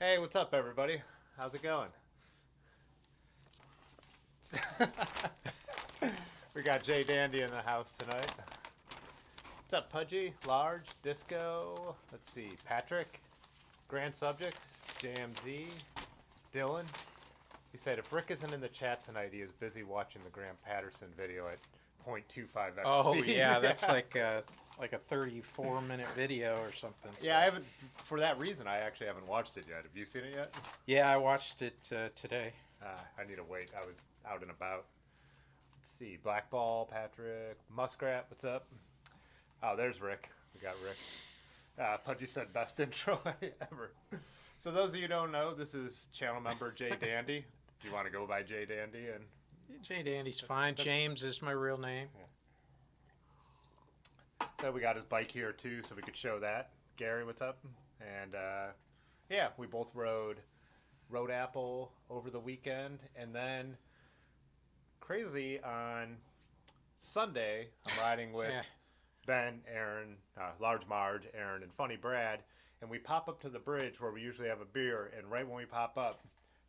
Hey, what's up, everybody? How's it going? We got JDandy in the house tonight. What's up, Pudgy? Large, Disco. Let's see, Patrick, Grand Subject, JMZ, Dylan. He said if Rick isn't in the chat tonight, he is busy watching the Graham Patterson video at 0.25x Oh speed. yeah, that's like a 34-minute video or something. So. Yeah, I haven't. For that reason, I actually haven't watched it yet. Have you seen it yet? Yeah, I watched it today. I need to wait. I was out and about. Let's see. Blackball, Patrick, Muskrat. What's up? Oh, there's Rick. We got Rick. Pudgy said best intro ever. So those of you who don't know, this is channel member JDandy. Do you want to go by JDandy? And JDandy's fine. James is my real name. Yeah. So we got his bike here too, so we could show that. Garry, what's up? And yeah, we both rode Road Apple over the weekend, and then crazy on Sunday, I'm riding with Yeah. Ben, Aaron, Large Marge, Aaron, and Funny Brad, and we pop up to the bridge where we usually have a beer, and right when we pop up,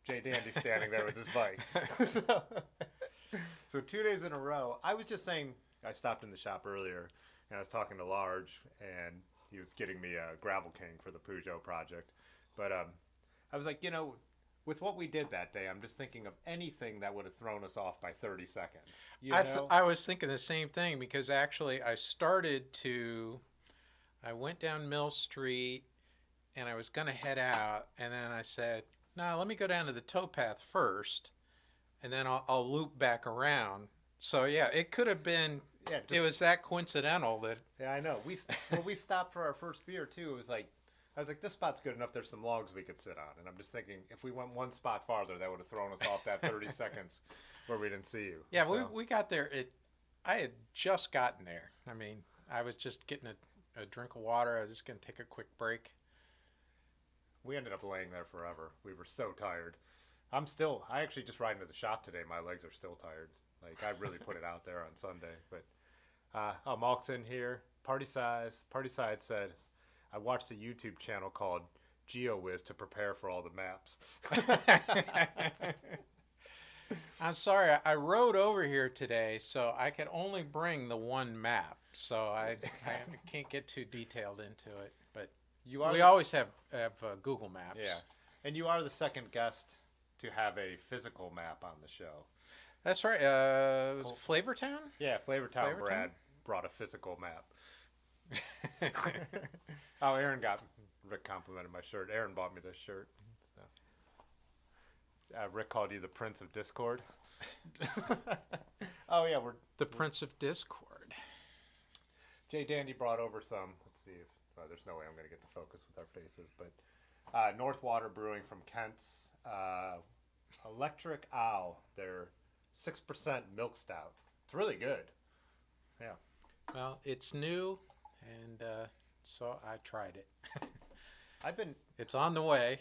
JDandy's standing there with his bike. So 2 days in a row. I was just saying, I stopped in the shop earlier, and I was talking to Large, and he was getting me a Gravel King for the Peugeot project. But I was like, with what we did that day, I'm just thinking of anything that would have thrown us off by 30 seconds. I was thinking the same thing because actually I went down Mill Street and I was going to head out, and then I said, no, let me go down to the towpath first, and then I'll loop back around. So yeah, it could have been. Yeah, it was that coincidental that. Yeah, I know. When we stopped for our first beer too, it was like, I was like, this spot's good enough. There's some logs we could sit on, and I'm just thinking, if we went one spot farther, that would have thrown us off that 30 seconds where we didn't see you. Yeah, so. we got there. I had just gotten there. I mean, I was just getting a drink of water. I was just going to take a quick break. We ended up laying there forever. We were so tired. I actually just riding to the shop today. My legs are still tired. Like, I really put it out there on Sunday. But, Malk's in here. Party Side said, I watched a YouTube channel called GeoWiz to prepare for all the maps. I'm sorry. I rode over here today, so I could only bring the one map. So I can't get too detailed into it. But we always have Google Maps. Yeah. And you are the second guest to have a physical map on the show. That's right. Flavortown? Yeah, Flavortown. Brad brought a physical map. Oh, Rick complimented my shirt. Aaron bought me this shirt. So. Rick called you the Prince of Discord. Oh yeah, we're the Prince of Discord. JDandy brought over some. Let's see if there's no way I'm going to get the focus with our faces, but Northwater Brewing from Kent's Electric Owl. They're 6% milk stout. It's really good. Yeah. Well, it's new, and so I tried it. It's on the way.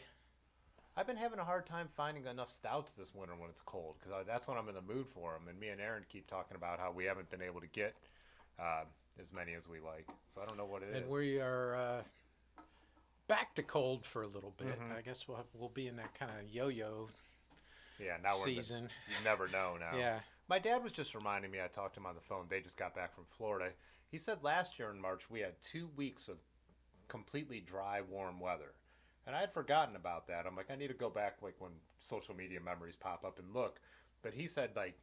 I've been having a hard time finding enough stouts this winter when it's cold, because that's when I'm in the mood for them. And me and Aaron keep talking about how we haven't been able to get as many as we like. So I don't know what it is. And we are back to cold for a little bit. Mm-hmm. I guess we'll be in that kind of yo-yo. Yeah, now season. You never know now. Yeah. My dad was just reminding me, I talked to him on the phone, they just got back from Florida. He said last year in March we had 2 weeks of completely dry, warm weather. And I had forgotten about that. I'm like, I need to go back like when social media memories pop up and look. But he said like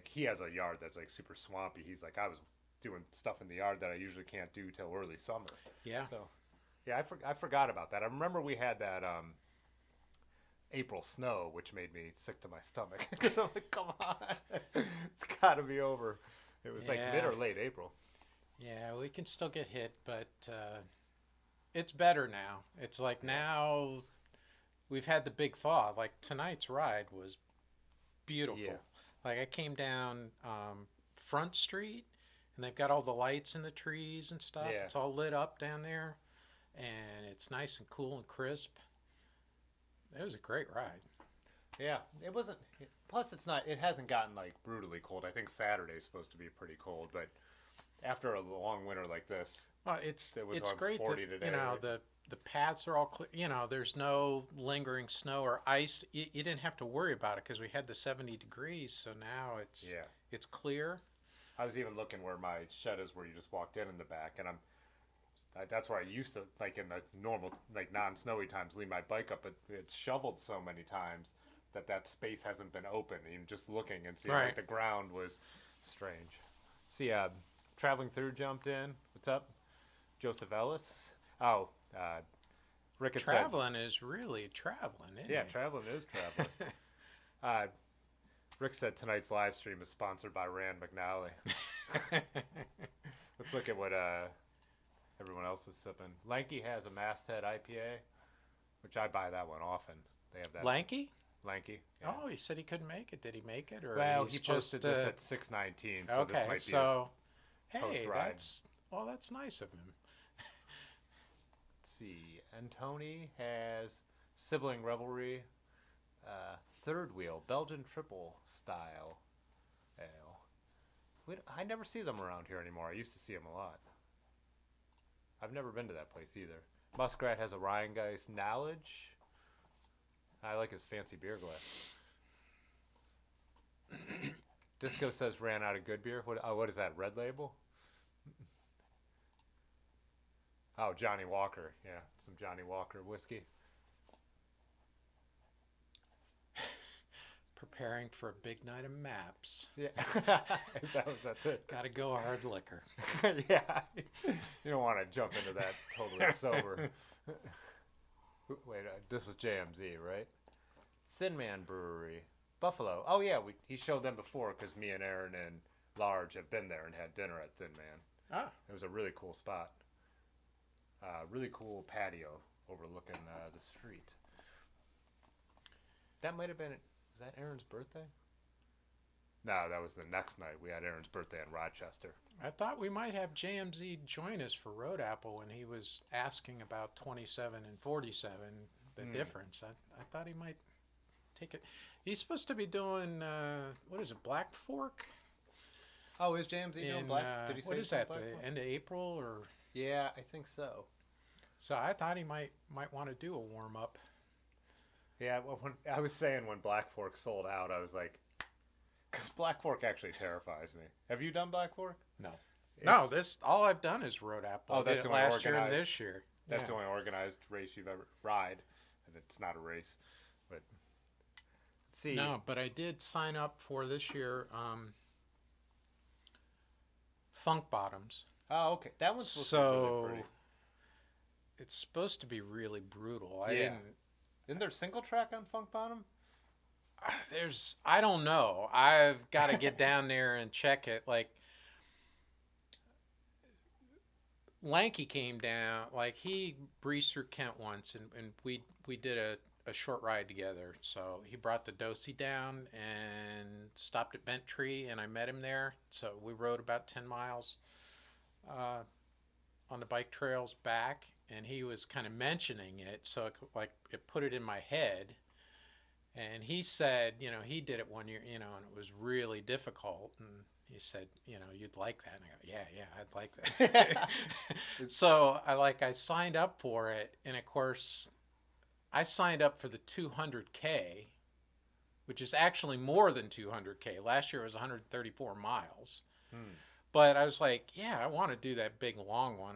he has a yard that's like super swampy. He's like, I was doing stuff in the yard that I usually can't do till early summer. Yeah. So, yeah, I forgot about that. I remember we had that April snow, which made me sick to my stomach. Because I'm like, come on, it's got to be over. It was like mid or late April. Yeah, we can still get hit, but it's better now. It's like now we've had the big thaw. Like tonight's ride was beautiful. Yeah. Like I came down Front Street, and they've got all the lights in the trees and stuff. Yeah. It's all lit up down there, and it's nice and cool and crisp. It was a great ride. Yeah, it wasn't. Plus, it hasn't gotten like brutally cold. I think Saturday's supposed to be pretty cold, but after a long winter like this, well, it's great 40 that today. the paths are all clear. You know, there's no lingering snow or ice. You didn't have to worry about it because we had the 70 degrees. So now Yeah. it's clear. I was even looking where my shed is, where you just walked in the back, and that's where I used to, like in the normal, like non-snowy times, leave my bike up. But it's shoveled so many times that space hasn't been open. Even just looking and seeing Right. like the ground was strange. See, traveling through jumped in. What's up, Joseph Ellis? Oh, Rick had said, Traveling is really traveling, isn't yeah, it? traveling is traveling. uh, Rick said tonight's live stream is sponsored by Rand McNally. Let's look at what everyone else is sipping. Lanky has a Masthead IPA, which I buy that one often. They have that. Lanky? Lanky. Yeah. Oh, he said he couldn't make it. Did he make it, or Well, he's he posted just, this at 6:19, so okay, this might be so hey, post-ride. that's nice of him. Let's see. Antony has Sibling Revelry, third wheel, Belgian triple style ale. I never see them around here anymore. I used to see them a lot. I've never been to that place either. Muskrat has a Rheingeist Knowledge. I like his fancy beer glass. Disco says ran out of good beer. What is that, Red Label? Oh, Johnny Walker. Yeah, some Johnny Walker whiskey. Preparing for a big night of maps. Yeah. That's it. Gotta go hard liquor. Yeah. You don't want to jump into that totally sober. Wait, this was JMZ, right? Thin Man Brewery. Buffalo. Oh, yeah, he showed them before because me and Aaron and Large have been there and had dinner at Thin Man. Ah. It was a really cool spot. Really cool patio overlooking the street. That might have been... Was that Aaron's birthday? No, that was the next night. We had Aaron's birthday in Rochester. I thought we might have JMZ join us for Road Apple when he was asking about 27 and 47, the difference. I thought he might take it. He's supposed to be doing, what is it, Black Fork? Oh, is JMZ doing Black? Did he say what is that, Black the Fork? end of April? Or? Yeah, I think so. So I thought he might want to do a warm-up. Yeah, well, I was saying when Black Fork sold out, I was like, because Black Fork actually terrifies me. Have you done Black Fork? No. No, all I've done is Road Apple. Oh, that's the only last year and organized- this year. That's Yeah. the only organized race you've ever ride, and it's not a race. But let's see. No, but I did sign up for this year Funk Bottoms. Oh, okay. That one's supposed to be really pretty. It's supposed to be really brutal. Isn't there a single track on Funk Bottom? I don't know. I've got to get down there and check it. Like, Lanky came down, like he breezed through Kent once, and we did a short ride together. So he brought the Dosey down and stopped at Bent Tree, and I met him there. So we rode about 10 miles on the bike trails back, and he was kind of mentioning it, so it put it in my head. And he said, he did it one year, and it was really difficult. And he said, you'd like that. And I go, yeah, I'd like that. So I signed up for it, and of course, I signed up for the 200K, which is actually more than 200K. Last year it was 134 miles. But I was like, yeah, I want to do that big long one.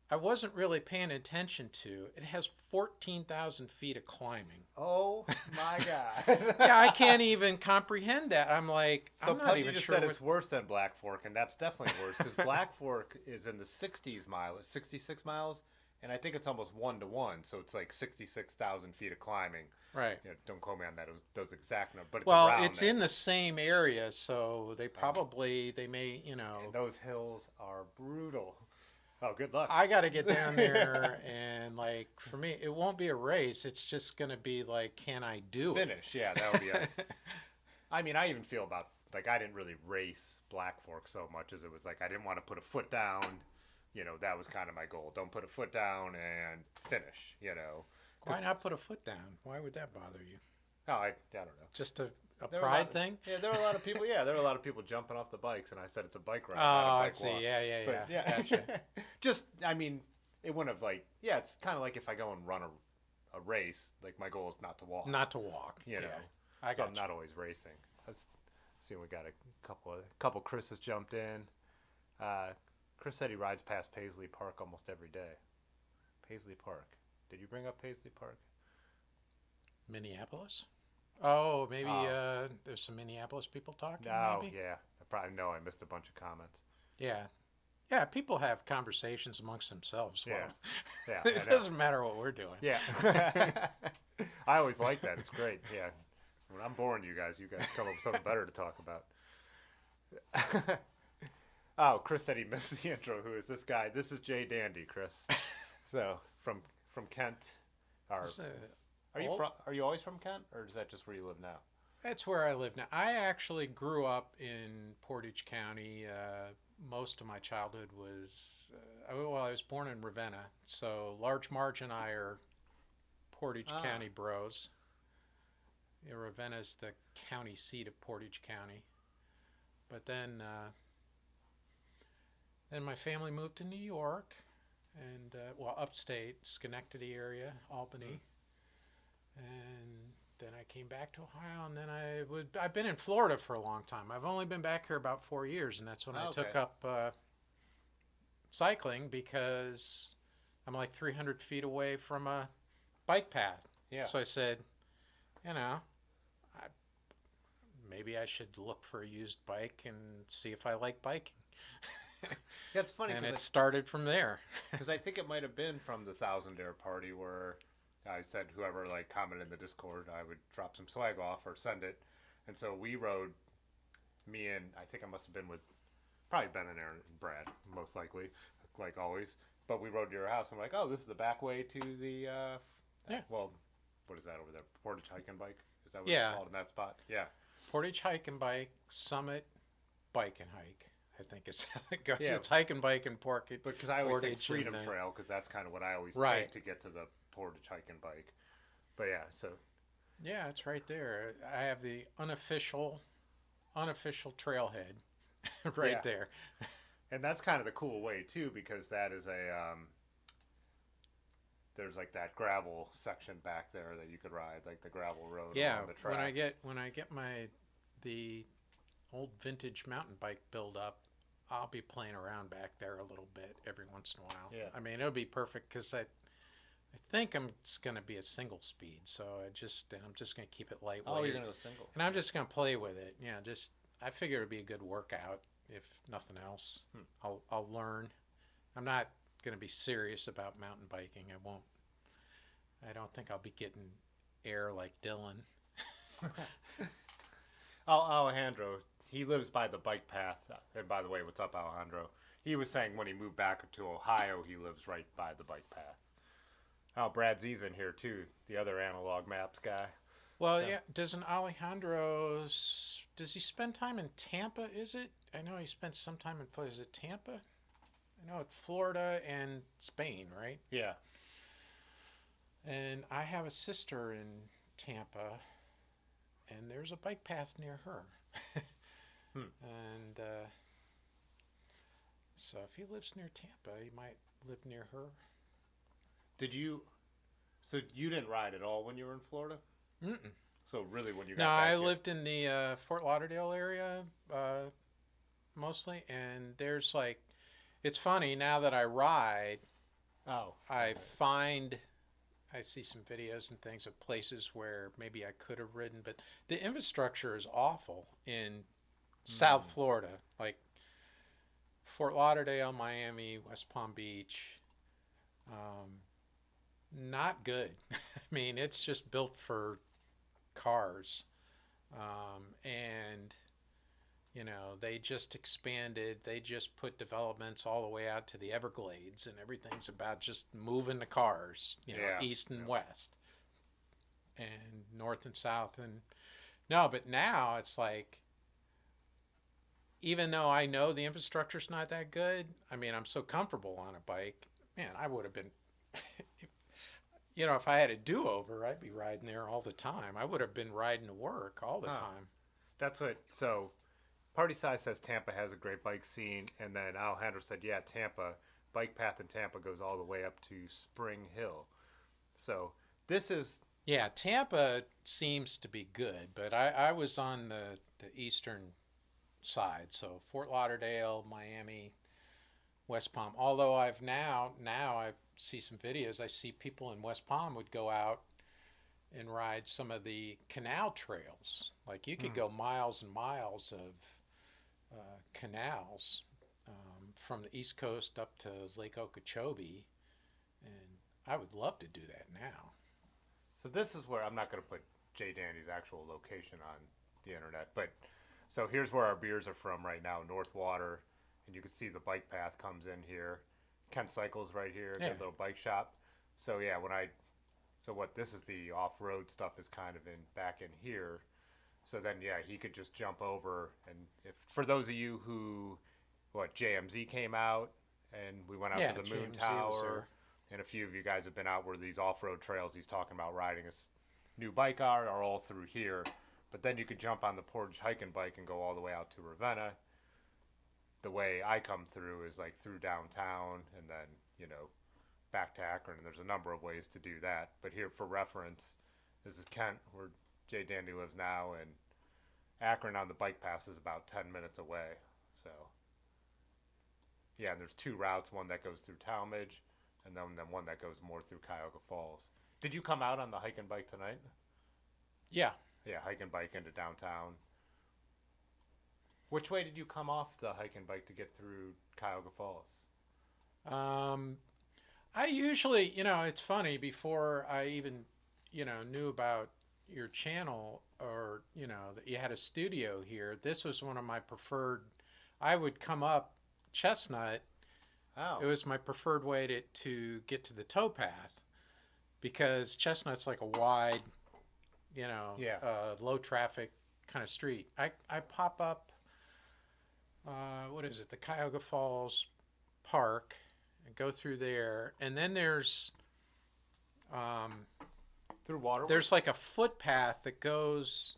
I wasn't really paying attention to. It has 14,000 feet of climbing. Oh my God! Yeah, I can't even comprehend that. I'm like, so I'm not even just sure. Said it's worse than Black Fork, and that's definitely worse because Black Fork is in the 66 miles, and I think it's almost 1-to-1. So it's like 66,000 feet of climbing. Right. Don't quote me on that. It was those exact numbers, but it's well, around it's there. in the same area, so they may, And those hills are brutal. Oh, good luck. I got to get down there, and for me, it won't be a race. It's just going to be can I do it? Finish, yeah, that would be I mean, I even feel about, I didn't really race Black Fork so much as it was I didn't want to put a foot down. That was kind of my goal. Don't put a foot down and finish, Why not put a foot down? Why would that bother you? Oh, I don't know. Just a There were pride thing? Yeah, there were a lot of people. Yeah, there were a lot of people jumping off the bikes, and I said it's a bike ride. Oh, not a I bike see. walk. Yeah. But, Gotcha. just, I mean, it wouldn't have like, yeah, it's kind of like if I go and run a race, like my goal is not to walk. Not to walk. You know, I so got I'm not always racing. Let's see, we got a couple. Chris has jumped in. Chris said he rides past Paisley Park almost every day. Paisley Park. Did you bring up Paisley Park? Minneapolis? Oh, maybe there's some Minneapolis people talking. No, maybe? yeah. I probably know I missed a bunch of comments. Yeah. Yeah, people have conversations amongst themselves. Yeah. Well, Yeah. it doesn't matter what we're doing. Yeah. I always like that. It's great. Yeah. When I'm boring you guys come up with something better to talk about. Oh, Chris said he missed the intro. Who is this guy? This is JDandy, Chris. So from Kent. Are you always from Kent, or is that just where you live now? That's where I live now. I actually grew up in Portage County. Most of my childhood was, I was born in Ravenna. So Large Marge and I are Portage County bros. Yeah, Ravenna's the county seat of Portage County. But then my family moved to New York and, upstate, Schenectady area, Albany. And then I came back to Ohio, and then I've been in Florida for a long time. I've only been back here about 4 years, and that's when I took up cycling because I'm like 300 feet away from a bike path. Yeah. So I said, maybe I should look for a used bike and see if I like biking. Yeah, it's funny. And it started from there. Because I think it might have been from the Thousand Dare party where I said whoever like commented in the Discord, I would drop some swag off or send it. And so we rode, me and I think I must have been with probably Ben and Aaron and Brad, most likely, like always. But we rode to your house. I'm like, oh, this is the back way to the, well, what is that over there? Portage Hike and Bike? Is that what it's called in that spot? Yeah. Portage Hike and Bike, Summit Bike and Hike. I think it's how it goes. Yeah. It's Hike and Bike and Portage. Because I always think Freedom Trail because that's kind of what I always take to get to the Portage Hike and Bike. But yeah, so. Yeah, it's right there. I have the unofficial trailhead right there. And that's kind of the cool way too, because that is there's like that gravel section back there that you could ride, like the gravel road along the tracks. when I get the old vintage mountain bike build up, I'll be playing around back there a little bit every once in a while. Yeah. I mean, it'll be perfect because I think it's going to be a single speed, so I'm just going to keep it lightweight. Oh, you're going to go single. And I'm just going to play with it. Yeah, I figure it'd be a good workout if nothing else. I'll learn. I'm not going to be serious about mountain biking. I don't think I'll be getting air like Dylan. Alejandro, he lives by the bike path. And by the way, what's up, Alejandro? He was saying when he moved back to Ohio, he lives right by the bike path. Oh, Brad Z's in here too, the other analog maps guy. Well, yeah. Does he spend time in Tampa? Is it? I know he spent some time in is it Tampa? I know it's Florida and Spain, right? Yeah. And I have a sister in Tampa, and there's a bike path near her. And so if he lives near Tampa, he might live near her. So you didn't ride at all when you were in Florida? Mm-mm. So really when you got No, back I here? lived in the Fort Lauderdale area mostly, and there's like, it's funny, now that I ride, I see some videos and things of places where maybe I could have ridden, but the infrastructure is awful in South Florida, like Fort Lauderdale, Miami, West Palm Beach. Not good. I mean, it's just built for cars. And, they just expanded. They just put developments all the way out to the Everglades, and everything's about just moving the cars, east and west and north and south. And no, but now it's like, even though I know the infrastructure's not that good, I mean, I'm so comfortable on a bike. Man, I would have been, if I had a do-over, I'd be riding there all the time. I would have been riding to work all the time. So Party Size says Tampa has a great bike scene, and then Alejandro said, yeah, Tampa, bike path in Tampa goes all the way up to Spring Hill. So this is Yeah, Tampa seems to be good, but I was on the eastern side, so Fort Lauderdale, Miami, West Palm. Although now I see some videos, I see people in West Palm would go out and ride some of the canal trails. Like you could go miles and miles of canals from the East Coast up to Lake Okeechobee, and I would love to do that now. so this is where I'm not going to put JDandy's actual location on the internet, but so here's where our beers are from right now, North Water, and you can see the bike path comes in here. Kent Cycles right here, Yeah. good little bike shop. So yeah, so what this is the off-road stuff is kind of in back in here. So then yeah, he could just jump over, and if for those of you who JMZ came out and we went out Yeah, to the Moon JMZ was Tower, there. and a few of you guys have been out where these off-road trails he's talking about riding a new bike are all through here. But then you could jump on the Portage hiking bike and go all the way out to Ravenna. The way I come through is like through downtown and then, back to Akron. And there's a number of ways to do that. But here for reference, this is Kent, where JDandy lives now, and Akron on the bike pass is about 10 minutes away. So, yeah, and there's two routes, one that goes through Talmadge and then one that goes more through Cuyahoga Falls. Did you come out on the hike and bike tonight? Yeah. Yeah, hike and bike into downtown. Which way did you come off the hike and bike to get through Cuyahoga Falls? I usually, it's funny, before I even, knew about your channel, or, that you had a studio here, this was one of my preferred. I would come up Chestnut. Oh. It was my preferred way to get to the towpath, because Chestnut's like a wide, low traffic kind of street. I pop up, what is it, the Cuyahoga Falls Park, and go through there, and then there's Through water? there's like a footpath that goes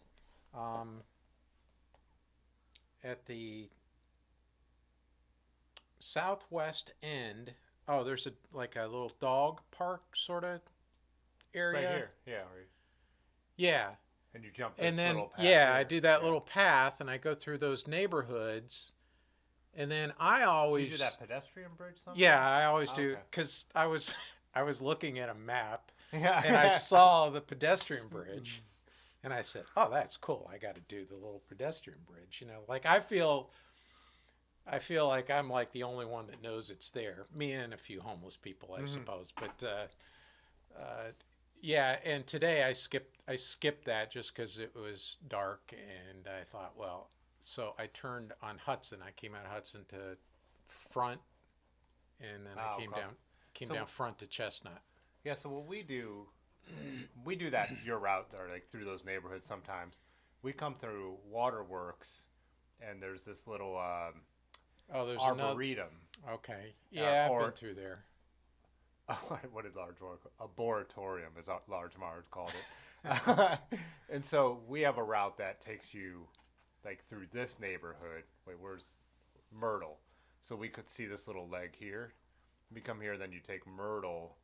at the southwest end. Oh, there's like a little dog park sort of area. Right here. Yeah. Right. Yeah. And you jump this And then, little path yeah, I here. do that little path, and I go through those neighborhoods. And then I always You do that pedestrian bridge something? Yeah, I always do, Okay. because I was looking at a map, Yeah. and I saw the pedestrian bridge, and I said, "Oh, that's cool. I got to do the little pedestrian bridge." Like I feel like I'm like the only one that knows it's there. Me and a few homeless people, I suppose. But yeah, and today I skipped that just because it was dark, and I thought, well, so I turned on Hudson. I came out of Hudson to Front, and then I came down Front to Chestnut. Yeah, so what we do that your route, or like through those neighborhoods sometimes. We come through Waterworks, and there's this little There's arboretum. Okay. Yeah, I've or- been through there. What did Large Mark? Arboretorium, as Large Mars called it. And so we have a route that takes you like through this neighborhood. Wait, where's Myrtle? So we could see this little leg here. We come here, then you take Myrtle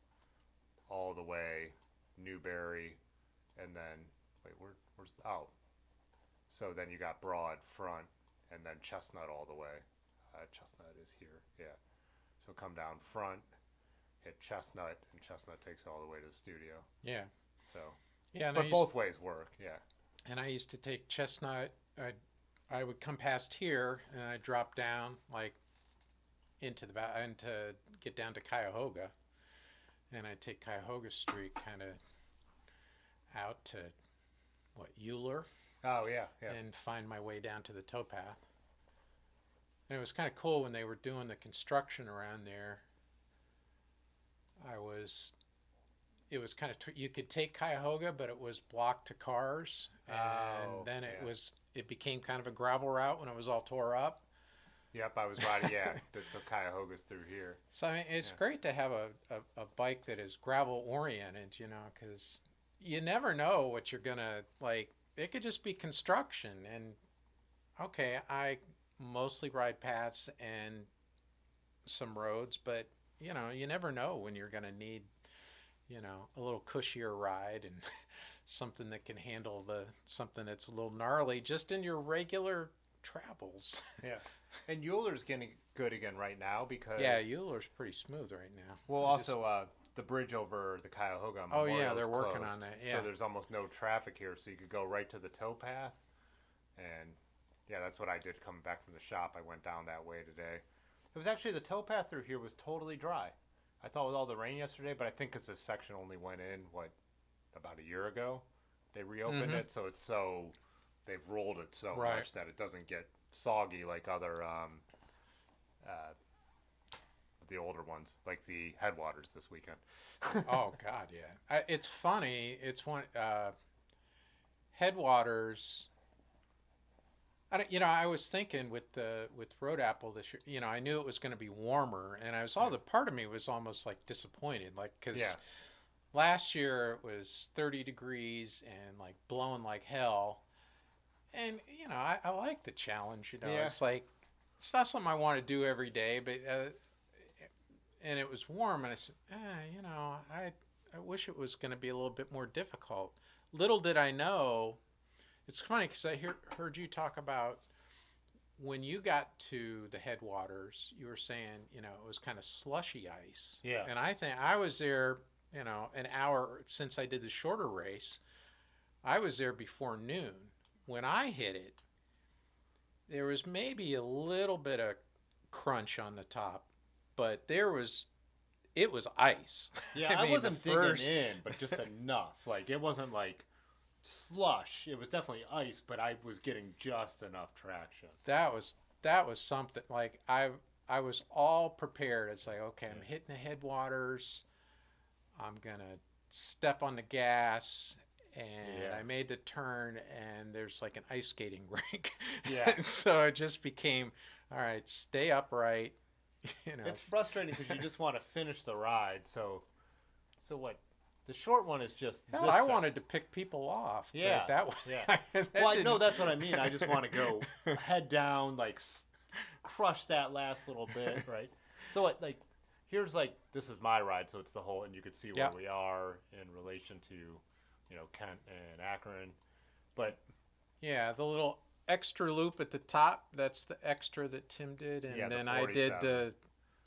all the way, Newberry, and then where's so then you got Broad Front, and then Chestnut all the way. Chestnut is here, yeah. So come down Front, hit Chestnut, and Chestnut takes you all the way to the studio. Yeah. So, Yeah, and but both ways work, yeah. And I used to take Chestnut. I would come past here, and I'd drop down like into get down to Cuyahoga, and I'd take Cuyahoga Street kind of out to Euler, Oh yeah, yeah. and find my way down to the towpath. And it was kind of cool when they were doing the construction around there. It was kind of you could take Cuyahoga, but it was blocked to cars, and then it became kind of a gravel route when it was all tore up. Yep, I was riding. Yeah, so Cuyahoga's through here. So I mean, it's great to have a bike that is gravel oriented, because you never know what you're gonna like. It could just be construction, and okay, I mostly ride paths and some roads, but you never know when you're going to need, a little cushier ride and something that can handle something that's a little gnarly just in your regular travels. Yeah. And Euler's getting good again right now because Yeah, Euler's pretty smooth right now. well, also the bridge over the Cuyahoga Oh Memorial yeah, is they're working closed, on that. Yeah. so there's almost no traffic here, so you could go right to the towpath. And yeah, that's what I did coming back from the shop. I went down that way today. It was actually the towpath through here was totally dry. I thought with all the rain yesterday, but I think because this section only went in about a year ago, they reopened it, so they've rolled it so Right. much that it doesn't get soggy like other the older ones, like the Headwaters this weekend. Oh God, yeah. It's funny. It's one Headwaters. I don't, I was thinking with Road Apple this year. I knew it was going to be warmer, and the part of me was almost like disappointed, like because Yeah. last year it was 30 degrees and like blowing like hell, and I like the challenge. Yeah. It's like it's not something I want to do every day, but and it was warm, and I said, I wish it was going to be a little bit more difficult. Little did I know. It's funny because I heard you talk about when you got to the Headwaters, you were saying, it was kind of slushy ice. Yeah. And I think I was there, an hour since I did the shorter race. I was there before noon. When I hit it, there was maybe a little bit of crunch on the top, but it was ice. Yeah, I wasn't digging in, but just enough. Like it wasn't like slush. It was definitely ice, but I was getting just enough traction. That was something. Like I was all prepared. It's like, okay, I'm hitting the Headwaters. I'm gonna step on the gas, and I made the turn, and there's like an ice skating rink. Yeah. So it just became, all right, stay upright. It's frustrating because you just want to finish the ride. So what? The short one is just. Hell, I wanted to pick people off. Yeah. But that was. Yeah. Well, I know that's what I mean. I just want to go head down, like crush that last little bit, right? So here's this is my ride, so it's the whole, and you can see where we are in relation to, Kent and Akron, but. Yeah, the little extra loop at the top, that's the extra that Tim did, and then I did the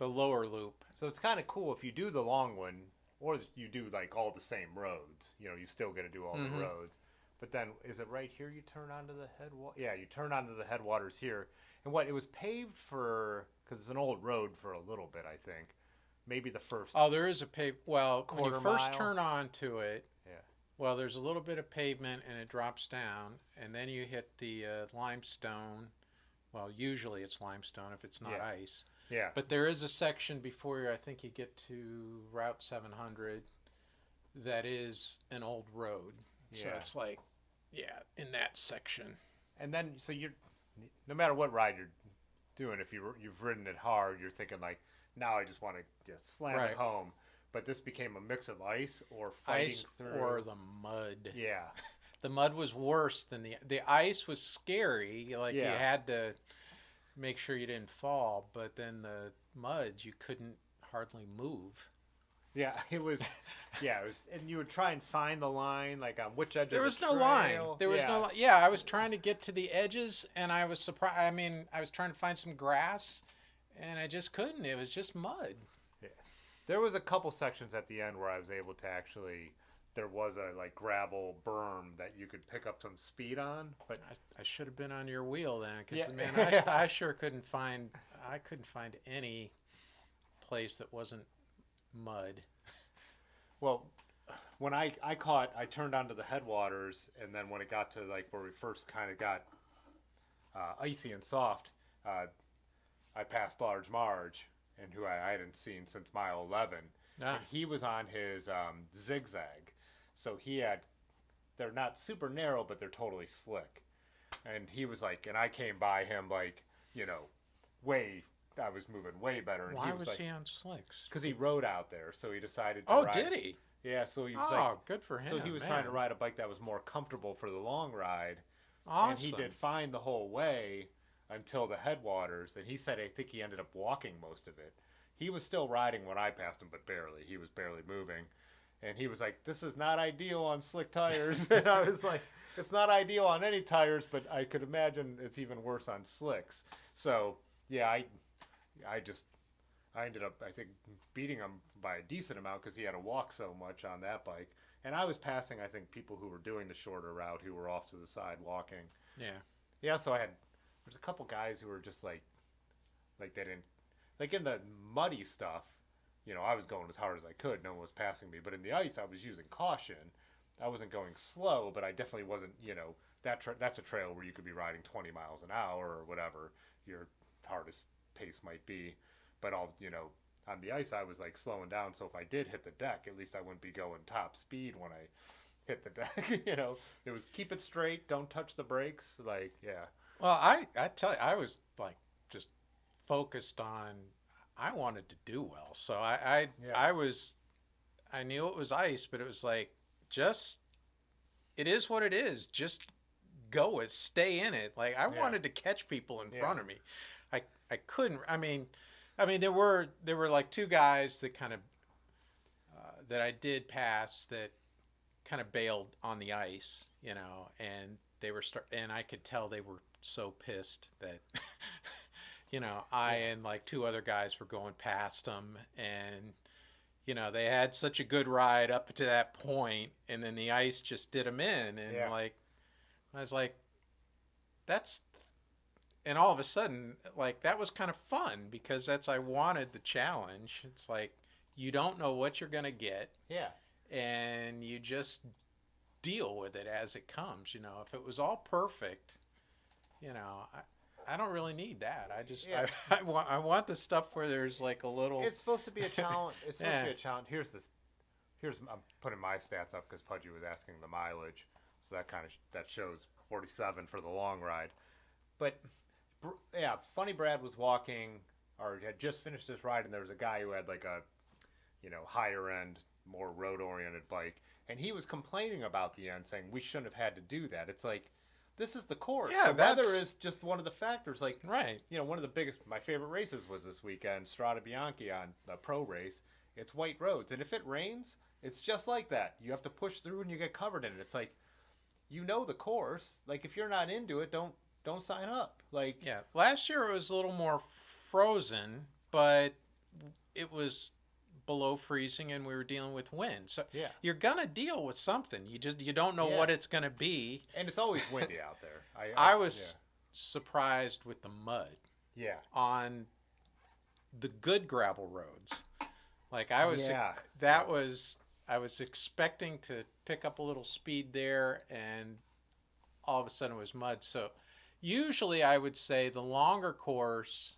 lower loop. So it's kind of cool if you do the long one, or you do like all the same roads. You still got to do all the roads. But then, is it right here you turn onto the Headwaters? Yeah, you turn onto the Headwaters here. And it was paved because it's an old road for a little bit, I think. Maybe the first. Oh, there is a when you first mile. turn onto it. Yeah. Well, there's a little bit of pavement and it drops down, and then you hit the limestone. Well, usually it's limestone if it's not ice. Yeah. But there is a section before I think you get to Route 700 that is an old road. So it's like, in that section. And then, so no matter what ride you're doing, if you've ridden it hard, you're thinking like, now I just want to slam it home. But this became a mix of ice or fighting ice through. Or the mud. Yeah. The mud was worse than the ice was scary. Like you had to make sure you didn't fall, but then the mud, you couldn't hardly move. Yeah, it was. Yeah, it was, and you would try and find the line, like on which edge. There was no trail. line. There was no line. Yeah, I was trying to get to the edges, and I was surprised. I mean, I was trying to find some grass, and I just couldn't. It was just mud. Yeah, there was a couple sections at the end where I was able to actually. There was a gravel berm that you could pick up some speed on, but I should have been on your wheel then, because man, I sure couldn't find. I couldn't find any place that wasn't mud. Well, when I turned onto the Headwaters, and then when it got to where we first kind of got icy and soft, I passed Large Marge, and who I hadn't seen since mile 11. And he was on his zigzag, so they're not super narrow, but they're totally slick. And he was and I came by him I was moving way better. And Why he was he on slicks? Because he rode out there, so he decided to ride. Oh, did he? Yeah, so he was good for him. So he was trying to ride a bike that was more comfortable for the long ride. Awesome. And he did fine the whole way until the Headwaters, and he said I think he ended up walking most of it. He was still riding when I passed him, but barely. He was barely moving. And he was like, "This is not ideal on slick tires." And I was like, "It's not ideal on any tires, but I could imagine it's even worse on slicks." So yeah, I ended up, I think, beating him by a decent amount because he had to walk so much on that bike. And I was passing, I think, people who were doing the shorter route who were off to the side walking. Yeah. Yeah, so there's a couple guys who were just like they didn't, like in the muddy stuff, I was going as hard as I could. No one was passing me. But in the ice, I was using caution. I wasn't going slow, but I definitely wasn't, that's a trail where you could be riding 20 miles an hour or whatever your hardest pace might be. But on the ice, I was like slowing down. So if I did hit the deck, at least I wouldn't be going top speed when I hit the deck. It was keep it straight, don't touch the brakes. Like, yeah. Well, I tell you, I was like just focused on. I wanted to do well, so I knew it was ice, but it was like just it is what it is. Just go it, stay in it. Like I wanted to catch people in front of me. I couldn't. I mean, there were like two guys that kind of that I did pass that kind of bailed on the ice, and they were and I could tell they were so pissed that I and like two other guys were going past them, and they had such a good ride up to that point, and then the ice just did them in, and like I was like, that's, and all of a sudden, like that was kind of fun because I wanted the challenge. It's like you don't know what you're gonna get, and you just deal with it as it comes. If it was all perfect, I don't really need that. I just I want the stuff where there's like a little. It's supposed to be a challenge. It's supposed to be a challenge. Here's I'm putting my stats up because Pudgy was asking the mileage, so that shows 47 for the long ride. But yeah, Funny Brad was walking or had just finished his ride, and there was a guy who had like a higher end, more road oriented bike, and he was complaining about the end, saying we shouldn't have had to do that. It's like, this is the course. Yeah, the weather is just one of the factors. Like, right. One of the biggest, my favorite races was this weekend, Strada Bianchi on the pro race. It's white roads, and if it rains, it's just like that. You have to push through, and you get covered in it. It's like, the course. Like, if you're not into it, don't sign up. Like, yeah, last year it was a little more frozen, but it was below freezing, and we were dealing with wind. So you're gonna deal with something. You don't know what it's gonna be. And it's always windy out there. I was surprised with the mud. Yeah. On the good gravel roads, like I was. I was expecting to pick up a little speed there, and all of a sudden it was mud. So usually I would say the longer course,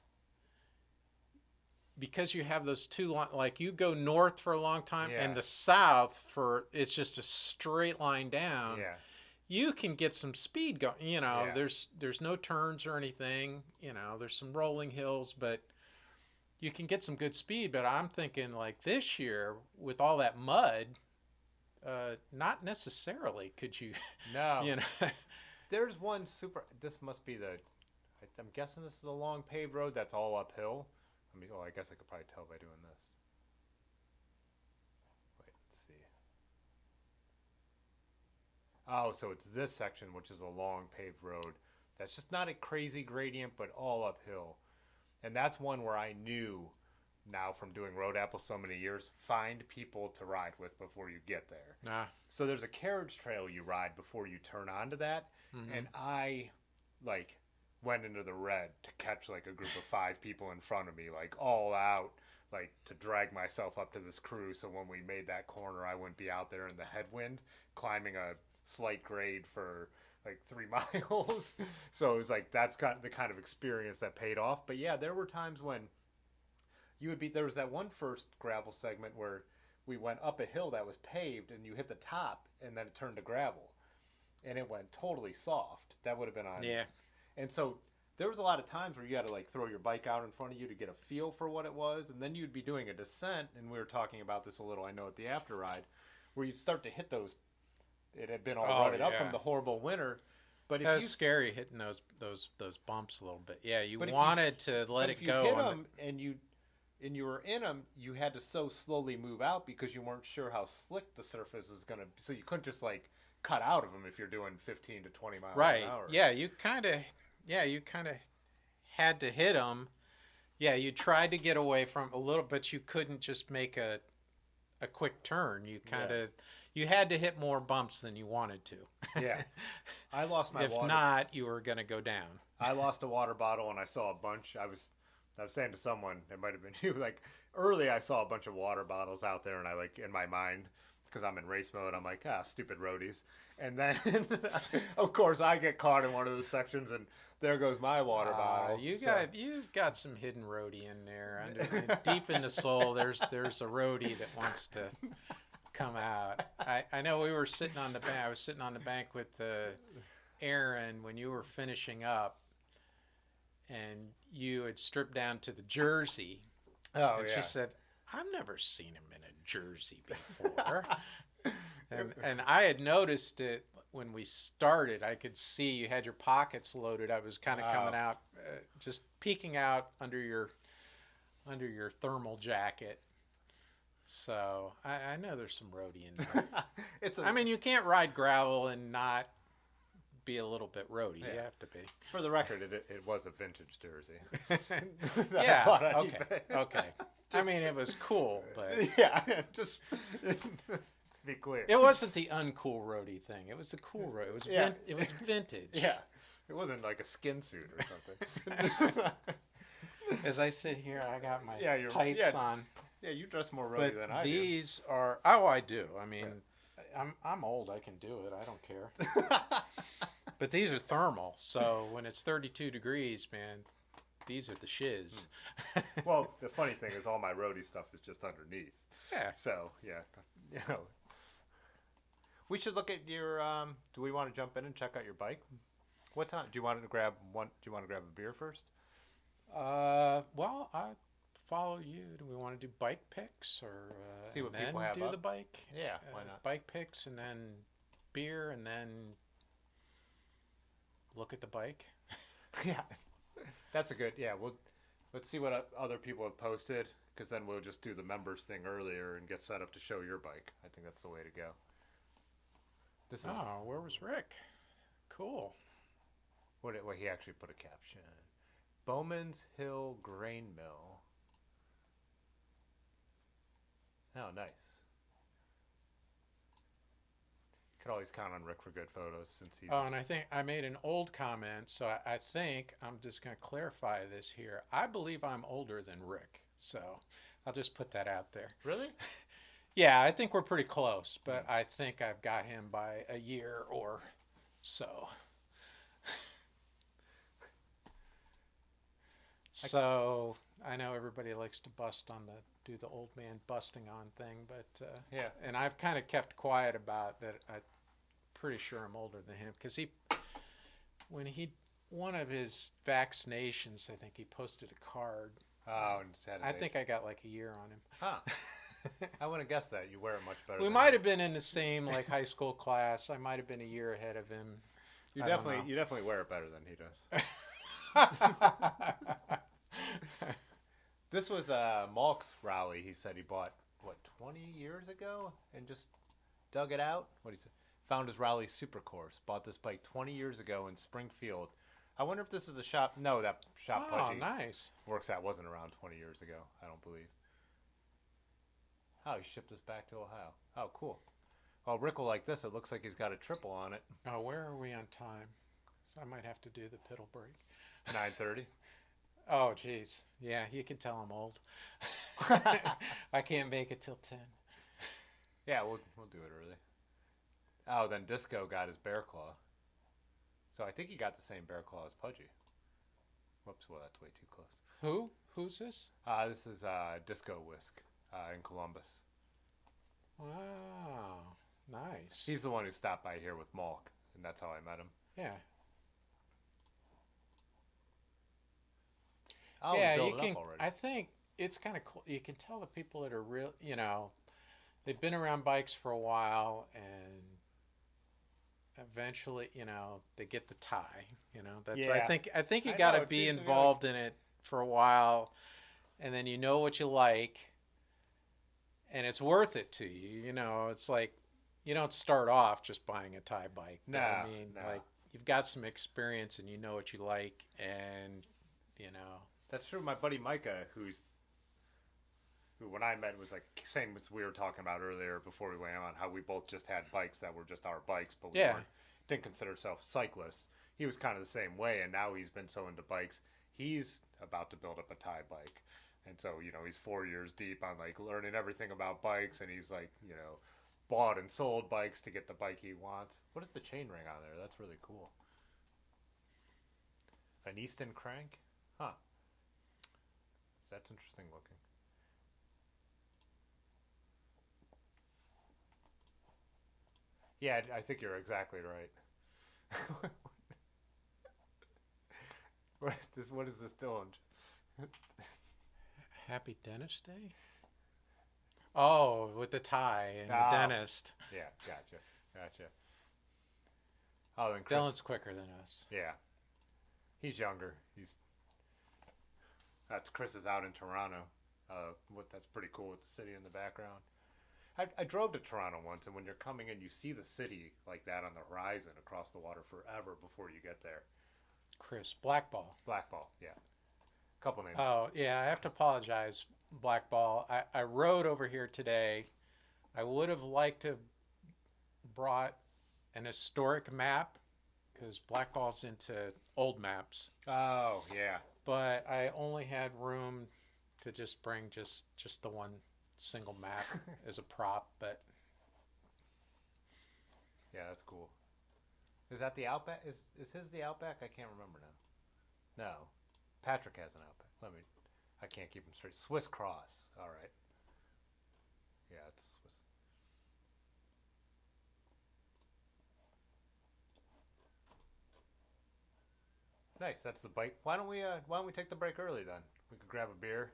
because you have those two, like you go north for a long time and the south it's just a straight line down. Yeah. You can get some speed going. There's no turns or anything. There's some rolling hills, but you can get some good speed. But I'm thinking like this year with all that mud, not necessarily could you. No. There's one this must be I'm guessing this is a long paved road that's all uphill. I guess I could probably tell by doing this. Wait, let's see. Oh, so it's this section, which is a long paved road. That's just not a crazy gradient, but all uphill. And that's one where I knew now from doing Road Apple so many years, find people to ride with before you get there. So there's a carriage trail you ride before you turn onto that. Mm-hmm. And I, went into the red to catch like a group of 5 people in front of me, like all out, like to drag myself up to this crew. So when we made that corner, I wouldn't be out there in the headwind climbing a slight grade for like 3 miles. So it was like, that's the kind of experience that paid off. But yeah, there were times when there was that one first gravel segment where we went up a hill that was paved and you hit the top and then it turned to gravel and it went totally soft. That would have been on. Yeah. And so there was a lot of times where you had to like throw your bike out in front of you to get a feel for what it was. And then you'd be doing a descent. And we were talking about this a little, I know, at the after ride, where you'd start to hit those. It had been all rutted up from the horrible winter. But it was scary hitting those bumps a little bit. Yeah, you wanted to let it go. If you hit them and you and you were in them, you had to so slowly move out because you weren't sure how slick the surface was gonna. So you couldn't just like cut out of them if you're doing 15 to 20 miles an Right. hour. You kind of had to hit them. Yeah, you tried to get away from a little, but you couldn't just make a quick turn. You kind of you had to hit more bumps than you wanted to. Yeah. I lost my If water. not, you were going to go down. I lost a water bottle and I saw a bunch. I was saying to someone, it might have been you, like early I saw a bunch of water bottles out there and I like in my mind because I'm in race mode, I'm like, stupid roadies. And then of course I get caught in one of the sections and there goes my water bottle. You've got some hidden roadie in there. Deep in the soul, there's a roadie that wants to come out. I know we were sitting on the bank. I was sitting on the bank with Aaron when you were finishing up, and you had stripped down to the jersey. Oh, and she said, "I've never seen him in a jersey before." and I had noticed it when we started. I could see you had your pockets loaded. I was kind of coming out, just peeking out under your thermal jacket. So I know there's some roadie in there. I mean, you can't ride gravel and not be a little bit roadie. Yeah. You have to be. For the record, it was a vintage jersey. Yeah. Okay. I mean, it was cool, but yeah, just to be clear, it wasn't the uncool roadie thing. It was the cool roadie. It was vintage. Yeah, it wasn't like a skin suit or something. As I sit here, I got my tights on. Yeah, you dress more roadie than I do. These are. Oh, I do. I mean, I'm old. I can do it. I don't care. But these are thermal, so when it's 32 degrees, man, these are the shiz. Well, the funny thing is all my roadie stuff is just underneath. Yeah. So, yeah, We should look at your, do we want to jump in and check out your bike? What time? Do you want to grab a beer first? Well, I follow you. Do we want to do bike picks or see what and people then have do up? the bike? Yeah, why not? Bike picks and then beer and then look at the bike. Yeah, that's a good. Yeah, let's see what other people have posted because then we'll just do the members thing earlier and get set up to show your bike. I think that's the way to go. Where was Rick? Cool. What he actually put a caption. Bowman's Hill Grain Mill. Oh, nice. Could always count on Rick for good photos since he's. Oh, and I think I made an old comment, so I think I'm just going to clarify this here. I believe I'm older than Rick, so I'll just put that out there. Really? Yeah, I think we're pretty close, but I think I've got him by a year or so. So I know everybody likes to do the old man busting on thing, but yeah. And I've kind of kept quiet about that. I'm pretty sure I'm older than him because when one of his vaccinations, I think he posted a card. Oh, and said I think I got like a year on him. Huh. I wouldn't have guessed that. You wear it much better. We might have been in the same like high school class. I might have been a year ahead of him. You definitely wear it better than he does. This was Malk's rally. He said he bought 20 years ago and just dug it out. What he said, found his rally Supercourse. Bought this bike 20 years ago in Springfield. I wonder if this is the shop. No, that shop Pudgy nice. Works at wasn't around 20 years ago. I don't believe. Oh, he shipped this back to Ohio. Oh, cool. Well, Rick will like this. It looks like he's got a triple on it. Oh, where are we on time? So I might have to do the pedal break. 9:30. Oh, geez. Yeah, you can tell I'm old. I can't make it till 10. Yeah, we'll do it early. Oh, then Disco got his bear claw. So I think he got the same bear claw as Pudgy. Whoops, well, that's way too close. Who? Who's this? This is Disco Whisk in Columbus. Wow, nice. He's the one who stopped by here with Malk, and that's how I met him. Yeah. Oh, yeah, you can. I think it's kind of cool. You can tell the people that are real. They've been around bikes for a while, and eventually, they get the tie. That's. Yeah. I think you got to be involved in it for a while, and then you know what you like, and it's worth it to you. You know, it's like you don't start off just buying a Thai bike. No, I mean, no. like you've got some experience and you know what you like, and you know. That's true. My buddy Micah, who when I met was like same as we were talking about earlier before we went on, how we both just had bikes that were just our bikes, but we didn't consider ourselves cyclists. He was kind of the same way, and now he's been so into bikes. He's about to build up a Thai bike. And so, you know, he's 4 years deep on like learning everything about bikes, and he's like, you know, bought and sold bikes to get the bike he wants. What is the chain ring on there? That's really cool. An Easton crank? Huh. That's interesting looking. Yeah, I think you're exactly right. What is this doing? Happy Dentist Day? Oh, with the tie and the dentist. Yeah, gotcha. Oh, then Chris, Dylan's quicker than us. Yeah, he's younger. Chris is out in Toronto. That's pretty cool with the city in the background. I drove to Toronto once, and when you're coming in, you see the city like that on the horizon across the water forever before you get there. Chris, Blackball. Blackball, yeah. Couple names. Oh, yeah, I have to apologize, Blackball. I rode over here today. I would have liked to have brought an historic map because Blackball's into old maps. Oh, yeah. But I only had room to just bring just the one single map as a prop, but yeah, that's cool. Is that the Outback? Is his the Outback? I can't remember now. No. Patrick has an Outback. I can't keep him straight. Swiss Cross. All right. Yeah, it's Swiss. Nice. That's the bike. Why don't we take the break early then? We could grab a beer.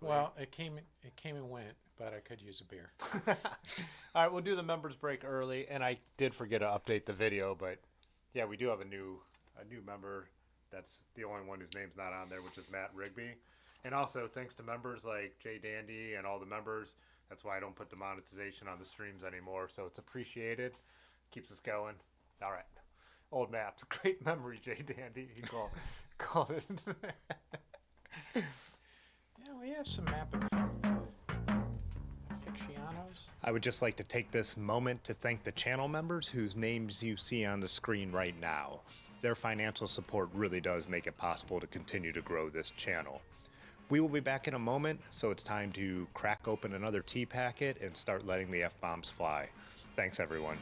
Well, it came and went, but I could use a beer. All right, we'll do the members break early, and I did forget to update the video, but yeah, we do have a new member. That's the only one whose name's not on there, which is Matt Rigby. And also, thanks to members like JDandy and all the members. That's why I don't put the monetization on the streams anymore, so it's appreciated. Keeps us going. All right. Old maps. Great memory, JDandy. He called it. Yeah, we have some map aficionados. I would just like to take this moment to thank the channel members whose names you see on the screen right now. Their financial support really does make it possible to continue to grow this channel. We will be back in a moment, so it's time to crack open another tea packet and start letting the F-bombs fly. Thanks, everyone.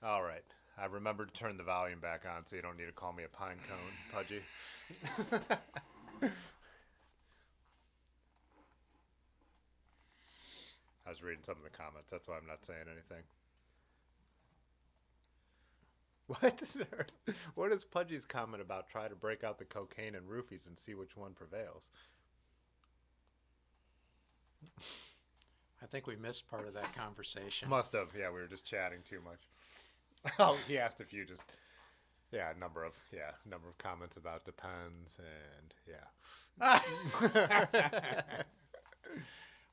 All right. I remembered to turn the volume back on so you don't need to call me a pine cone, Pudgy. I was reading some of the comments. That's why I'm not saying anything. What is Pudgy's comment about try to break out the cocaine and roofies and see which one prevails? I think we missed part of that conversation. Must have. Yeah, we were just chatting too much. Oh, he asked if you just a number of comments about depends and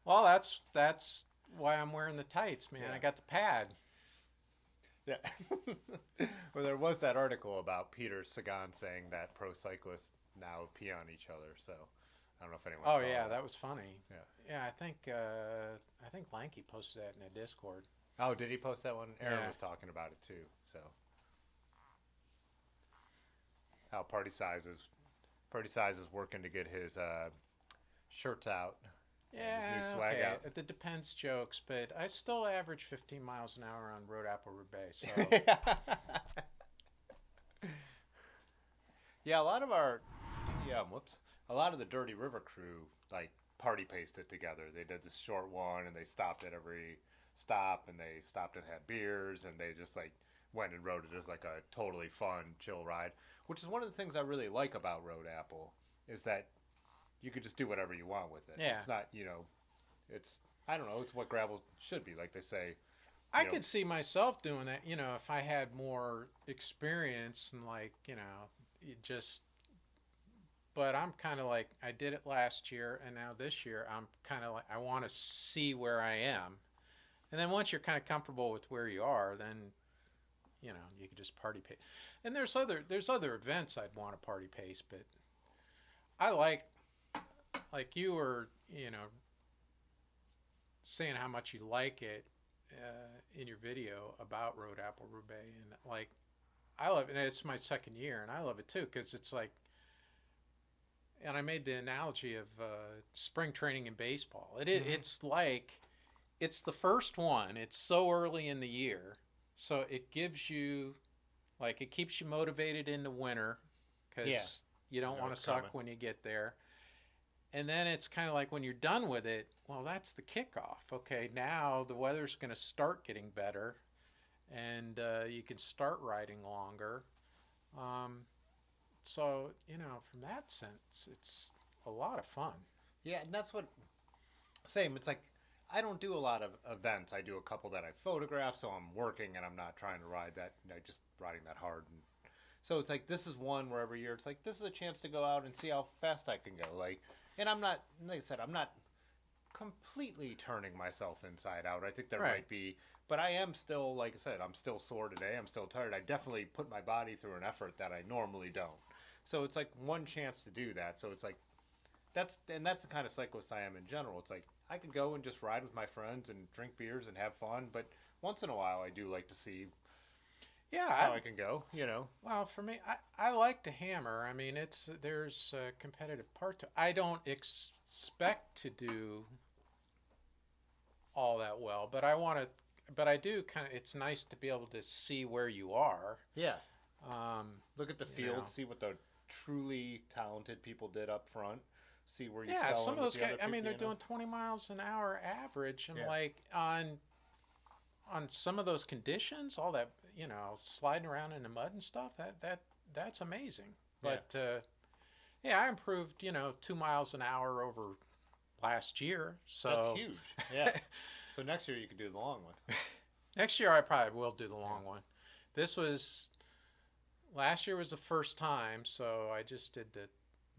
Well, that's why I'm wearing the tights, man. Yeah. I got the pad. Yeah. Well, there was that article about Peter Sagan saying that pro cyclists now pee on each other. So I don't know if anyone. Oh saw yeah, that was funny. Yeah. Yeah, I think Lanky posted that in a Discord. Oh, did he post that one? Aaron Yeah. was talking about it too. So how Party Size is working to get his shirts out. Yeah, his new swag okay. out. It depends jokes, but I still average 15 miles an hour on Road Apple Roubaix. So Yeah, a lot of a lot of the Dirty River crew like party paced it together. They did this short one and they stopped at every stop and they stopped and had beers and they just like went and rode it as like a totally fun, chill ride. Which is one of the things I really like about Road Apple is that you could just do whatever you want with it. Yeah. It's not, it's I don't know, it's what gravel should be, like they say. I could see myself doing that, if I had more experience and like, but I'm kind of like, I did it last year and now this year I'm kind of like, I want to see where I am. And then once you're kind of comfortable with where you are, then, you can just party pace. And there's other events I'd want to party pace, but I like you were, saying how much you like it in your video about Road Apple Roubaix, and like I love it. And it's my second year, and I love it too because it's like, and I made the analogy of spring training in baseball. It's like it's the first one. It's so early in the year, so it gives you like it keeps you motivated in the winter because you don't want to suck when you get there. And then it's kind of like when you're done with it, well, that's the kickoff. Okay, now the weather's going to start getting better, and you can start riding longer. So, from that sense, it's a lot of fun. Yeah, and that's what, same, it's like, I don't do a lot of events. I do a couple that I photograph, so I'm working and I'm not trying to ride that, just riding that hard. And so it's like, this is one where every year it's like, this is a chance to go out and see how fast I can go. Like, and I'm not, like I said, I'm not completely turning myself inside out. I think there might be, but I am still, like I said, I'm still sore today. I'm still tired. I definitely put my body through an effort that I normally don't. So it's like one chance to do that. So it's like, that's the kind of cyclist I am in general. It's like, I could go and just ride with my friends and drink beers and have fun. But once in a while, I do like to see how I can go, Well, for me, I like to hammer. I mean, there's a competitive part to it. I don't expect to do all that well, but I do kind of, it's nice to be able to see where you are. Yeah. Look at the field, see what the truly talented people did up front, see where you fell. Yeah, some of those guys, people, they're doing 20 miles an hour average, and like on some of those conditions, all that, sliding around in the mud and stuff, that's amazing. But I improved, 2 miles an hour over last year. So that's huge. Yeah. So next year you can do the long one. Next year I probably will do the long one. Last year was the first time, so I just did the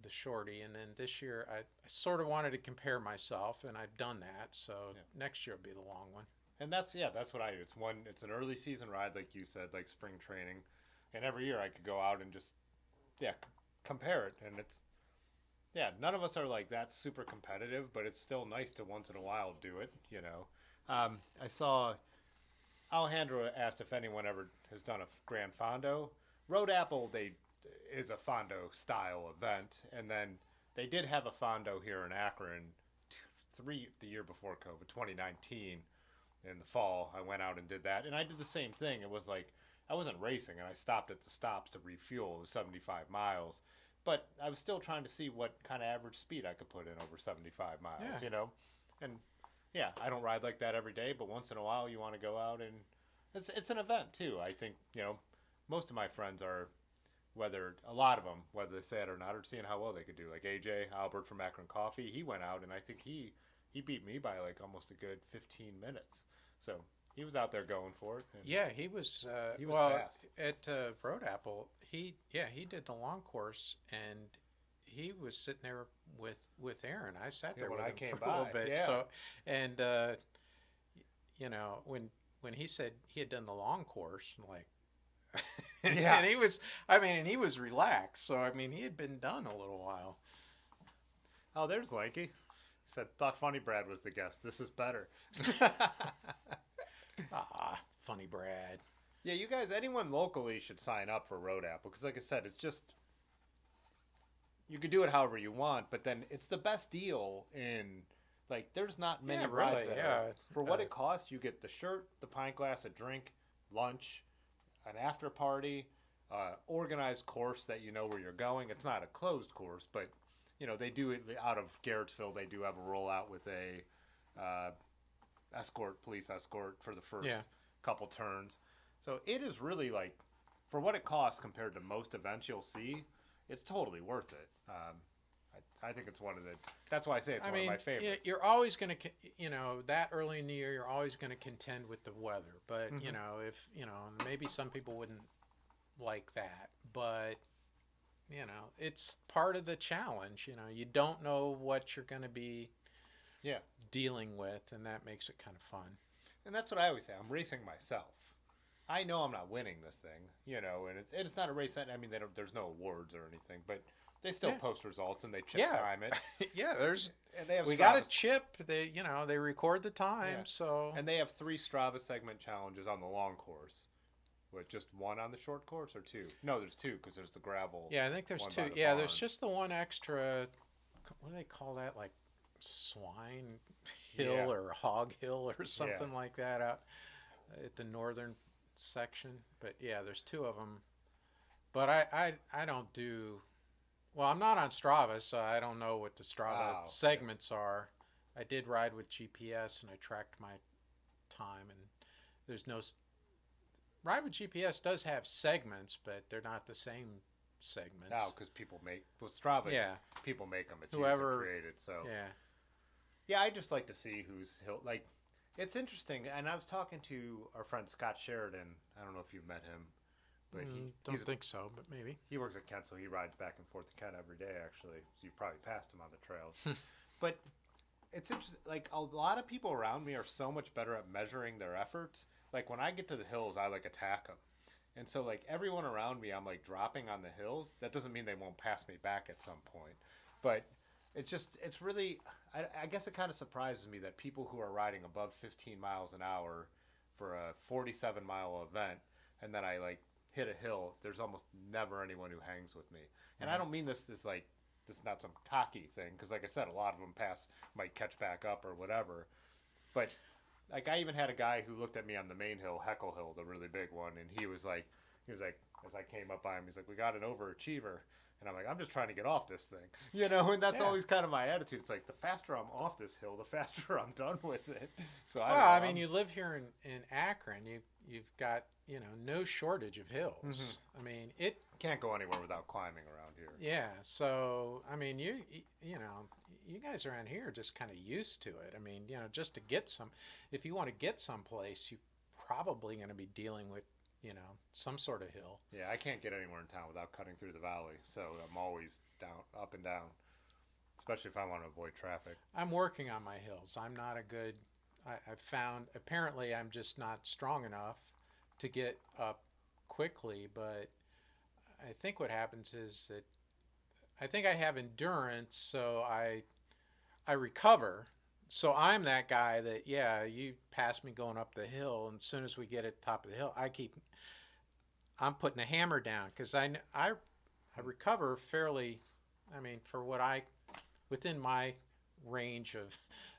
shorty, and then this year I sort of wanted to compare myself, and I've done that. So next year will be the long one. And that's what I do. It's an early season ride, like you said, like spring training, and every year I could go out and just compare it, and it's none of us are like that super competitive, but it's still nice to once in a while do it. I saw Alejandro asked if anyone ever has done a Grand Fondo. Road Apple is a Fondo style event, and then they did have a Fondo here in Akron the year before COVID, 2019. in the fall. I went out and did that, and I did the same thing. It was like I wasn't racing, and I stopped at the stops to refuel. It was 75 miles, but I was still trying to see what kind of average speed I could put in over 75 miles. Yeah. You know, and yeah, I don't ride like that every day, but once in a while you want to go out and it's an event too. I think most of my friends are whether a lot of them whether they say it or not are seeing how well they could do. Like AJ Albert from Akron Coffee, he went out and I think he beat me by like almost a good 15 minutes. So he was out there going for it. And Yeah, he was. he was Well, fast. at Road Apple, he did the long course, and he was sitting there with Aaron. I sat Yeah, there when with I him came for a little by, bit. yeah. So, and when he said he had done the long course, I'm like, Yeah. and he was. I mean, and he was relaxed. So I mean, he had been done a little while. Oh, there's Lanky. Said thought Funny Brad was the guest. This is better. Ah, funny Brad. Yeah, you guys, anyone locally should sign up for Road Apple because, like I said, it's just you could do it however you want, but then it's the best deal in like there's not many Yeah, rides really. that Yeah. are, for what Uh, it costs. You get the shirt, the pint glass, a drink, lunch, an after party, organized course that you know where you're going. It's not a closed course, but they do it out of Garrettsville. They do have a rollout with a uh, police escort for the first yeah. couple turns. So it is really like, for what it costs compared to most events you'll see, it's totally worth it. I think it's one of the. That's why I say it's I one mean, of my favorites. you're always going to, that early in the year, you're always going to contend with the weather. But, Mhm. if, maybe some people wouldn't like that. But, it's part of the challenge. You don't know what you're going to be Yeah, dealing with, and that makes it kind of fun. and that's what I always say. I'm racing myself. I know I'm not winning this thing, and it's not a race that I mean there's no awards or anything, but they still Yeah. post results and they chip Yeah. time it. Yeah, there's, And they have we got a Strava chip. They record the time. Yeah. So, and they have 3 Strava segment challenges on the long course. With just one on the short course or 2? No, there's 2 because there's the gravel. yeah, I think there's one 2. by the Yeah, there's barn. just the one extra, what do they call that? Like Swine Hill Yeah. or Hog Hill or something like that out at the northern section. But yeah, there's 2 of them. But I don't do, well, I'm not on Strava, so I don't know what the Strava Oh, yeah. segments are. I did ride with GPS and I tracked my time, and there's no, Ride with GPS does have segments, but they're not the same segments. No, because people make Strava. Yeah. People make them. It's Whoever- user created. So Yeah. I just like to see who's like. It's interesting, and I was talking to our friend Scott Sheridan. I don't know if you've met him, but Don't think so, but maybe. he works at Kent, so he rides back and forth to Kent every day. Actually, so you probably passed him on the trails. But it's interesting. Like a lot of people around me are so much better at measuring their efforts. Like when I get to the hills, I like attack them. And so like everyone around me, I'm like dropping on the hills. That doesn't mean they won't pass me back at some point. But it's really, I guess it kind of surprises me that people who are riding above 15 miles an hour for a 47-mile event, and then I like hit a hill, there's almost never anyone who hangs with me. And I don't mean this like, this is not some cocky thing, because like I said, a lot of them might catch back up or whatever. But like I even had a guy who looked at me on the main hill, Heckle Hill, the really big one, and he was like, as I came up by him, he's like, we got an overachiever. And I'm like, I'm just trying to get off this thing, and that's Yeah. always kind of my attitude. It's like the faster I'm off this hill, the faster I'm done with it. So Well, I mean, you live here in Akron. You've got no shortage of hills. Mhm. I mean, it. can't go anywhere without climbing around here. Yeah. So I mean, you guys around here are just kind of used to it. I mean, just to get if you want to get someplace, you're probably going to be dealing with some sort of hill. Yeah, I can't get anywhere in town without cutting through the valley. So I'm always down, up and down, especially if I want to avoid traffic. I'm working on my hills. I'm not a good. I've found apparently I'm just not strong enough to get up quickly. But I think what happens is that I think I have endurance, so I recover. So I'm that guy that you pass me going up the hill, and as soon as we get at the top of the hill, I'm putting a hammer down because I recover fairly. I mean, for what within my range of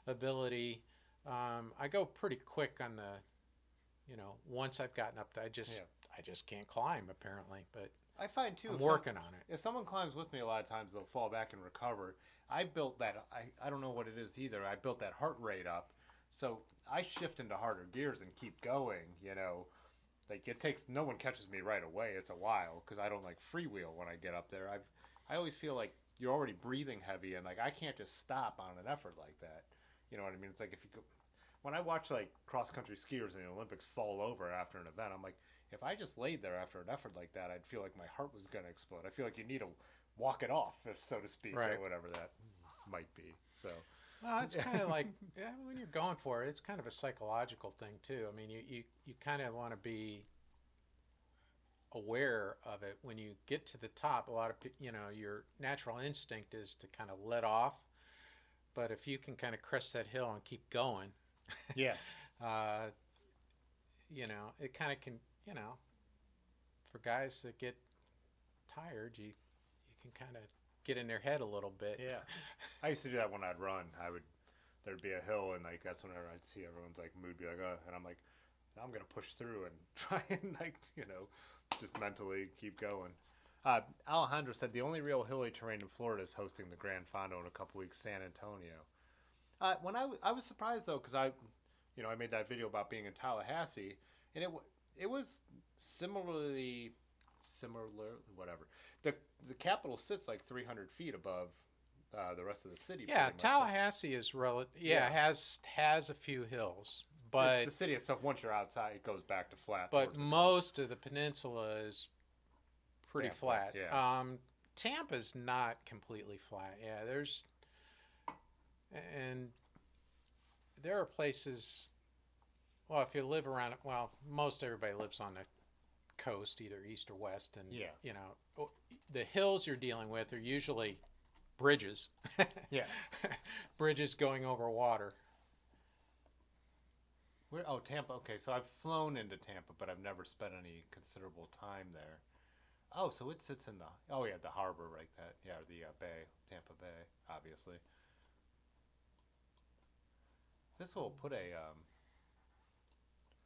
ability, I go pretty quick on the, once I've gotten up there, Yeah. I just can't climb apparently, but I find too I'm if working on it. if someone climbs with me, a lot of times they'll fall back and recover. I built that. I don't know what it is either. I built that heart rate up, so I shift into harder gears and keep going. Like it takes no one catches me right away. It's a while because I don't like freewheel when I get up there. I always feel like you're already breathing heavy and like I can't just stop on an effort like that. You know what I mean? It's like if you go when I watch like cross country skiers in the Olympics fall over after an event, I'm like, if I just laid there after an effort like that, I'd feel like my heart was gonna explode. I feel like you need to walk it off, if so to speak, Right. or whatever that might be. So, Well, it's kind of like when you're going for it, it's kind of a psychological thing too. I mean, you kind of want to be aware of it when you get to the top. A lot of your natural instinct is to kind of let off, but if you can kind of crest that hill and keep going, yeah, uh, it kind of can, for guys that get tired, you can kind of get in their head a little bit. yeah. I used to do that when I'd run. There'd be a hill, and like that's whenever I'd see everyone's like mood be like, and I'm like, I'm gonna push through and try and like just mentally keep going. Alejandro said the only real hilly terrain in Florida is hosting the Grand Fondo in a couple weeks, San Antonio. When I was surprised though, because I made that video about being in Tallahassee, and it was similar, whatever. The capital sits like 300 feet above the rest of the city. Yeah, pretty much. Tallahassee is relative. Yeah, Yeah. has a few hills, but The city itself, once you're outside, it goes back to flat. but towards the coast. most of the peninsula is pretty Tampa, flat. yeah. Tampa's not completely flat. Yeah, and there are places. Well, if you live around, well, most everybody lives on the coast, either east or west, and Yeah. the hills you're dealing with are usually bridges. Yeah. Bridges going over water. Tampa. Okay, so I've flown into Tampa, but I've never spent any considerable time there. Oh, so it sits in the harbor like that. Yeah, the bay, Tampa Bay, obviously. This will put a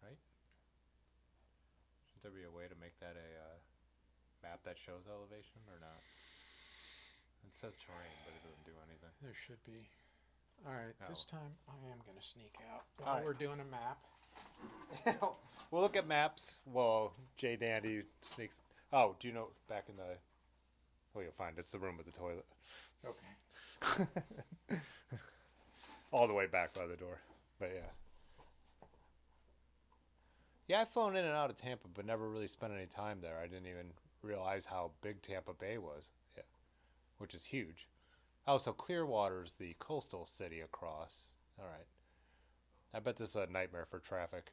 right. Should there be a way to make that a map that shows elevation or not? It says terrain, but it doesn't do anything. There should be. All right, Oh. this time I am going to sneak out All while right. we're doing a map. We'll look at maps. Well, JDandy sneaks. Oh, do you know back in the? Oh, you'll find it's the room with the toilet. Okay. All the way back by the door. But yeah. Yeah, I've flown in and out of Tampa, but never really spent any time there. I didn't even realize how big Tampa Bay was. Yeah, which is huge. Oh, so Clearwater's the coastal city across. All right. I bet this is a nightmare for traffic.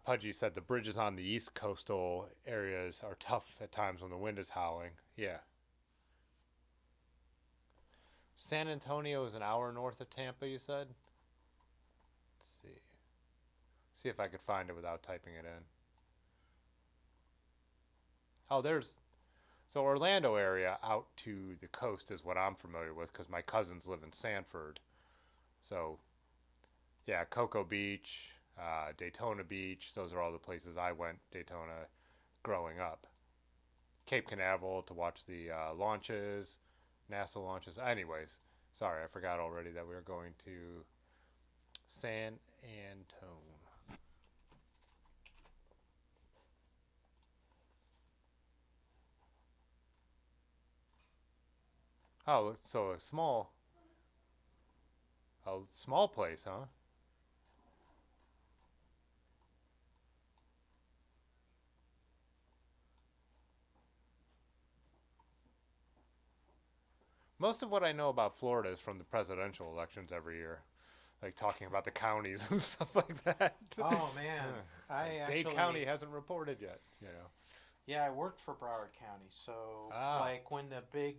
Pudgy said the bridges on the east coastal areas are tough at times when the wind is howling. Yeah. San Antonio is an hour north of Tampa, you said? Let's see. See if I could find it without typing it in. Oh, so Orlando area out to the coast is what I'm familiar with because my cousins live in Sanford. So, yeah, Cocoa Beach, Daytona Beach, those are all the places I went, Daytona, growing up. Cape Canaveral to watch the launches, NASA launches. Anyways, sorry, I forgot already that we were going to San Antone. Oh, so a small place, huh? Most of what I know about Florida is from the presidential elections every year, like talking about the counties and stuff like that. Oh man, Dade County hasn't reported yet. Yeah, I worked for Broward County, so like when the big,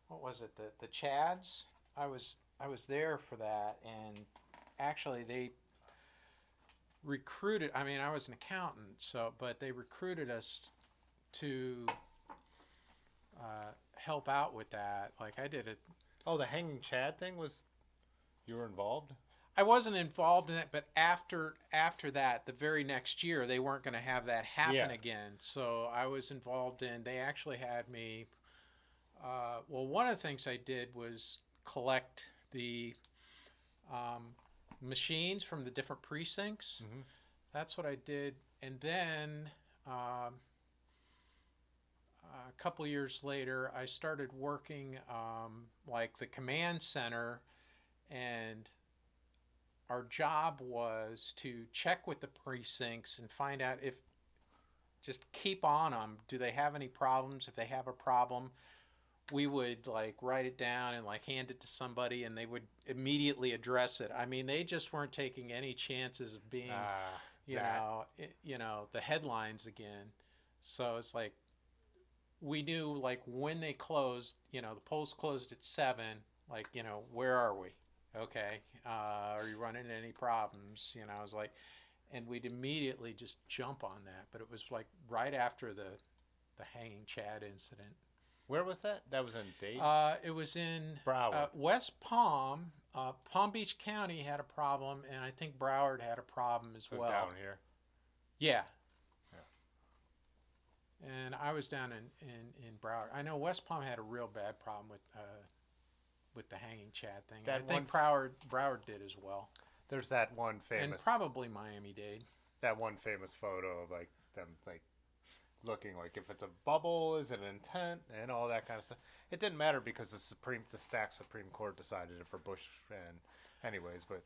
what was it, the Chads? I was there for that, and actually recruited. I mean, I was an accountant, but they recruited us to help out with that. Like I did it. Oh, the hanging Chad thing was. You were involved? I wasn't involved in it, but after that, the very next year, they weren't going to have that happen again. So I was involved in. They actually had me. Well, one of the things I did was collect the machines from the different precincts. Mm-hmm. That's what I did, and then a couple years later, I started working like the command center, and our job was to check with the precincts and find out if, just keep on them. Do they have any problems? If they have a problem, we would like write it down and like hand it to somebody, and they would immediately address it. I mean, they just weren't taking any chances of being, you know, the headlines again. So it's like we knew like when they closed, you know, the polls closed at 7. Like, you know, where are we? Okay, are you running into any problems? You know, I was like, and we'd immediately just jump on that. But it was like right after the hanging Chad incident. Where was that? That was in Dade? It was in Broward. West Palm. Palm Beach County had a problem, and I think Broward had a problem as well. Down here? Yeah. And I was down in Broward. I know West Palm had a real bad problem with the hanging Chad thing. I think Broward did as well. There's that one famous, and probably Miami-Dade. That one famous photo of like them like looking like if it's a bubble, is it an intent, and all that kind of stuff. It didn't matter because the stacked Supreme Court decided it for Bush, and anyways, but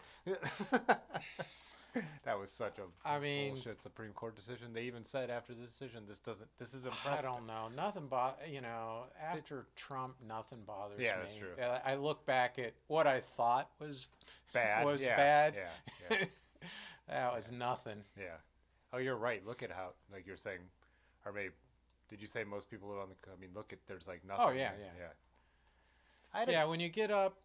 that was such a bullshit Supreme Court decision. They even said after the decision, this isn't precedent. I don't know. Nothing after Trump, nothing bothers me. Yeah, that's true. I look back at what I thought was bad. Yeah. That was nothing. Yeah. Oh, you're right. Look at how, like you're saying, or maybe, did you say most people live on the, I mean, look at, there's like nothing. Oh, yeah. When you get up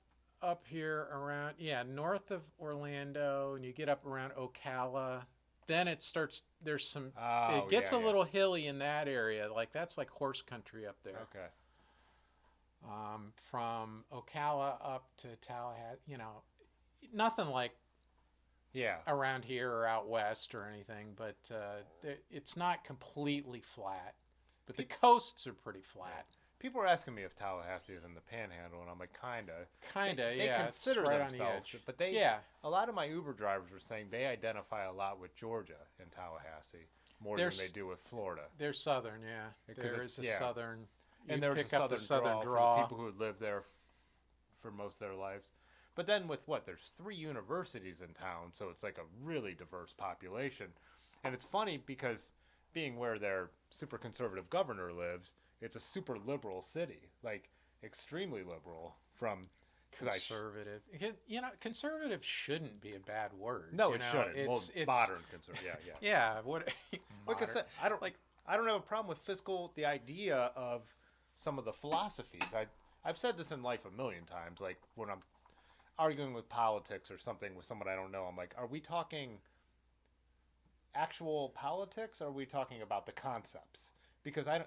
here around, north of Orlando, and you get up around Ocala, then it starts, there's some, it gets a little hilly in that area. Like, that's like horse country up there. Okay. From Ocala up to Tallahassee, nothing like around here or out west or anything, but it's not completely flat. But the coasts are pretty flat. People are asking me if Tallahassee is in the Panhandle, and I'm like, kinda. They consider it's right themselves, on the edge. But a lot of my Uber drivers were saying they identify a lot with Georgia and Tallahassee more than they do with Florida. They're southern, There is a southern, and there's pick a up the southern draw. For the people who live there for most of their lives. But then with there's 3 universities in town, so it's like a really diverse population. And it's funny because being where their super conservative governor lives, it's a super liberal city, like extremely liberal from conservative. Conservative shouldn't be a bad word. No, it shouldn't. It's modern conservative. Yeah. What? Like I said, I don't have a problem with the idea of some of the philosophies. I've said this in life a million times. Like when I'm arguing with politics or something with someone I don't know, I'm like, are we talking actual politics, or are we talking about the concepts? Because I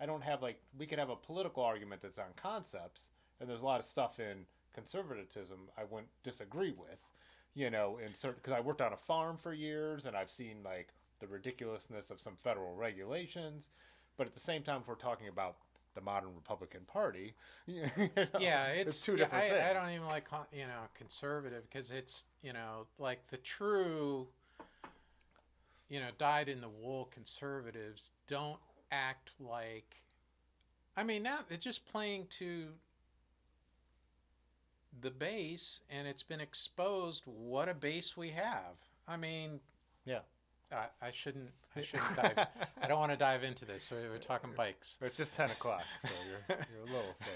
don't have, like, we could have a political argument that's on concepts, and there's a lot of stuff in conservatism I wouldn't disagree with, in certain, because I worked on a farm for years, and I've seen, like, the ridiculousness of some federal regulations, but at the same time, if we're talking about the modern Republican Party, it's 2 different things. I don't even like, conservative, because it's, like the true, dyed-in-the-wool conservatives don't act like, now they're just playing to the base, and it's been exposed what a base we have. I shouldn't dive. I don't want to dive into this. So we're talking bikes. It's just 10 o'clock, so you're a little safe.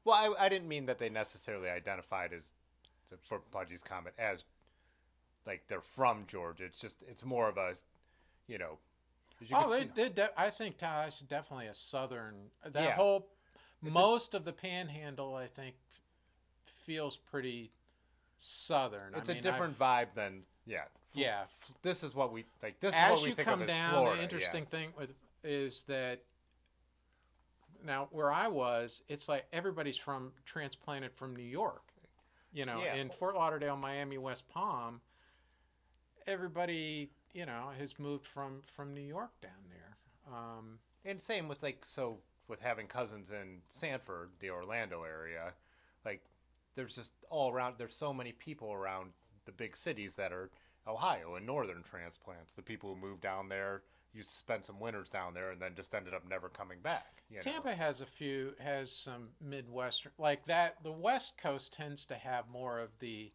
Well, I didn't mean that they necessarily identified as, for Pudgy's comment, as like they're from Georgia. It's more of a, I think Tallahassee is definitely a southern. Most of the Panhandle, I think, feels pretty southern. It's a different vibe than Yeah. This is what we like. This is As what we you think come of as down, Florida. the interesting thing is that now where I was, it's like everybody's transplanted from New York. Yeah. In Fort Lauderdale, Miami, West Palm, everybody, has moved from New York down there. And same with with having cousins in Sanford, the Orlando area, like there's just all around. There's so many people around the big cities that are Ohio and northern transplants. The people who moved down there used to spend some winters down there and then just ended up never coming back. Tampa has some Midwestern, like that. The West Coast tends to have more of the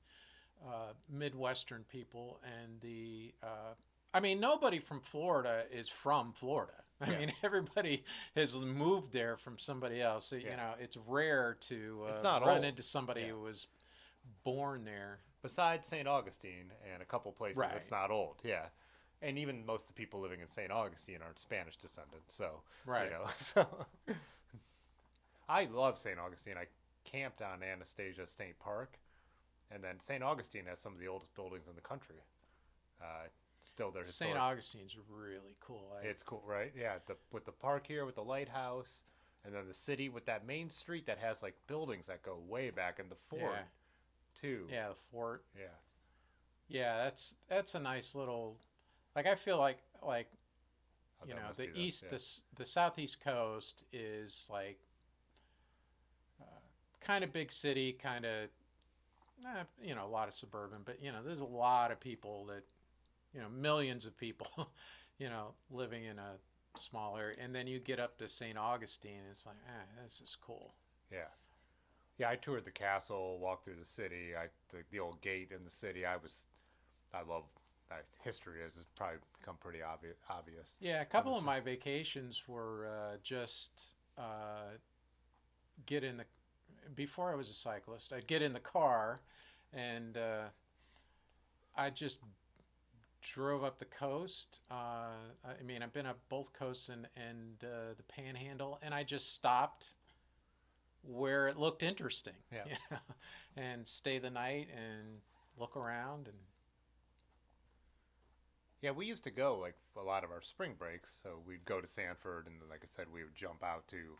Midwestern people and nobody from Florida is from Florida. I mean, everybody has moved there from somebody else. It's rare to run into somebody who was born there. Besides St. Augustine and a couple places, Right. It's not old. Yeah. And even most of the people living in St. Augustine aren't Spanish descendants. So, Right. So I love St. Augustine. I camped on Anastasia State Park. And then St. Augustine has some of the oldest buildings in the country. Still, they're historic. St. Augustine's really cool. It's cool, right? Yeah, with the park here, with the lighthouse, and then the city with that main street that has like buildings that go way back, and the fort too. Yeah, the fort. Yeah. Yeah, that's a nice little. Like I feel like the southeast coast is like kind of big city, kind of a lot of suburban, but there's a lot of people that millions of people living in a small area, and then you get up to St. Augustine, and it's like, this is cool. Yeah. Yeah, I toured the castle, walked through the city, the old gate in the city. I love history has probably become pretty obvious. Yeah, a couple of my vacations were before I was a cyclist, I'd get in the car and I just drove up the coast. I've been up both coasts and the Panhandle, and I just stopped where it looked interesting. Yeah. And stay the night and look around. And yeah, we used to go like a lot of our spring breaks. So we'd go to Sanford, and then, like I said, we would jump out to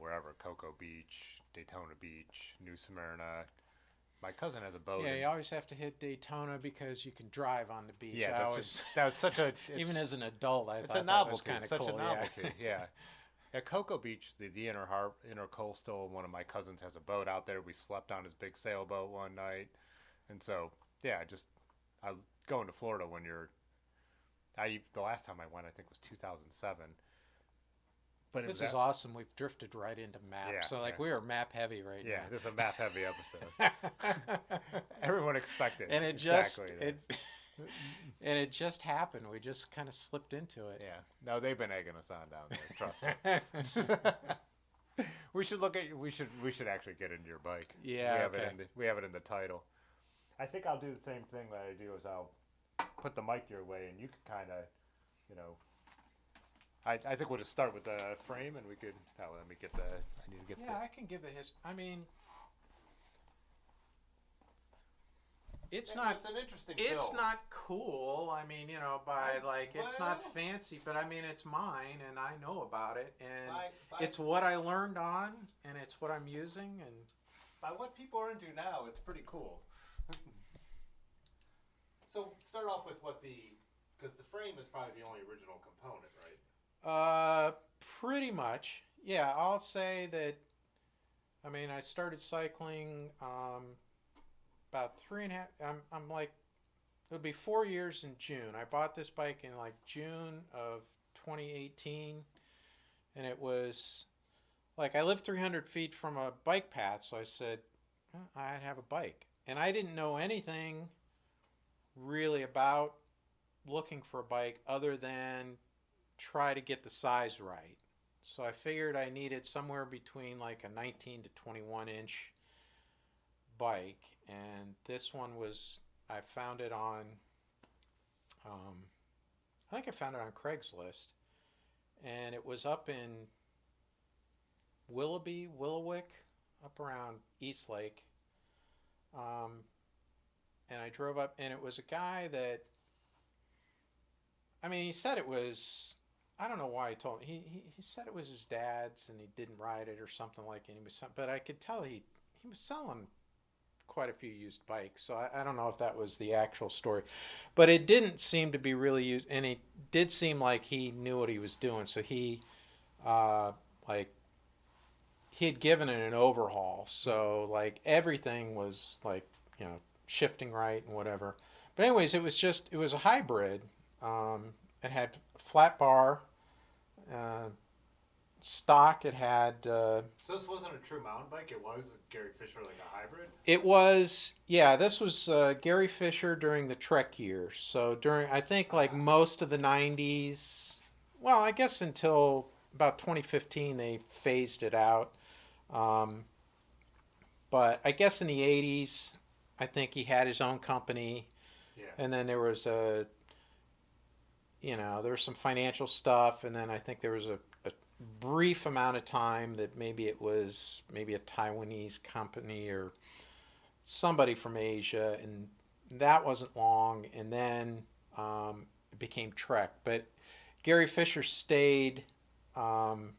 wherever, Cocoa Beach, Daytona Beach, New Smyrna. My cousin has a boat. Yeah, you always have to hit Daytona because you can drive on the beach. Yeah, that was such a... Even as an adult, I thought a novelty. that was kind of Such cool. a novelty, yeah. At Cocoa Beach, the intercoastal, one of my cousins has a boat out there. We slept on his big sailboat one night. And so, yeah, I going to Florida when the last time I went, I think, was 2007. But this is awesome. We've drifted right into maps. Yeah, so we are map heavy right now. Yeah, this is a map heavy episode. Everyone expected. And it just happened. We just kind of slipped into it. Yeah. No, they've been egging us on down there. Trust me. We should actually get into your bike. Yeah. We have it in the title. I think I'll do the same thing that I do is I'll put the mic your way, and you can kind of, I think we'll just start with the frame, and we could. Oh, let me get the. I need to get. Yeah, I can give a history. It's not. It's an interesting. It's film. not cool. It's not fancy, but it's mine, and I know about it, and it's what I learned on, and it's what I'm using, and by what people are into now, it's pretty cool. So start off with because the frame is probably the only original component, right? Pretty much. Yeah, I'll say that. I started cycling about 3.5. I'm like, it'll be 4 years in June. I bought this bike in like June of 2018, and it was like I lived 300 feet from a bike path, so I said I'd have a bike, and I didn't know anything really about looking for a bike other than try to get the size right. So I figured I needed somewhere between like a 19 to 21 inch bike, and this one was, I found it on I think I found it on Craigslist, and it was up in Willowick, up around East Lake. and I drove up, and it was a guy that, I mean, he said it was, I don't know why he told me. He said it was his dad's and he didn't ride it or something like it. But I could tell he was selling quite a few used bikes. So I don't know if that was the actual story. But it didn't seem to be really used. And it did seem like he knew what he was doing. So uh, like, he had given it an overhaul. So, like, everything was, like, shifting right and whatever. But, anyways, it was a hybrid. It had flat bar, uh, stock. It had. So this wasn't a true mountain bike. It was Garry Fisher, like a hybrid. It was, yeah. This was Garry Fisher during the Trek years. So during, I think, like most of the '90s. Well, I guess until about 2015 they phased it out. Um, but I guess in the '80s, I think he had his own company, Yeah. and then there was there was some financial stuff, and then I think there was a brief amount of time that maybe it was maybe a Taiwanese company or somebody from Asia, and that wasn't long, and then it became Trek. But Garry Fisher stayed, um,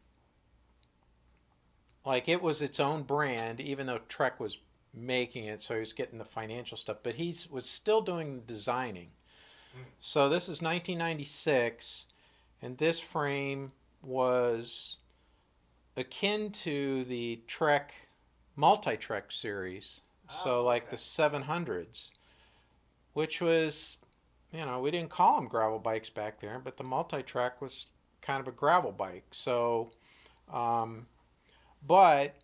like it was its own brand, even though Trek was making it, so he was getting the financial stuff, but he was still doing the designing. Mm. So this is 1996, and this frame was akin to the Trek multi-Trek series. So like okay. the 700s, which was, we didn't call them gravel bikes back there, but the multi-Trek was kind of a gravel bike. So, um, but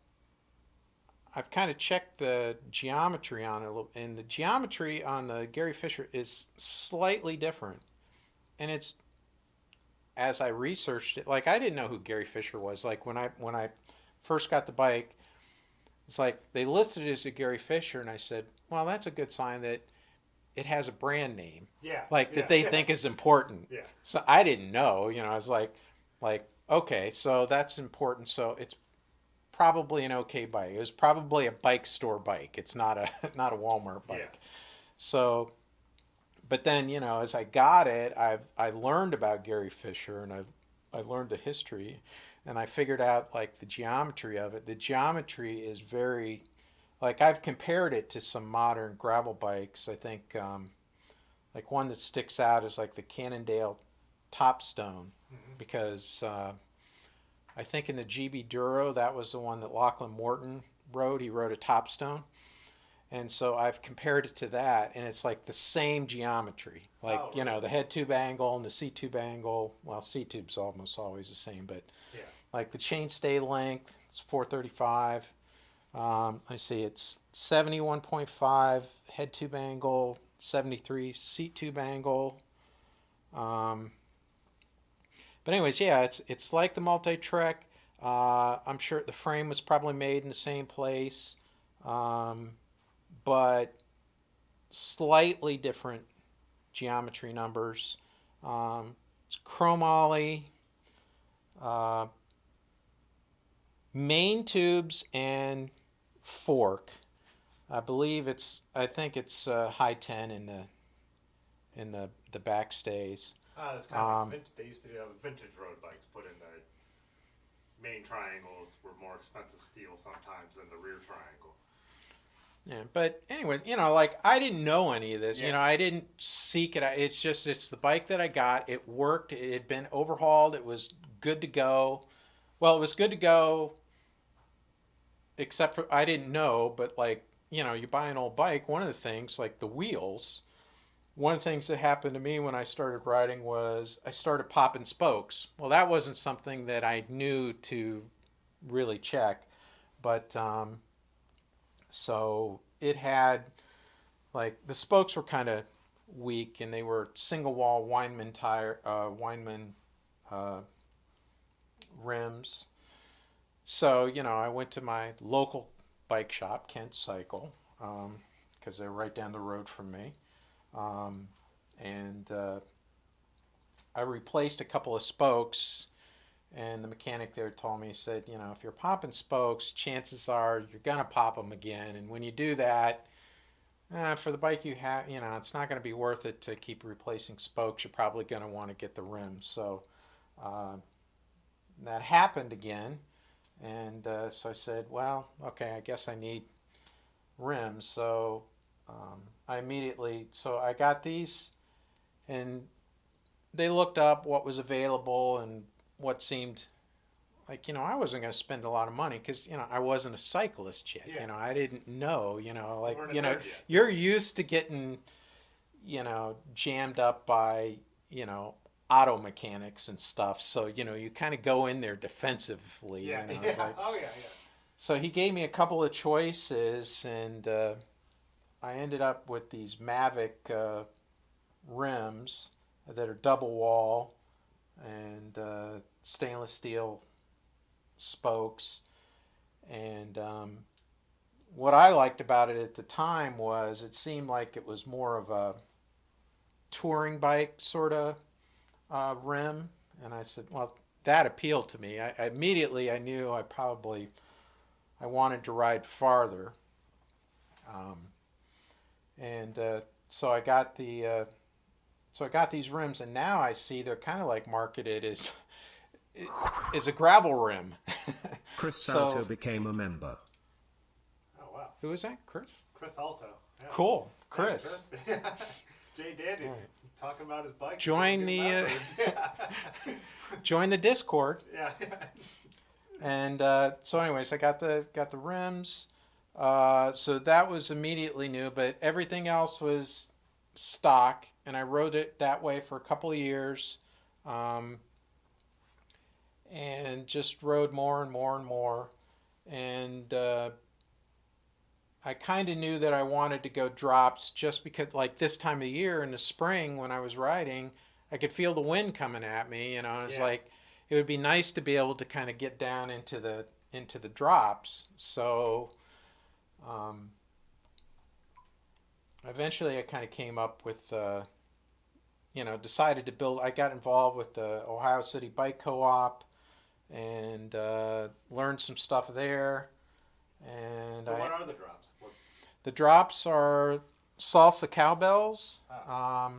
I've kind of checked the geometry on it, and the geometry on the Garry Fisher is slightly different. And it's, as I researched it, like I didn't know who Garry Fisher was. Like when I first got the bike, it's like they listed it as a Garry Fisher, and I said, well, that's a good sign that it has a brand name, Yeah. like Yeah. that they Yeah. think is important. Yeah. So I didn't know, I was like okay, so that's important. So it's probably an okay bike. It was probably a bike store bike. It's not a not a Walmart bike. Yeah. So, but then as I got it, I learned about Garry Fisher, and I learned the history, and I figured out like the geometry of it. The geometry is very, like I've compared it to some modern gravel bikes. I think like one that sticks out is like the Cannondale Topstone, Mm-hmm. because I think in the GB Duro, that was the one that Lachlan Morton rode. He rode a Topstone. And so I've compared it to that, and it's like the same geometry. Like, Oh, really? the head tube angle and the seat tube angle. Well, seat tube's almost always the same, but Yeah. like the chainstay length, it's 435. I see it's 71.5 head tube angle, 73 seat tube angle. Um, but anyways, yeah, it's like the multi-trek. I'm sure the frame was probably made in the same place, um, but slightly different geometry numbers. It's chromoly, uh, main tubes, and fork. I think it's high 10 in the back stays. It's kind of like they used to have vintage road bikes put in the main triangles were more expensive steel sometimes than the rear triangle. Yeah, but anyway, like I didn't know any of this. Yeah. I didn't seek it. It's the bike that I got. It worked. It had been overhauled. It was good to go. Well, it was good to go, except for I didn't know. But like, you buy an old bike. One of the things, like the wheels. One of the things that happened to me when I started riding was I started popping spokes. Well, that wasn't something that I knew to really check, but so it had, like, the spokes were kind of weak, and they were single wall Weinman uh, rims. So I went to my local bike shop, Kent Cycle, because they're right down the road from me, and I replaced a couple of spokes. And the mechanic there told me, he said, if you're popping spokes, chances are you're going to pop them again. And when you do that, For the bike you have, it's not going to be worth it to keep replacing spokes. You're probably going to want to get the rims. So uh, that happened again. And so I said, well, okay, I guess I need rims. So so I got these, and they looked up what was available and what seemed like, I wasn't going to spend a lot of money because, I wasn't a cyclist yet. Yeah. I didn't know, like, weren't a nerd yet. you're used to getting, jammed up by, auto mechanics and stuff. So, you kind of go in there defensively. Yeah. It's like, Oh yeah. so he gave me a couple of choices, and I ended up with these Mavic rims that are double wall and stainless steel spokes. And what I liked about it at the time was it seemed like it was more of a touring bike sort of rim. And I said, well, that appealed to me. I immediately I knew I wanted to ride farther. Um, and so I got these rims, and now I see they're kind of like marketed as a gravel rim. Chris So- Salto became a member. Oh wow. Who is that? Chris? Chris Alto. Yeah. Cool. Thanks, Chris. JDandy's Right. talking about his bike. Join New the, members. Join the Discord. Yeah. And so anyways, I got the rims. So that was immediately new, but everything else was stock, and I rode it that way for a couple of years. And just rode more and more and more. And I kind of knew that I wanted to go drops just because, like this time of year in the spring when I was riding, I could feel the wind coming at me. It's Yeah. like it would be nice to be able to kind of get down into the drops. So eventually, I kind of came up with. Decided to build. I got involved with the Ohio City Bike Co-op and learned some stuff there. And So what are the drops? the drops are salsa cowbells. Ah.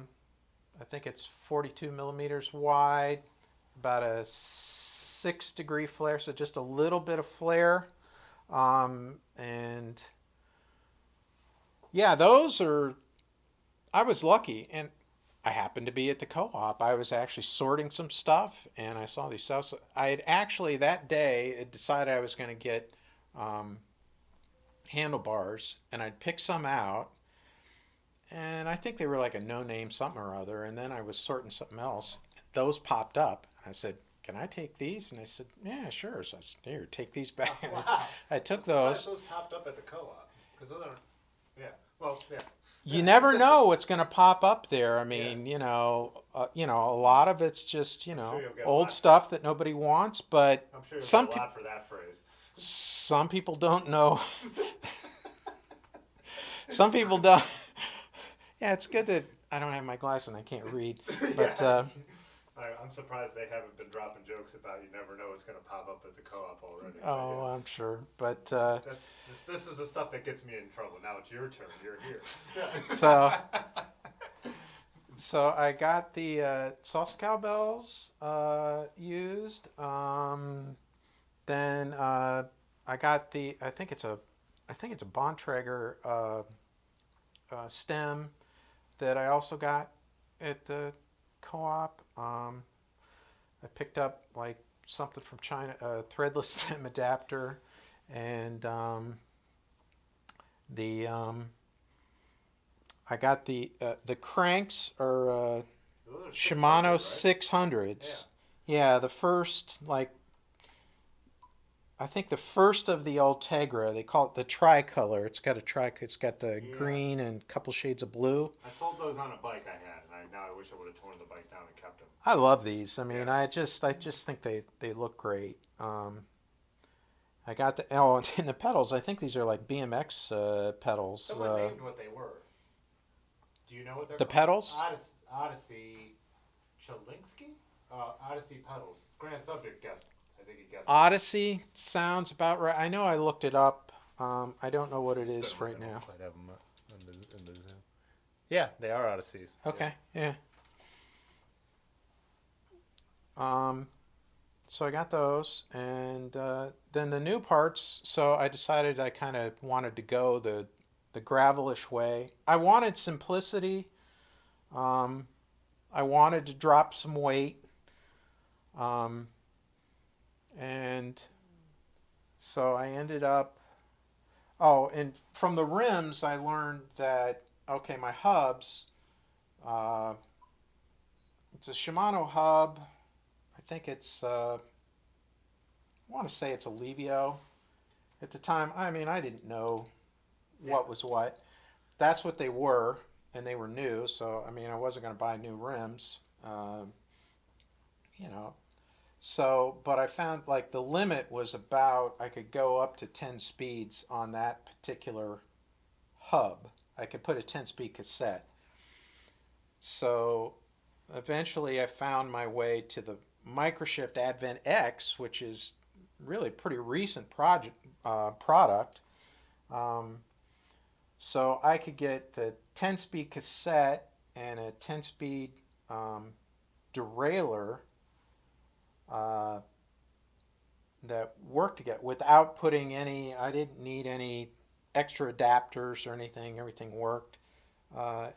I think it's 42 millimeters wide, about a 6-degree flare, so just a little bit of flare. And yeah, I was lucky. And I happened to be at the co-op. I was actually sorting some stuff, and I saw these salsa. I had actually that day decided I was going to get handlebars, and I'd pick some out, and I think they were like a no-name something or other. And then I was sorting something else. Those popped up. I said, "Can I take these?" And they said, "Yeah, sure." So I said, "Here, take these back." Wow. I took Those those. popped up at the co-op because those aren't. Yeah. Well, yeah. You never know what's going to pop up there. I mean, a lot of it's just, sure you'll get a old lot. stuff that nobody wants, but I'm sure you'll some get a lot for that phrase. some people don't know. Some people don't. Yeah, it's good that I don't have my glasses and I can't read. But Yeah. I'm surprised they haven't been dropping jokes about you never know what's going to pop up at the co-op already. oh, I'm sure. But This is the stuff that gets me in trouble. Now it's your turn. You're here. So I got the salsa cowbells used. Then I got I think it's a Bontrager stem that I also got at the co-op. I picked up like something from China, a threadless stem adapter, and I got the cranks are Those are Shimano 600, right? 600s. Yeah, the first I think the first of the Ultegra. They call it the tricolor. It's got the Yeah. green and a couple shades of blue. I sold those on a bike I had, and now I wish I would have torn the bike down and kept them. I love these. I mean, Yeah. I just think they look great. I got and the pedals. I think these are like BMX pedals. Someone named what they were. Do you know what they're The called? pedals? Odyssey Chalinsky? Odyssey pedals. Grand subject guessed. I think he guessed. Odyssey sounds about right. I know I looked it up. I don't know what it is Just been right looking now. up. I in the Zoom. Yeah, they are Odysseys. Okay, yeah. So I got those, and then the new parts. So I decided I kind of wanted to go the gravelish way. I wanted simplicity. I wanted to drop some weight, and so I ended up. Oh, and from the rims, I learned that okay, my hubs. It's a Shimano hub. I think it's. I want to say it's a Levio. At the time, I mean, I didn't know what was what. That's what they were, and they were new. So I mean, I wasn't going to buy new rims. You know. So, but I found like the limit was about I could go up to 10 speeds on that particular hub. I could put a 10-speed cassette. So eventually I found my way to the Microshift Advent X, which is really a pretty recent product. So I could get the 10-speed cassette and a 10-speed derailleur that worked together without putting any, I didn't need any extra adapters or anything. Everything worked.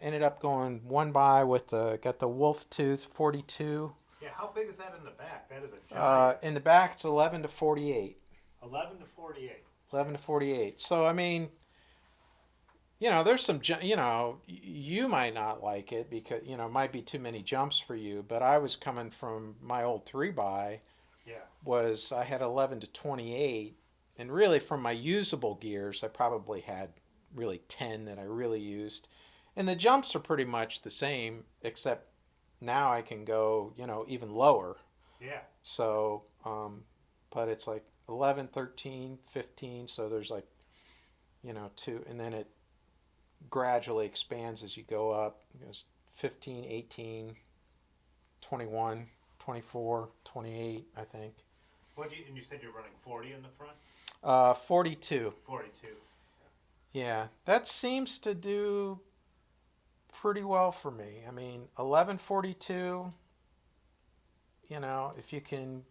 Ended up going one by with got the Wolf Tooth 42. Yeah, how big is that in the back? That is a giant. In the back, it's 11 to 48. 11 to 48. 11 to 48. So, I mean, you know, there's some, you know, you might not like it because, you know, it might be too many jumps for you. But I was coming from my old 3x. Yeah. Was I had 11 to 28. And really from my usable gears, I probably had really 10 that I really used. And the jumps are pretty much the same, except now I can go, you know, even lower. Yeah. So, but it's like 11, 13, 15. So there's like, you know, two. And then it gradually expands as you go up. It goes 15, 18, 21, 24, 28, I think. And you said you're running 40 in the front? 42. 42. Yeah, that seems to do pretty well for me. I mean, 1142, you know, if you can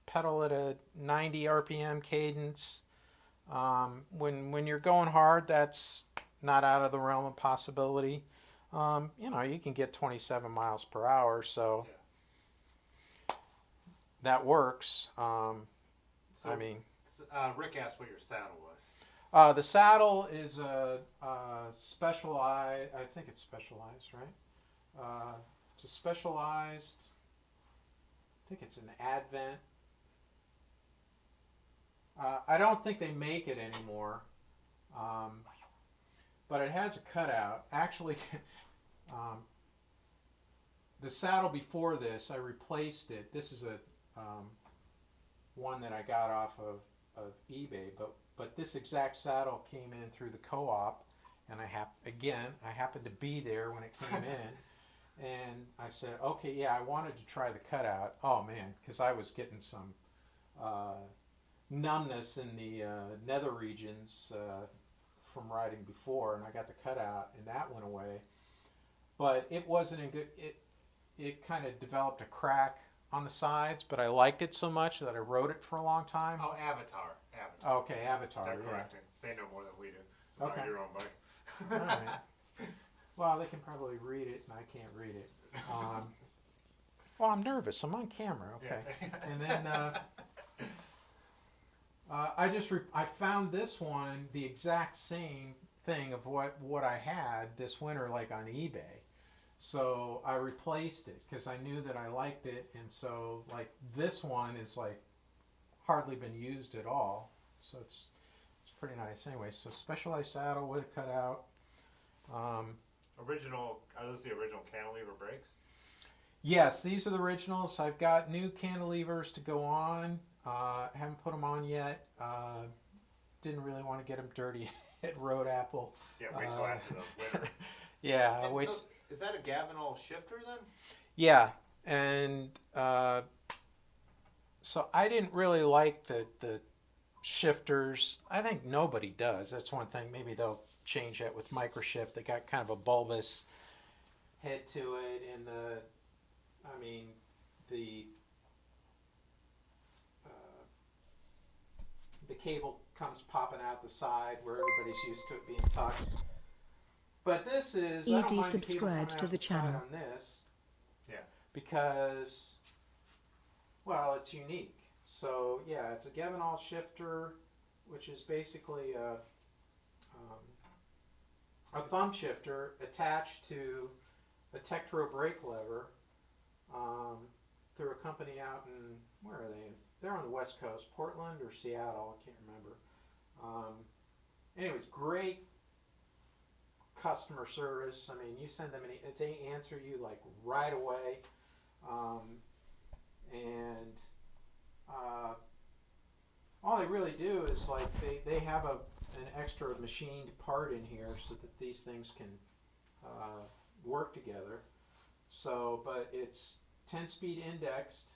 pedal at a 90 RPM cadence, when you're going hard, that's not out of the realm of possibility. You know, you can get 27 miles per hour, so that works. I mean, Rick asked what your saddle was. The saddle is a Specialized. I think it's Specialized, right? It's a Specialized. I think it's an Advent. I don't think they make it anymore, but it has a cutout. Actually, the saddle before this, I replaced it. This is a one that I got off of eBay, but this exact saddle came in through the co-op, and I happened to be there when it came in, and I said, okay, yeah, I wanted to try the cutout. Oh man, because I was getting some numbness in the nether regions from riding before, and I got the cutout, and that went away. But it wasn't a good. It kind of developed a crack on the sides, but I liked it so much that I rode it for a long time. Oh, Avatar. Okay, Avatar. They're yeah. correcting. They know more than we do. Okay. Your own bike. All right. Well, they can probably read it, and I can't read it. Well, I'm nervous. I'm on camera. Okay. Yeah. And then I found this one, the exact same thing of what I had this winter, like on eBay. So I replaced it because I knew that I liked it, and so like this one is like hardly been used at all. So it's pretty nice. Anyway, so Specialized saddle with a cutout. Original? Are those the original cantilever brakes? Yes, these are the originals. I've got new cantilevers to go on. Haven't put them on yet. Didn't really want to get them dirty at Road Apple. Yeah, wait till after the winter. Yeah, And wait. so, is that a Gavinol shifter then? Yeah, and so I didn't really like the shifters. I think nobody does. That's one thing. Maybe they'll change that with microshift. They got kind of a bulbous head to it, and the uh, the cable comes popping out the side where everybody's used to it being tucked. But this is, I don't ED mind subscribed to the channel on this. Yeah. Because, well, it's unique. So yeah, it's a Gevinol shifter, which is basically a thumb shifter attached to a Tektro brake lever through a company out in, where are they? They're on the West Coast, Portland or Seattle, I can't remember. Anyways, great customer service. I mean, you send them they answer you like right away. And all they really do is like they have an extra machined part in here so that these things can work together. So, but it's 10-speed indexed.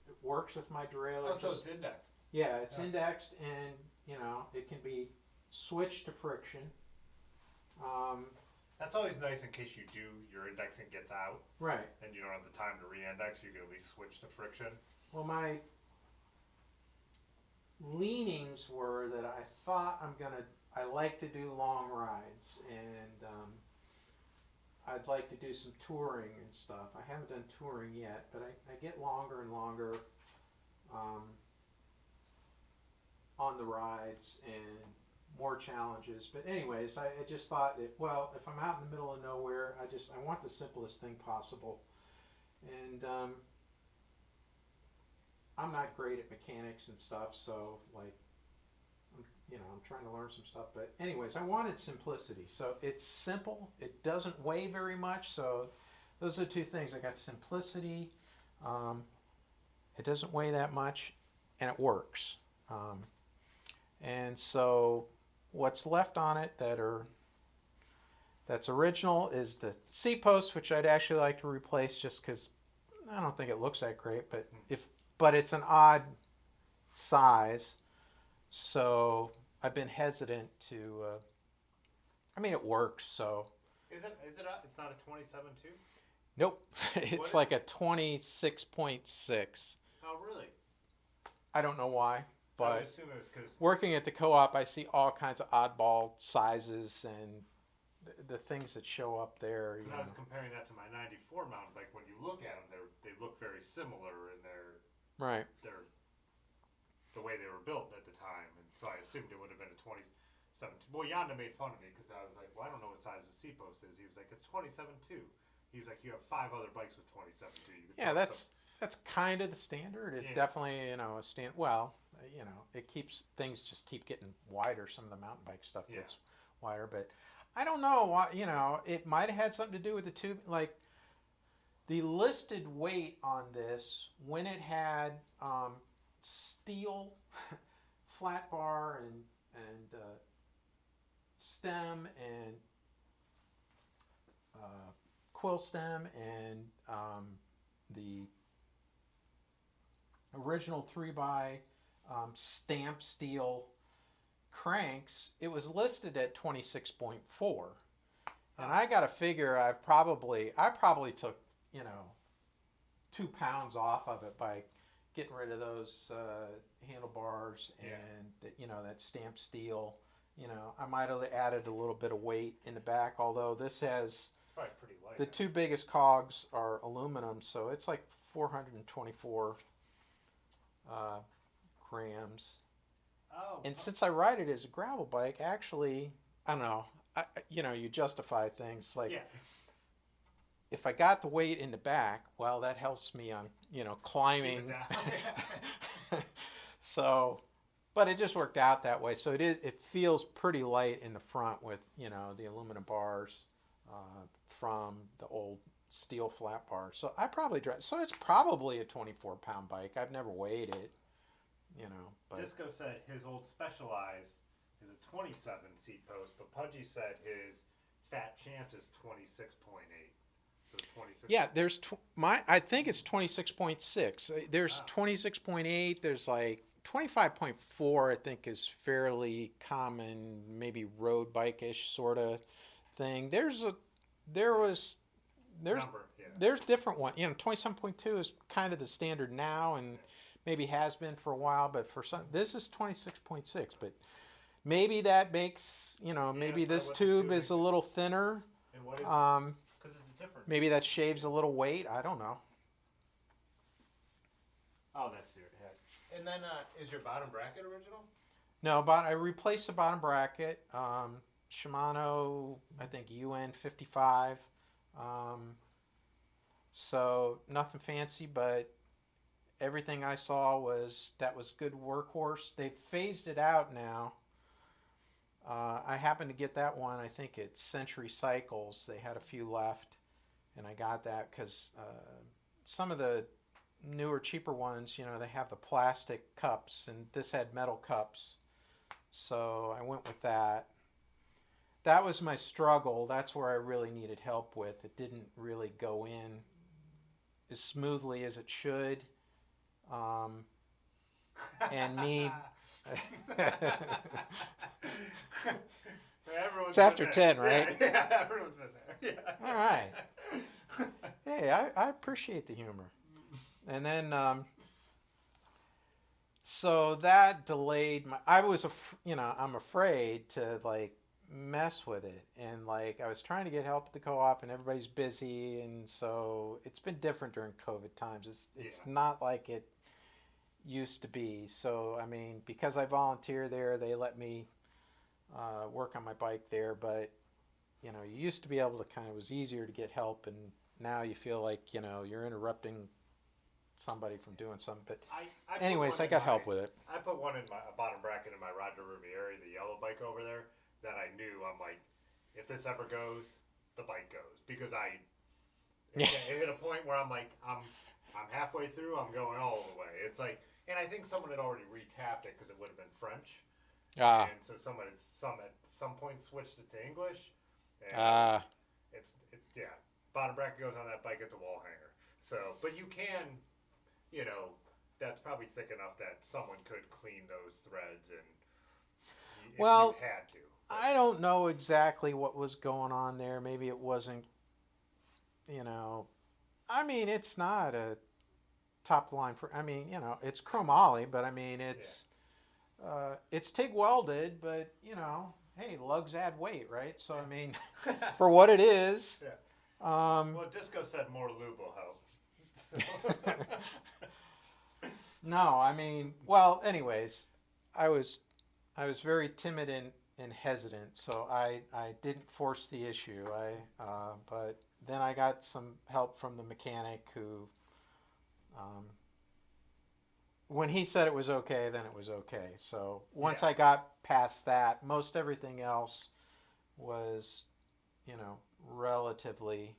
It works with my derailleur. Oh, so it's indexed. Yeah, it's indexed, and you know it can be switched to friction. That's always nice in case your indexing gets out. Right. And you don't have the time to re-index. You can at least switch to friction. Well, my leanings were that I thought I like to do long rides, and I'd like to do some touring and stuff. I haven't done touring yet, but I get longer and longer on the rides and more challenges. But anyways, I just thought that, well, if I'm out in the middle of nowhere, I want the simplest thing possible. And I'm not great at mechanics and stuff, so like, I'm trying to learn some stuff. But anyways, I wanted simplicity. So it's simple. It doesn't weigh very much. So those are the two things. I got simplicity. It doesn't weigh that much, and it works. And so what's left on it that's original is the seat post, which I'd actually like to replace just because I don't think it looks that great. But it's an odd size, so I've been hesitant to. It works. So. Is it? It's not a 27 too? Nope. It's like a 26.6. Oh, really? I don't know why, but I would assume it was because working at the co-op, I see all kinds of oddball sizes and the things that show up there. I was comparing that to my '94 mountain bike. When you look at them, they look very similar in their right. The way they were built at the time, and so I assumed it would have been a 27. Well, Yanda made fun of me because I was like, "Well, I don't know what size the seat post is." He was like, "It's 27.2." He was like, "You have 5 other bikes with 27.2." Yeah, that's kind of the standard. It's definitely a stand. Well, it keeps things just keep getting wider. Some of the mountain bike stuff gets wider, but I don't know why. It might have had something to do with the tube. Like the listed weight on this when it had steel flat bar and stem and quill stem and the original 3x stamp steel cranks, it was listed at 26.4. And I got to figure I probably took 2 pounds off of it by getting rid of those handlebars and that stamped steel. I might have added a little bit of weight in the back, although this has probably pretty light. the 2 biggest cogs are aluminum, so it's like 424 grams. Oh. And since I ride it as a gravel bike, actually, I don't know. You justify things like if I got the weight in the back, well, that helps me on climbing. So, but it just worked out that way. So it feels pretty light in the front with the aluminum bars from the old steel flat bar. So I probably drive. So it's probably a 24-pound bike. I've never weighed it. But Disco said his old Specialized is a 27 seat post, but Pudgy said his Fat Chance is 26.8. So 26. Yeah, there's I think it's 26.6. There's 26.8. There's like 25.4 I think is fairly common, maybe road bike-ish sort of thing. There was there's Number, yeah. there's different one. 27.2 is kind of the standard now, and maybe has been for a while. But for some, this is 26.6. But maybe that makes maybe this tube is a little thinner. And what is? Because it's different. Maybe that shaves a little weight. I don't know. Oh, that's your head. And then, is your bottom bracket original? No, but I replaced the bottom bracket. Shimano, I think UN 55. So nothing fancy, but everything I saw was good workhorse. They've phased it out now. I happened to get that one. I think it's Century Cycles. They had a few left, and I got that because some of the newer, cheaper ones, they have the plastic cups, and this had metal cups. So I went with that. That was my struggle. That's where I really needed help with. It didn't really go in as smoothly as it should. And me... It's after 10, right? Yeah, everyone's been there. Yeah. All right. Hey, I appreciate the humor. And then, so that delayed I'm afraid to mess with it. And I was trying to get help at the co-op and everybody's busy. And so it's been different during COVID times. It's not like it used to be. So, I mean, because I volunteer there, they let me work on my bike there. But, you used to be able to it was easier to get help. And now you feel like, you're interrupting somebody from doing something. But anyways, I got help with it. I put one in a bottom bracket in my Road Apple Roubaix, the yellow bike over there, that I knew, I'm like, if this ever goes, the bike goes. Because it hit a point where I'm like, I'm halfway through, I'm going all the way. It's like, and I think someone had already retapped it because it would have been French. And so someone at some point switched it to English. And bottom bracket goes on that bike, it's a wall hanger. So, but you can, that's probably thick enough that someone could clean those threads and if you had to. But I don't know exactly what was going on there. Maybe it wasn't, I mean, it's not a top line it's chromoly, but I mean, it's TIG welded, but hey, lugs add weight, right? So, I mean, for what it is. Yeah. Well, Disco said more lube will help. No, I mean, well, anyways, I was very timid and hesitant, so I didn't force the issue. But then I got some help from the mechanic who, when he said it was okay, then it was okay. So once I got past that, most everything else was, relatively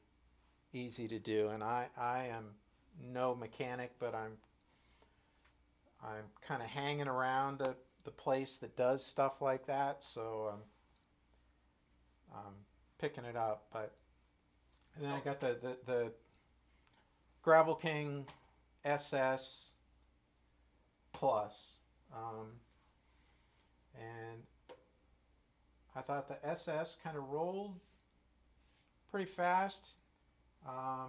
easy to do. And I am no mechanic, but I'm kind of hanging around the place that does stuff like that, so I'm picking it up. But and then I got the Gravel King SS Plus, and I thought the SS kind of rolled pretty fast.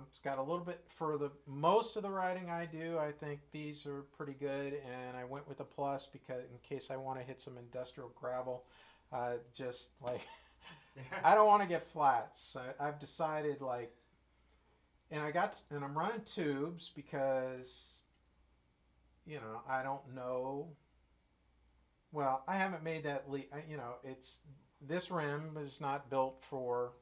It's got a little bit for most of the riding I do. I think these are pretty good, and I went with the Plus because in case I want to hit some industrial gravel, just I don't want to get flats. I've decided and I'm running tubes because I don't know. Well, I haven't made that leap. This rim is not built for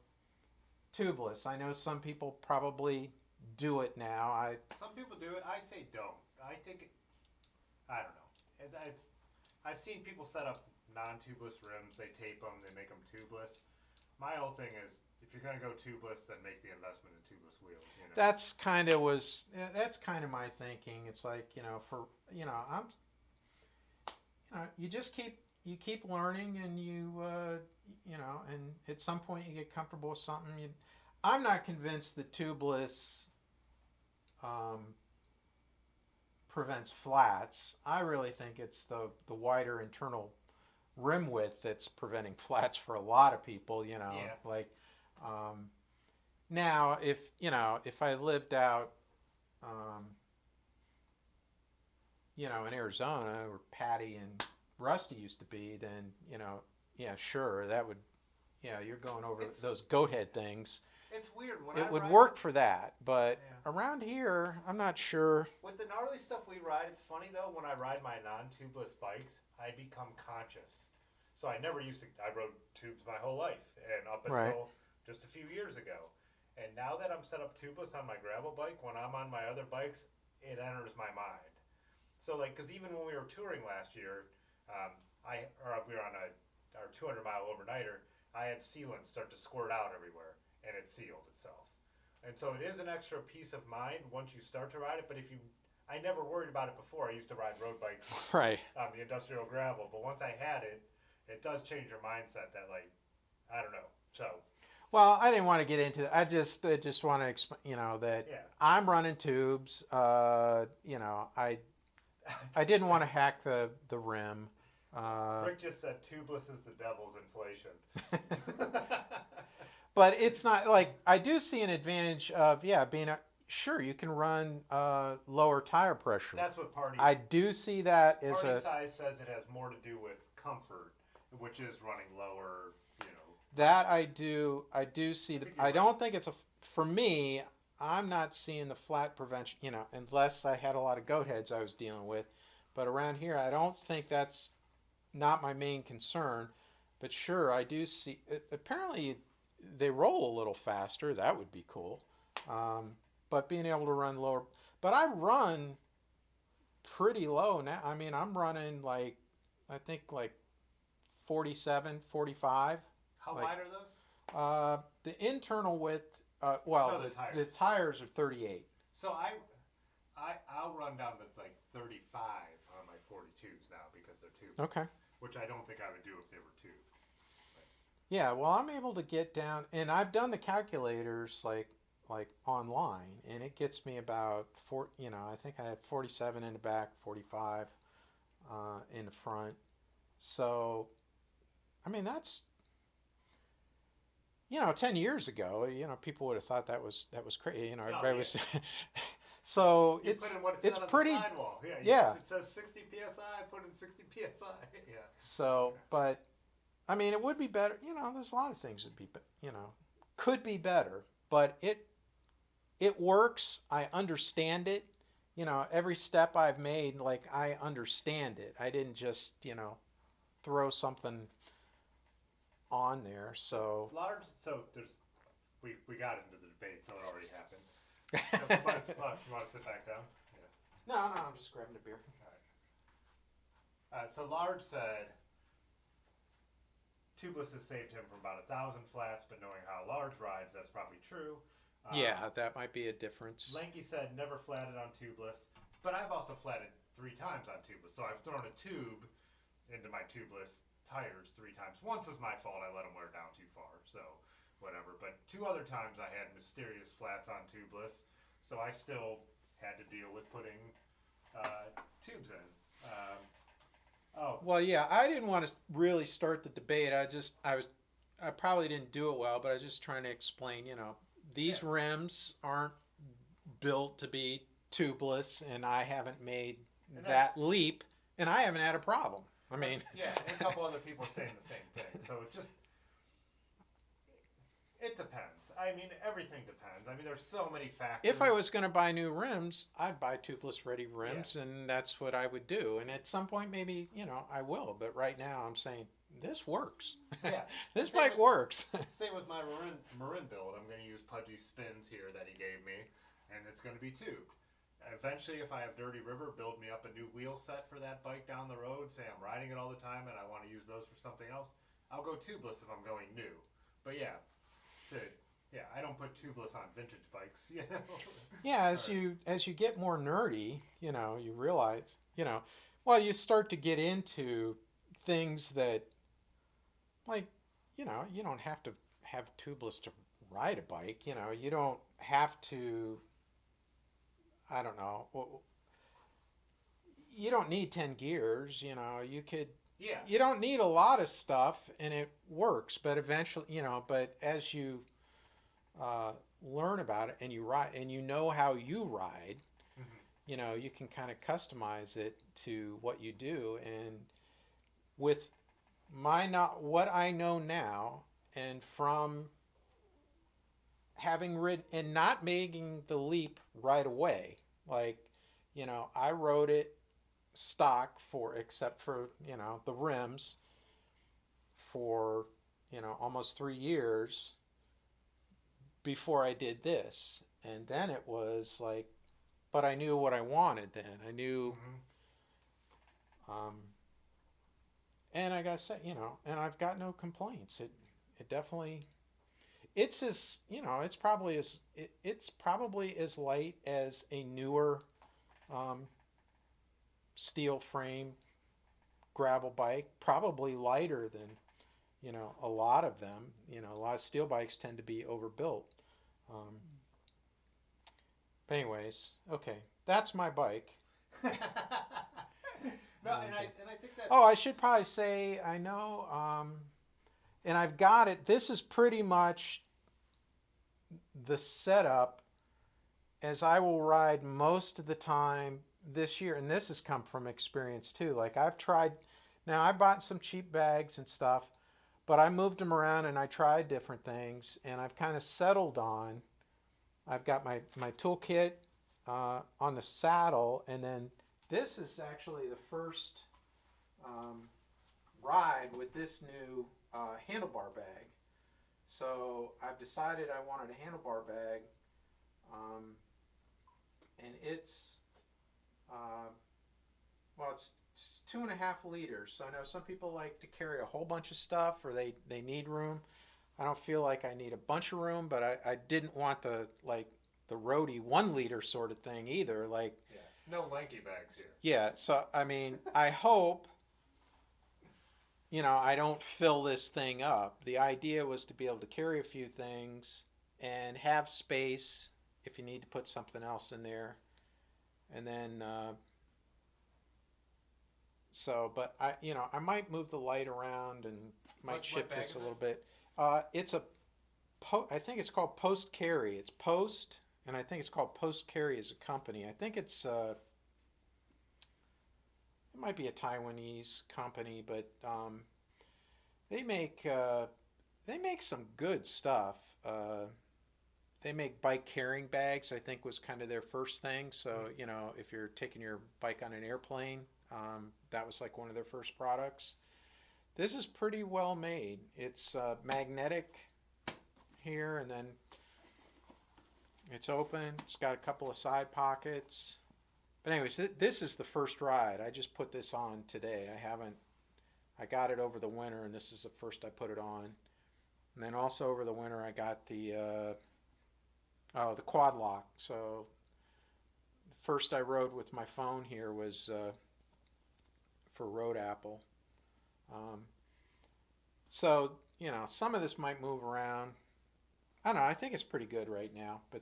tubeless. I know some people probably do it now. Some people do it. I say don't. I think I don't know. I've seen people set up non-tubeless rims. They tape them. They make them tubeless. My whole thing is, if you're going to go tubeless, then make the investment in tubeless wheels. That's kind of my thinking. It's like you just keep learning, and and at some point you get comfortable with something. I'm not convinced the tubeless prevents flats. I really think it's the wider internal rim width that's preventing flats for a lot of people. Yeah. Like now if I lived out um, in Arizona where Patty and Rusty used to be, then yeah, sure, that would, yeah, you're going over those goat head things. It's weird when It I would ride work for that, but Yeah. around here, I'm not sure. with the gnarly stuff we ride. It's funny though, when I ride my non-tubeless bikes, I become conscious. So I never used to. I rode tubes my whole life, and up until Right. just a few years ago. And now that I'm set up tubeless on my gravel bike, when I'm on my other bikes, it enters my mind. So like, because even when we were touring last year, we were on our 200-mile overnighter. I had sealant start to squirt out everywhere, and it sealed itself. And so it is an extra peace of mind once you start to ride it. But I never worried about it before. I used to ride road bikes Right. on the industrial gravel, but once I had it, it does change your mindset. That like, I don't know. So Well, I didn't want to get into that. I just want to explain, that yeah, I'm running tubes. I didn't want to hack the rim. Rick just said tubeless is the devil's inflation. But it's not like I do see an advantage of being sure you can run lower tire pressure. That's what I do see that as party a size says it has more to do with comfort, which is running lower. that I do see that. think you're I right. don't think it's for me. I'm not seeing the flat prevention, unless I had a lot of goat heads I was dealing with. But around here, I don't think that's not my main concern. But sure, I do see. Apparently, they roll a little faster. That would be cool. But being able to run lower. But I run pretty low now. I mean, I'm running I think 47, 45. How Like- wide are those? The internal width. The tires. The tires are 38. So I'll run down to like 35 on my 42s now because they're tubed, Okay. which I don't think I would do if they were tubed. Yeah, well, I'm able to get down, and I've done the calculators like online, and it gets me about I think I had 47 in the back, 45 in the front. So, I mean, that's 10 years ago, people would have thought that was crazy. Everybody yeah. was. So You it's put in what it it's said on pretty. the sidewall. Yeah. Yeah. It says 60 psi. Put in 60 psi. Yeah. So, but I mean, it would be better. There's a lot of things that could be better, but it works. I understand it. Every step I've made, I understand it. I didn't just throw something on there. So Large. So we got into the debate, so it already happened. So you want to sit back down? Yeah. no, I'm just grabbing a beer. So Large said tubeless has saved him from about 1,000 flats, but knowing how Large rides, that's probably true. Yeah, that might be a difference. Lanky said never flatted on tubeless, but I've also flatted 3 times on tubeless. So I've thrown a tube into my tubeless tires 3 times. Once was my fault; I let them wear down too far, so whatever. But 2 other times I had mysterious flats on tubeless, so I still had to deal with putting tubes in. Well, yeah, I didn't want to really start the debate. I probably didn't do it well, but I was just trying to explain. These rims aren't built to be tubeless, and I haven't made that leap, and I haven't had a problem. I mean, yeah, and a couple other people are saying the same thing. So it depends. I mean, everything depends. I mean, there's so many factors. if I was going to buy new rims, I'd buy tubeless ready rims, and that's what I would do. And at some point, maybe I will. But right now, I'm saying this works. Yeah. This Same bike with- works. Same with my Marin build. I'm going to use Pudgy spins here that he gave me, and it's going to be tubed. Eventually, if I have Dirty River, build me up a new wheel set for that bike down the road. Say I'm riding it all the time, and I want to use those for something else. I'll go tubeless if I'm going new. But yeah, I don't put tubeless on vintage bikes. Yeah, as you get more nerdy, you realize, well, you start to get into things that, you don't have to have tubeless to ride a bike. You don't have to. I don't know. you don't need 10 gears, you know, Yeah. you don't need a lot of stuff and it works, but eventually, you know, but as you uh, learn about it and you ride and you know how you ride, Hmm. you know, you can kind of customize it to what you do. And with my not what I know now, and from having ridden and not making the leap right away, like, you know, I rode it stock for except for, you know, the rims for, you know, almost 3 years before I did this. And then it was like, but I knew what I wanted then. I knew, Hmm. um, and I got to say, you know, and I've got no complaints. It definitely, it's as, you know, it's probably as light as a newer um, steel frame gravel bike, probably lighter than, you know, a lot of them. You know, a lot of steel bikes tend to be overbuilt. Um, but anyways, okay, that's my bike. No, And, and I think that. oh, I should probably say I know, and I've got it. This is pretty much the setup as I will ride most of the time this year, and this has come from experience too. Like I've tried, now I bought some cheap bags and stuff, but I moved them around and I tried different things, and I've kind of settled on. I've got my toolkit on the saddle, and then this is actually the first um, ride with this new handlebar bag. So I've decided I wanted a handlebar bag, um, and uh, it's 2.5 liters. So I know some people like to carry a whole bunch of stuff, or they need room. I don't feel like I need a bunch of room, but I didn't want the roadie 1 liter sort of thing either. Like, Yeah. No lanky bags here. yeah. So I mean, I hope, you know, I don't fill this thing up. The idea was to be able to carry a few things and have space if you need to put something else in there. And then, but you know, I might move the light around and might What shift bag this is a it? little bit. It's I think it's called Post Carry. It's Post, and I think it's called Post Carry as a company. I think it might be a Taiwanese company, but they make uh, they make some good stuff. They make bike carrying bags. I think was kind of their first thing. So you know, if you're taking your bike on an airplane, that was like one of their first products. This is pretty well made. It's magnetic here, and then it's open. It's got a couple of side pockets. But anyways, this is the first ride. I just put this on today. I haven't. I got it over the winter, and this is the first I put it on. And then also over the winter, I got the quad lock. So first I rode with my phone here was for Road Apple. Um, so you know, some of this might move around. I don't know. I think it's pretty good right now, but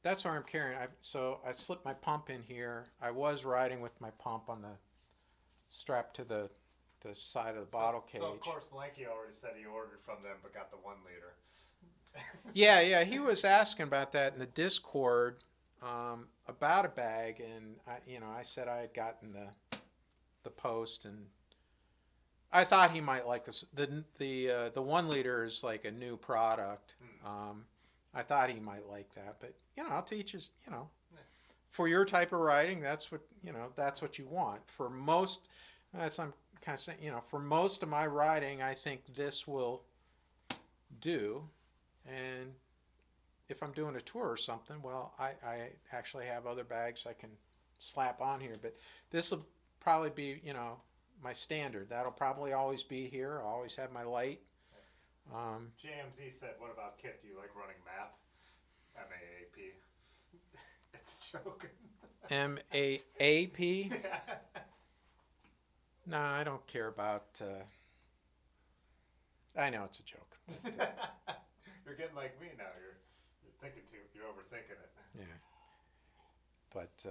that's where I'm carrying. So I slipped my pump in here. I was riding with my pump on the strap to the side of the bottle cage. So of course, Lanky already said he ordered from them, but got the 1 liter. Yeah, he was asking about that in the Discord about a bag, and I said I had gotten the Post, and I thought he might like this. The 1 liter is like a new product. I thought he might like that, but you know, I'll teach his. You know, for your type of riding, that's what you want. For most, as I'm kind of saying, you know, for most of my riding, I think this will do. And if I'm doing a tour or something, well, I actually have other bags I can slap on here, but this will probably be, you know, my standard. That'll probably always be here. I'll always have my light. JMZ said, "What about kit? Do you like running MAP? MAAP." It's joking. MAAP? No, I don't care about. I know it's a joke. You're getting like me now. You're thinking too. You're overthinking it. Yeah, but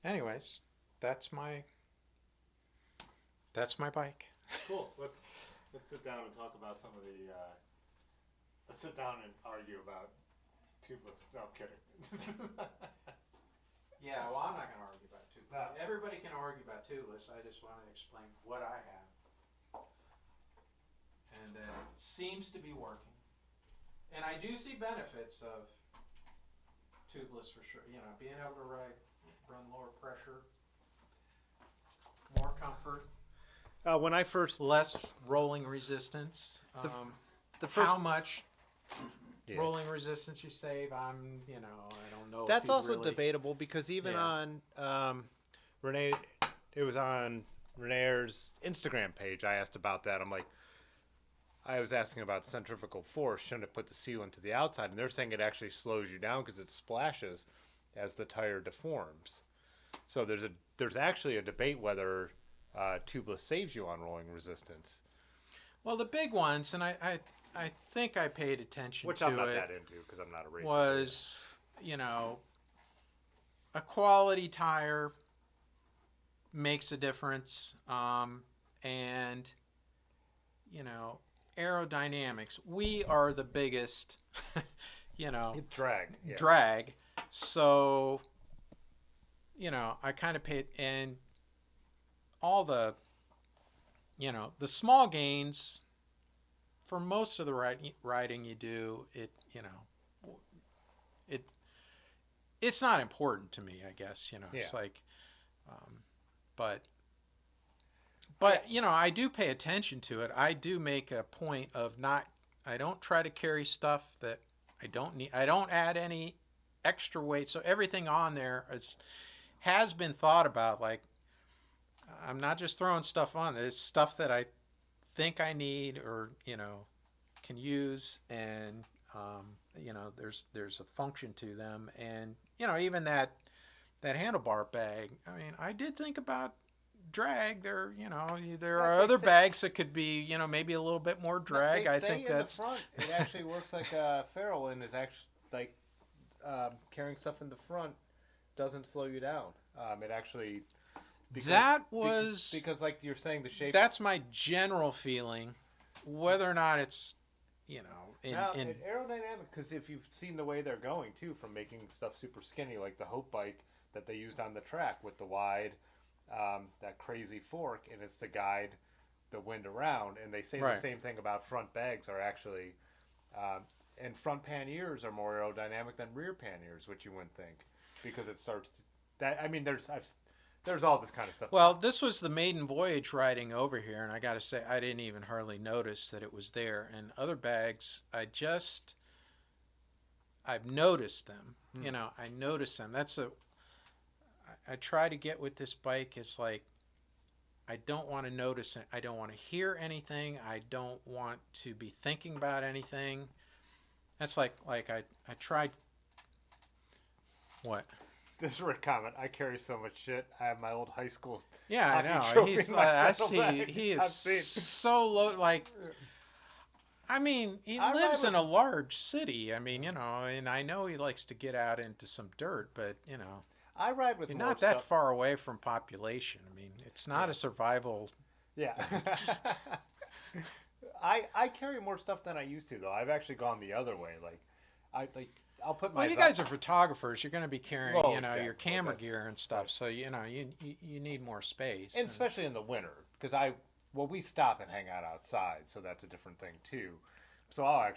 anyways, that's my bike. Cool. Let's sit down and talk about some of the. Let's sit down and argue about tubeless. No, I'm kidding. Yeah, well, I'm not going to argue about tubeless. No. Everybody can argue about tubeless. I just want to explain what I have. And it seems to be working. And I do see benefits of tubeless for sure. You know, being able to run lower pressure, more comfort, When I first less rolling resistance. the first How much Yeah. rolling resistance you save, I don't know. That's if you also really, debatable because even Yeah. on Renee, it was on Renee's Instagram page. I asked about that. I'm like, I was asking about centrifugal force. Shouldn't it put the sealant to the outside? And they're saying it actually slows you down because it splashes as the tire deforms. So there's actually a debate whether tubeless saves you on rolling resistance, Well, the big ones, and I think I paid attention which to I'm not it, that into because I'm not a racer. was, a quality tire makes a difference, and, aerodynamics. We are the biggest, Drag. Yeah. drag. So, I kind of paid, and all the, the small gains for most of the riding you do, it's not important to me, I guess, it's Yeah. like, but, I do pay attention to it. I do make a point of I don't try to carry stuff that I don't need. I don't add any extra weight. So everything on there has been thought about. Like, I'm not just throwing stuff on. There's stuff that I think I need or, can use. And, there's a function to them. And, even that handlebar bag, I mean, I did think about drag. There are other bags that could be, maybe a little bit more drag. They I say think in that's the front, it actually works like a ferrule and is actually like carrying stuff in the front doesn't slow you down. It actually because like you're saying the shape. That's my general feeling. Whether or not it's in aerodynamic, because if you've seen the way they're going too, from making stuff super skinny like the Hope bike that they used on the track with the wide that crazy fork, and it's to guide the wind around. And they say Right. the same thing about front bags are actually, and front panniers are more aerodynamic than rear panniers, which you wouldn't think, because it starts to, that. I mean, there's all this kind of stuff. Well, this was the maiden voyage riding over here, and I got to say, I didn't even hardly notice that it was there. And other bags, I've noticed them. I noticed them. I try to get with this bike is like, I don't want to notice it. I don't want to hear anything. I don't want to be thinking about anything. That's like I tried. What? This is a comment. I carry so much shit. I have my old high school. Yeah, I hockey know. trophy He's in my I saddlebag. see. He I've is seen. so low. Like, I mean, he I lives ride in a large city. I mean, and I know he likes to get out into some dirt, but I ride with you're more not that stuff. far away from population. I mean, it's not Yeah. a survival. Yeah. I carry more stuff than I used to though. I've actually gone the other way. I'll put my. Well, you guys are photographers. You're going to be carrying, Well, your exactly. camera That's- gear and stuff. So you need more space. and especially in the winter, because we stop and hang out outside, so that's a different thing too. So I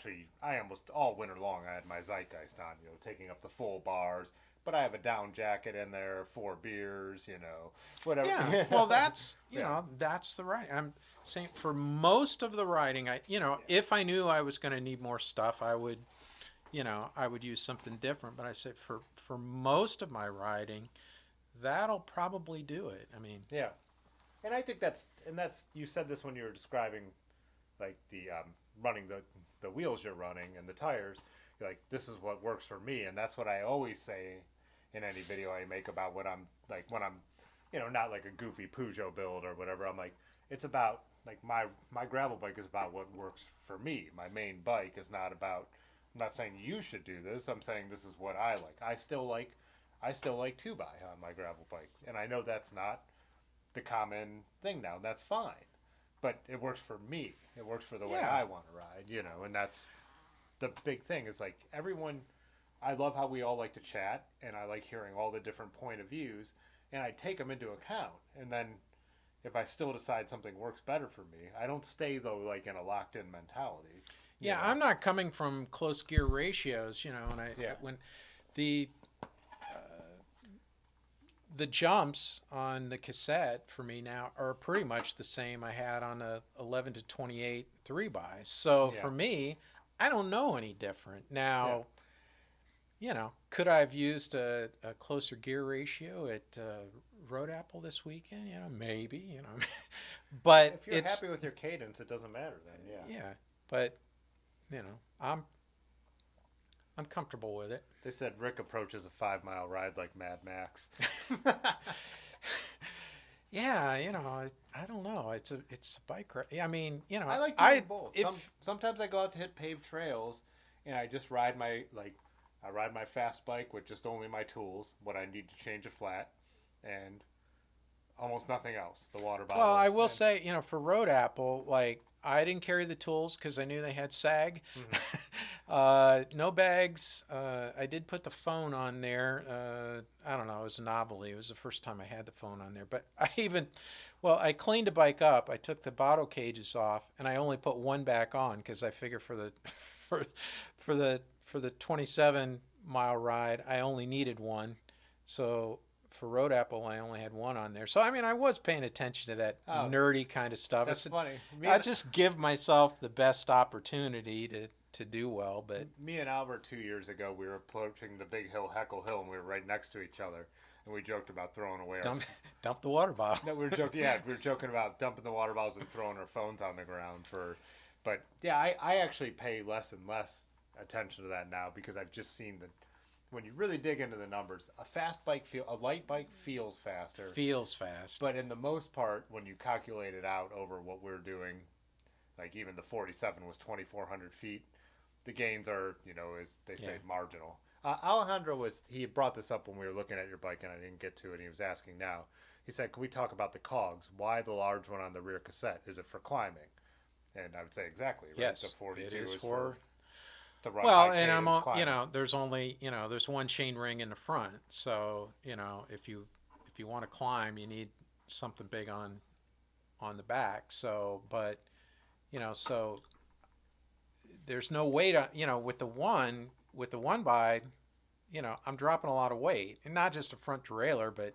almost all winter long I had my Zeitgeist on, taking up the full bars. But I have a down jacket in there, 4 beers, whatever. Yeah, well, that's Yeah. that's the riding. I'm saying for most of the riding, if I knew I was going to need more stuff, I would use something different. But I said for most of my riding, that'll probably do it. I mean, Yeah, and I think that's you said this when you were describing like the running the wheels you're running and the tires. You're like, this is what works for me, and that's what I always say in any video I make about what I'm like when I'm not like a goofy Peugeot build or whatever. I'm like, it's about like my gravel bike is about what works for me. My main bike is not about. I'm not saying you should do this. I'm saying this is what I like. I still like I still like 2x on my gravel bike. And I know that's not the common thing now. That's fine. But it works for me. It works for the way I want to ride, you know, and that's the big thing is like everyone, I love how we all like to chat and I like hearing all the different point of views and I take them into account. And then if I still decide something works better for me, I don't stay though like in a locked in mentality. Yeah, know? I'm not coming from close gear ratios, you know, and when the the jumps on the cassette for me now are pretty much the same I had on the 11 to 28 3x. So for me, I don't know any different. Now, you know, could I have used a closer gear ratio at Road Apple this weekend? You know, maybe, you know. But if you're happy with your cadence, it doesn't matter then, Yeah, but, you know, I'm comfortable with it. They said Rick approaches a 5-mile ride like Mad Max. Yeah, you know, I don't know. It's a bike ride. I mean, you know, I like doing both. If, sometimes I go out to hit paved trails, and I just ride my fast bike with just only my tools, what I need to change a flat, and almost nothing else. The water bottle. Well, I will say, you know, for Road Apple, like I didn't carry the tools because I knew they had sag. Mm-hmm. No bags. I did put the phone on there. I don't know. It was a novelty. It was the first time I had the phone on there. But I cleaned the bike up. I took the bottle cages off, and I only put one back on because I figure for the 27-mile ride, I only needed one. So for Road Apple, I only had one on there. So, I mean, I was paying attention to that nerdy kind of stuff. That's funny. I just give myself the best opportunity to do well. But me and Albert 2 years ago, we were approaching the big hill, Heckle Hill, and we were right next to each other. And we joked about throwing away dump the water bottle. No, we were joking about dumping the water bottles and throwing our phones on the ground But yeah, I actually pay less and less attention to that now because I've just seen that when you really dig into the numbers, a light bike feels faster. Feels fast. But in the most part, when you calculate it out over what we're doing, like even the 47 was 2,400 feet, the gains are, you know, as they say, marginal. Alejandro he brought this up when we were looking at your bike and I didn't get to it. And he was asking now. He said, can we talk about the cogs? Why the large one on the rear cassette? Is it for climbing? And I would say exactly. Right? Yes, the 42 it is for to run. Well, and I'm all, you know, there's only, you know, there's one chain ring in the front. So, you know, if you want to climb, you need something big on the back. So, but, you know, so there's no weight on, you know, with the one by, you know, I'm dropping a lot of weight, and not just a front derailleur, but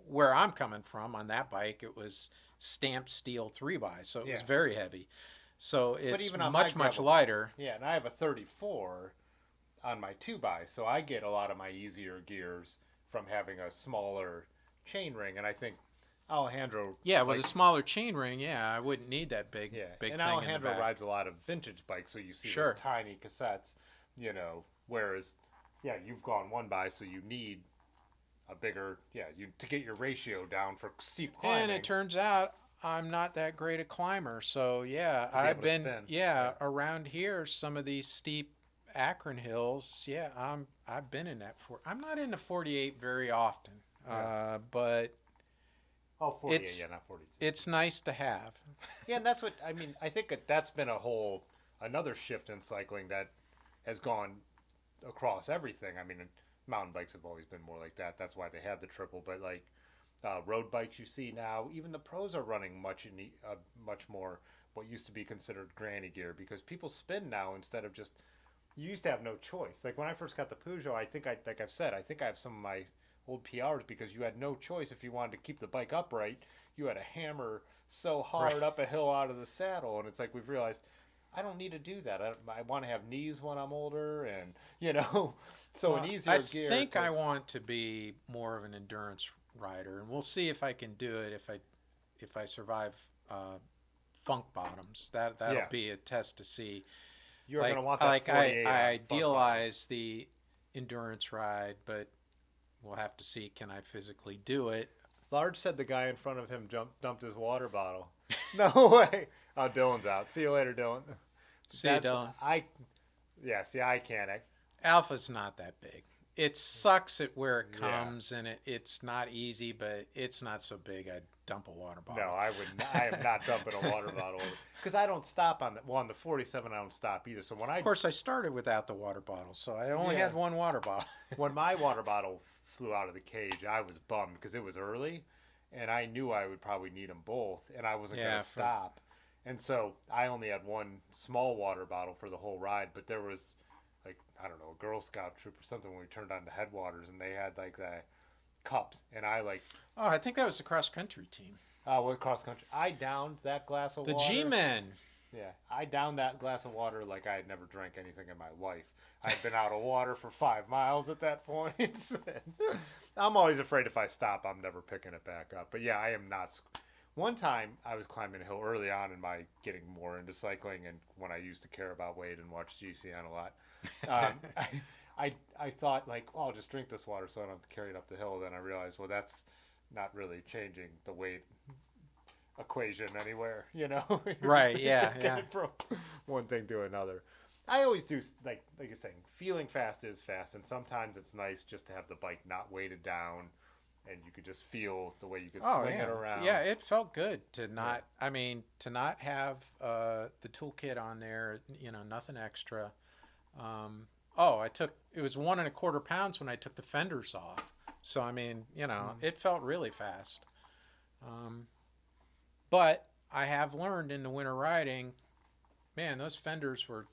where I'm coming from on that bike, it was stamped steel 3x, so it was very heavy. So it's much lighter. Yeah, and I have a 34 on my 2x, so I get a lot of my easier gears from having a smaller chain ring, and I think Alejandro. Yeah, with a smaller chain ring, I wouldn't need that big and thing in Alejandro the back. rides a lot of vintage bikes, so you see those tiny cassettes, you know, whereas, you've gone 1x, so you need a bigger, to get your ratio down for steep climbing. And it turns out I'm not that great a climber, so I've been around here, some of these steep Akron hills. I've been in that. I'm not in the 48 very often, but 48, not 42. It's nice to have. Yeah, and that's what I mean. I think that's been another shift in cycling that has gone across everything. I mean, mountain bikes have always been more like that. That's why they had the triple. But like road bikes, you see now, even the pros are running much more what used to be considered granny gear because people spin now instead of just. You used to have no choice. Like when I first got the Peugeot, I think I have some of my old PRs because you had no choice if you wanted to keep the bike upright. You had to hammer so hard up a hill out of the saddle, and it's like we've realized I don't need to do that. I want to have knees when I'm older, and so an easier gear. I think I want to be more of an endurance rider, and we'll see if I can do it if I survive funk bottoms. That'll be a test to see. You're going to want that 48 I idealize the endurance ride, but we'll have to see, can I physically do it? Large said the guy in front of him dumped his water bottle. No way. Oh, Dylan's out. See you later, Dylan. See you, Dylan. I can't. Alpha's not that big. it sucks at where it Yeah. comes, and it's not easy, but it's not so big. I'd dump a water bottle. No, I would. I am not dumping a water bottle because I don't stop on the on the 47. I don't stop either. So when Of course, I started without the water bottle, so I only Yeah. had one water bottle. when my water bottle flew out of the cage, I was bummed because it was early, and I knew I would probably need them both, and I wasn't Yeah, going to stop. And so I only had one small water bottle for the whole ride, but there was like I don't know a Girl Scout troop or something when we turned on the headwaters, and they had like the cups, and I like Oh, I think that was the cross country team. went cross country. I downed that glass of The water. G-Men. Yeah, I downed that glass of water like I had never drank anything in my life. I'd been out of water for 5 miles at that point. I'm always afraid if I stop, I'm never picking it back up. But yeah, I am not. One time I was climbing a hill early on in my getting more into cycling, and when I used to care about weight and watch GCN a lot, I thought like, oh, I'll just drink this water so I don't have to carry it up the hill. Then I realized, well, that's not really changing the weight equation anywhere, you know? Right, yeah, Get yeah. it from one thing to another. I always do, like you're saying, feeling fast is fast, and sometimes it's nice just to have the bike not weighted down, and you could just feel the way you could Oh, swing yeah. it around. Yeah, it felt good to not, I mean, to not have the toolkit on there, nothing extra. It was 1.25 pounds when I took the fenders off. So, I mean, it felt really fast. But I have learned in the winter riding, man, those fenders were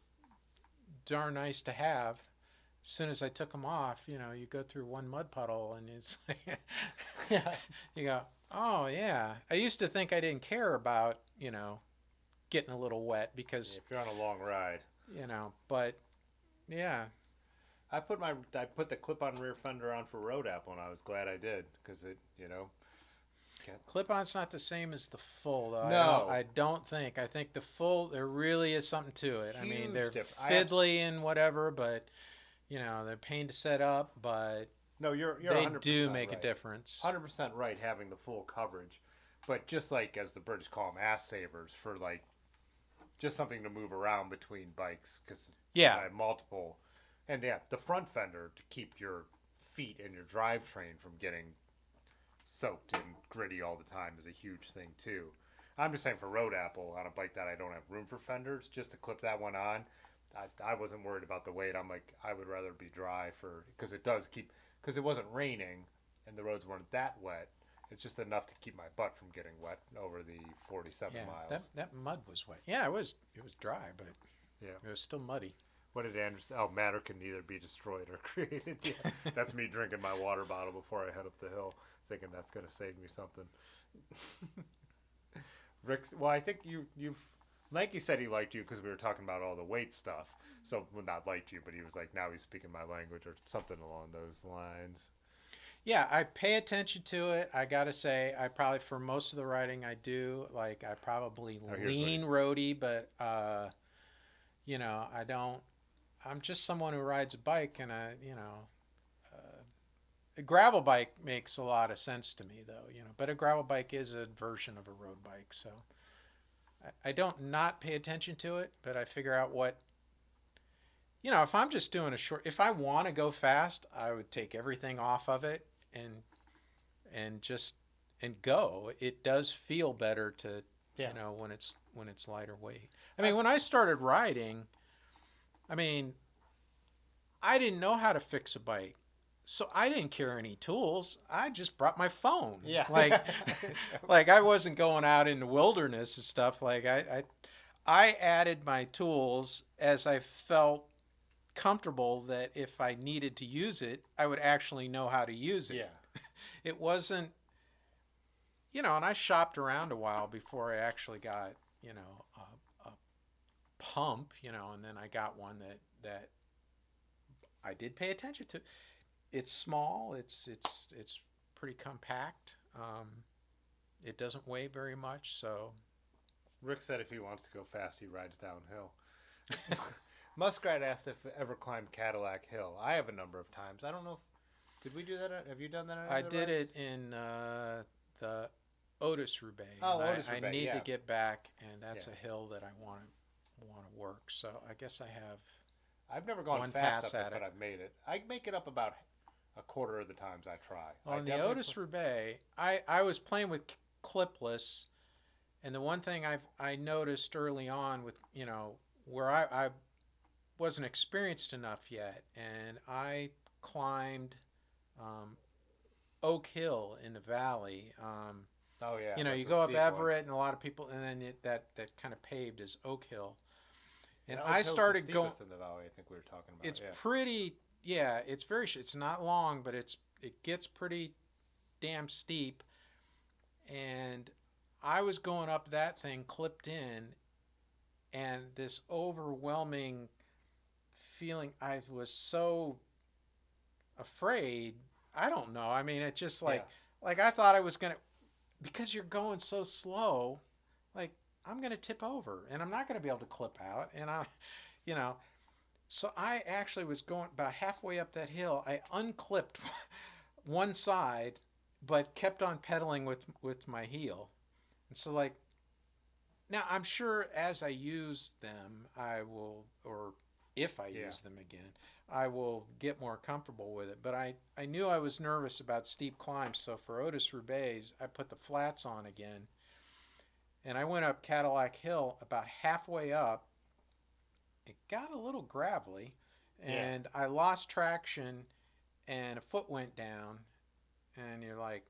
darn nice to have. As soon as I took them off, you go through one mud puddle and it's like, you go, oh yeah. I used to think I didn't care about, getting a little wet because, If you're on a long ride. but yeah. I put the clip-on rear fender on for Road Apple, and I was glad I did because it, Clip-on's not the same as the full, though. No. I don't think. I think the full, there really is something to it. I mean, Huge they're difference. fiddly and whatever, but, they're a pain to set up, but No, you're they 100% do make right. a difference. 100% right having the full coverage, but just like as the British call them, ass savers for like just something to move around between bikes because Yeah. I have multiple, and yeah, the front fender to keep your feet and your drivetrain from getting soaked and gritty all the time is a huge thing too. I'm just saying for Road Apple on a bike that I don't have room for fenders, just to clip that one on, I wasn't worried about the weight. I'm like, I would rather be dry because it does keep, because it wasn't raining and the roads weren't that wet. It's just enough to keep my butt from getting wet over the 47 Yeah, miles. that mud was wet. Yeah, it was dry, but Yeah. it was still muddy. What did Andrew say? Oh, matter can neither be destroyed or created. Yeah. That's me drinking my water bottle before I head up the hill, thinking that's going to save me something. Rick, well, I think you've Lanky said he liked you because we were talking about all the weight stuff. So, well, not liked you, but he was like, now he's speaking my language or something along those lines. Yeah, I pay attention to it. I gotta say, I probably for most of the riding I do, like I probably here's lean roadie, but I don't. I'm just someone who rides a bike, and a gravel bike makes a lot of sense to me, though. But a gravel bike is a version of a road bike, so I don't not pay attention to it, but I figure out what. If I'm just doing if I want to go fast, I would take everything off of it and go. It does feel better to, when it's lighter weight. I mean, when I started riding, I didn't know how to fix a bike. So I didn't carry any tools. I just brought my phone. Yeah. Like I wasn't going out in the wilderness and stuff. Like I added my tools as I felt comfortable that if I needed to use it, I would actually know how to use it. Yeah. It wasn't, and I shopped around a while before I actually got, a pump, and then I got one that I did pay attention to. It's small. It's pretty compact. It doesn't weigh very much, so. Rick said if he wants to go fast, he rides downhill. Muskrat asked if I ever climbed Cadillac Hill. I have a number of times. I don't know. Did we do that? Have you done that? I did it in the Otis Roubaix. Oh, and Otis Roubaix, I need yeah. to get back, and that's Yeah. a hill that I want to work. So I guess I have. I've never gone One fast pass up at it, but it. I've made it. I make it up about a quarter of the times I try. On the Otis Roubaix, I was playing with clipless, and the one thing I noticed early on with, where I wasn't experienced enough yet, and I climbed Oak Hill in the valley. Oh yeah, You go up Everett, and a lot of people, and then that kind of paved as Oak Hill. And I started going. In the valley, I think we were talking about. It's pretty. Yeah, it's very. It's not long, but it gets pretty damn steep. And I was going up that thing clipped in, and this overwhelming feeling. I was so afraid. I don't know. I mean, it's just like I thought I was gonna, because you're going so slow, like I'm gonna tip over and I'm not gonna be able to clip out, and so I actually was going about halfway up that hill. I unclipped one side, but kept on pedaling with my heel, and so like now I'm sure as I use them, I will, or if I use them again, I will get more comfortable with it. But I knew I was nervous about steep climbs, so for Otis Roubaix, I put the flats on again. And I went up Cadillac Hill. About halfway up, it got a little gravelly, and I lost traction, and a foot went down, and you're like,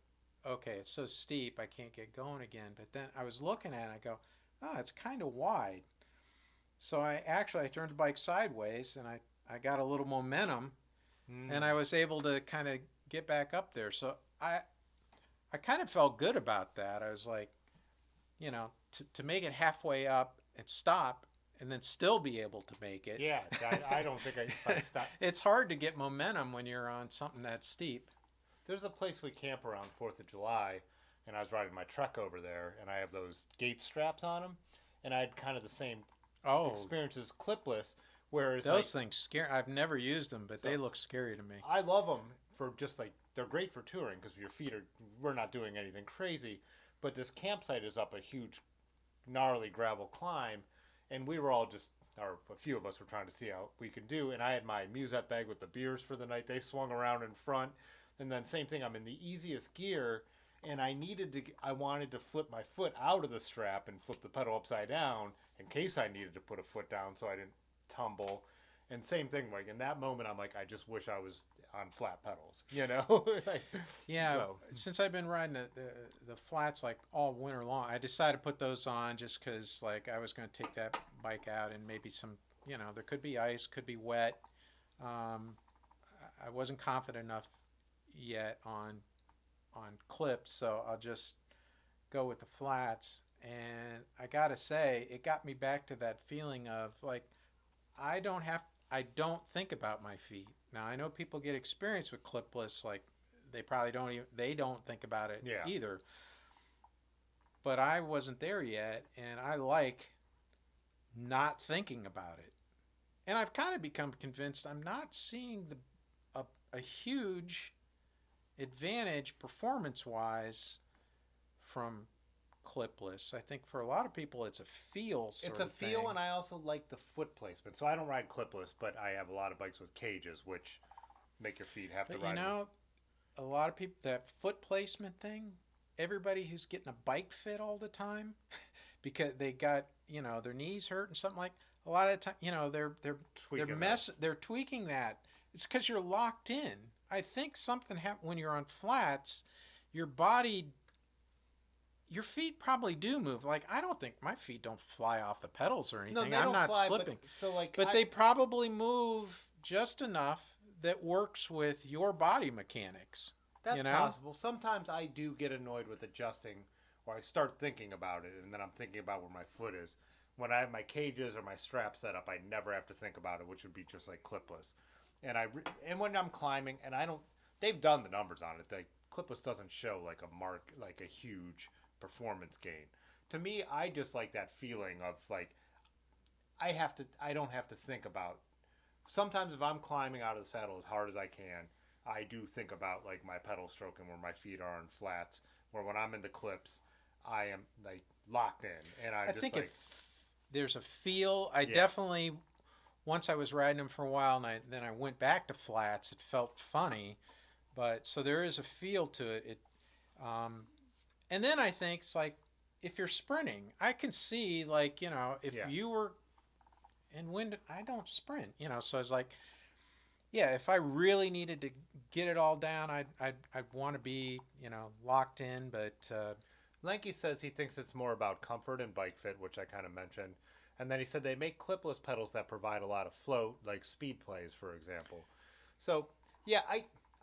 okay, it's so steep, I can't get going again. But then I was looking at it, I go, oh, it's kind of wide. So I turned the bike sideways, and I got a little momentum, and I was able to kind of get back up there. So I kind of felt good about that. I was like, to make it halfway up and stop, and then still be able to make it. Yeah, I don't think I'd stop. It's hard to get momentum when you're on something that steep. There's a place we camp around 4th of July, and I was riding my truck over there, and I have those gate straps on them, and I had kind of the same experiences clipless, whereas those things scare. I've never used them, but they look scary to me. I love them for just they're great for touring because your feet we're not doing anything crazy, but this campsite is up a huge, gnarly gravel climb, and we were all or a few of us were trying to see how we could do, and I had my musette bag with the beers for the night. They swung around in front, and then same thing. I'm in the easiest gear, and I wanted to flip my foot out of the strap and flip the pedal upside down in case I needed to put a foot down so I didn't tumble. And same thing, like in that moment, I'm like, I just wish I was on flat pedals, Since I've been riding the flats like all winter long, I decided to put those on just because like I was going to take that bike out and maybe some, there could be ice, could be wet. I wasn't confident enough yet on clips, so I'll just go with the flats. And I gotta say, it got me back to that feeling of like I don't think about my feet. Now I know people get experience with clipless, like they don't think about it either. But I wasn't there yet, and I like not thinking about it. And I've kind of become convinced I'm not seeing a huge advantage performance-wise from clipless. I think for a lot of people it's a feel sort of thing. It's a feel, and I also like the foot placement. So I don't ride clipless, but I have a lot of bikes with cages, which make your feet have to ride. A lot of people, that foot placement thing, everybody who's getting a bike fit all the time because they got, their knees hurt and something, like a lot of the time, they're tweaking that. It's because you're locked in. I think something happened when you're on flats, your feet probably do move. Like, I don't think my feet don't fly off the pedals or anything. No, I'm not slipping. But they probably move just enough that works with your body mechanics. That's possible. Sometimes I do get annoyed with adjusting, or I start thinking about it, and then I'm thinking about where my foot is. When I have my cages or my strap set up, I never have to think about it, which would be just like clipless. And when I'm climbing, and they've done the numbers on it. Like clipless doesn't show like a huge performance gain. To me, I just like that feeling of like I don't have to think about. Sometimes if I'm climbing out of the saddle as hard as I can, I do think about like my pedal stroke and where my feet are in flats. Where when I'm in the clips, I am like locked in, and I think there's a feel. I definitely, once I was riding them for a while, and then I went back to flats. It felt funny, But so there is a feel to it. Um, and then I think it's like if you're sprinting, I can see like if Yeah. you were in wind, I don't sprint, so it's like yeah, if I really needed to get it all down, I'd want to be locked in, but Lanky says he thinks it's more about comfort and bike fit, which I kind of mentioned. And then he said they make clipless pedals that provide a lot of float, like speed plays, for example. So, yeah,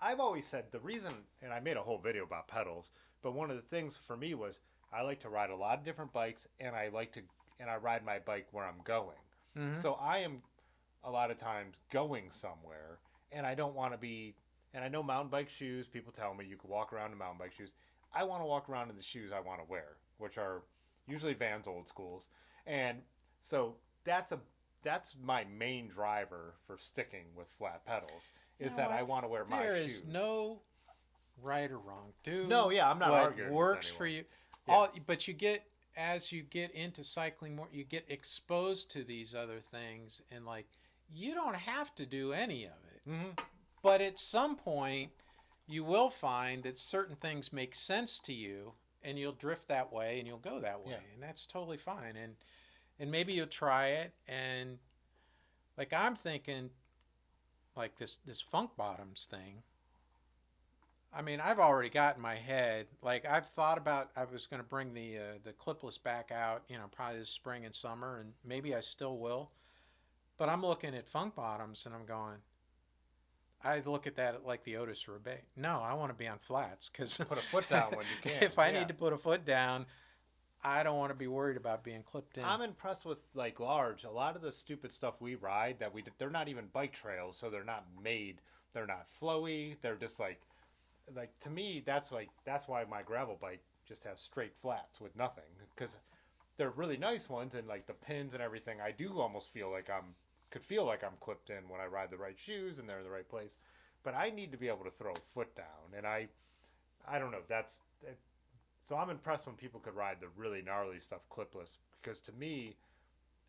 I've always said the reason, and I made a whole video about pedals, but one of the things for me was I like to ride a lot of different bikes, and I ride my bike where I'm going. mhm. So I am a lot of times going somewhere, and I don't want to be. And I know mountain bike shoes. People tell me you can walk around in mountain bike shoes. I want to walk around in the shoes I want to wear, which are usually Vans old schools, and so that's a that's my main driver for sticking with flat pedals You is know that I what? want to wear my There shoes. is no right or wrong. Do No, yeah, I'm not what arguing with works for anyone. you. Yeah. But as you get into cycling more, you get exposed to these other things, and like you don't have to do any of it. Hmm. But at some point, you will find that certain things make sense to you, and you'll drift that way, and you'll go that way, Yeah. and that's totally fine. And maybe you'll try it, and like I'm thinking, like this funk bottoms thing. I mean, I've already got in my head, like I've thought about I was going to bring the clipless back out, probably this spring and summer, and maybe I still will. But I'm looking at funk bottoms, and I'm going. I look at that like the Otis Roubaix. No, I want to be on flats because Put a foot down when you can. if I Yeah. need to put a foot down, I don't want to be worried about being clipped in. I'm impressed with like large. A lot of the stupid stuff we ride they're not even bike trails, so they're not made. They're not flowy. They're just like to me that's why my gravel bike just has straight flats with nothing because they're really nice ones and like the pins and everything. I do almost feel like could feel like I'm clipped in when I ride the right shoes and they're in the right place. But I need to be able to throw a foot down, and I don't know. So I'm impressed when people could ride the really gnarly stuff clipless because to me,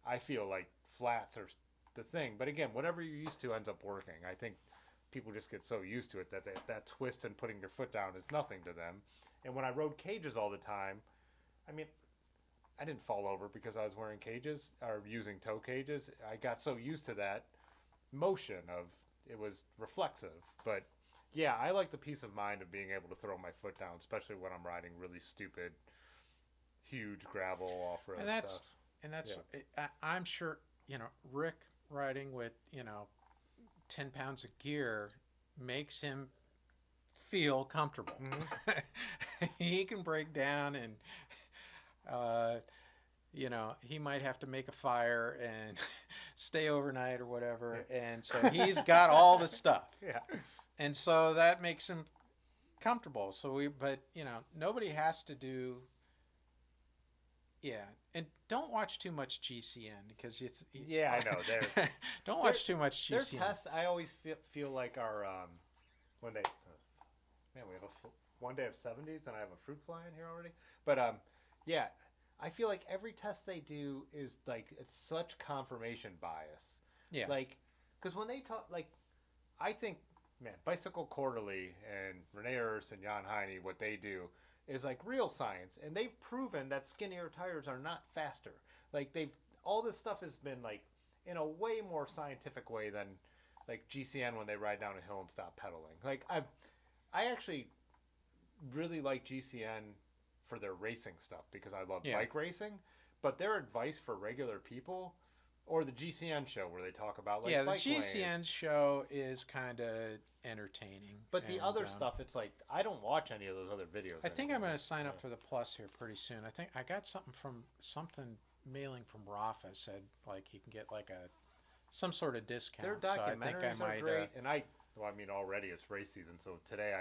I feel like flats are the thing. But again, whatever you're used to ends up working. I think people just get so used to it that twist and putting your foot down is nothing to them. And when I rode cages all the time, I mean, I didn't fall over because I was wearing cages or using toe cages. I got so used to that motion of it was reflexive. But yeah, I like the peace of mind of being able to throw my foot down, especially when I'm riding really stupid, huge gravel off-road and that's stuff. and that's Yeah. I'm sure Rick riding with 10 pounds of gear makes him feel comfortable. Hmm. He can break down and uh, he might have to make a fire and stay overnight or whatever. Yeah. And so he's got all the stuff. Yeah. And so that makes him comfortable. But nobody has to do, yeah. And don't watch too much GCN because Yeah, I know. don't watch too much Their GCN. tests, I always feel like are when they man, we have one day of 70s and I have a fruit fly in here already. But yeah, I feel like every test they do is like it's such confirmation bias. Yeah. Like, because when they talk, like, I think, man, Bicycle Quarterly and Renee Urs and Jan Heine, what they do is like real science, and they've proven that skinnier tires are not faster. Like all this stuff has been like in a way more scientific way than like GCN when they ride down a hill and stop pedaling. Like I actually really like GCN for their racing stuff because I love Yeah. bike racing, but their advice for regular people or the GCN show where they talk about like Yeah, the bike GCN lanes. show is kind of entertaining. But the and, other stuff, it's like I don't watch any of those other videos. I think I'm anymore. going to sign up for the Plus here pretty soon. I think I got something mailing from Rafa said like you can get like some sort of discount. Their So I documentaries think I might. are great, and well, I mean, already it's race season, so today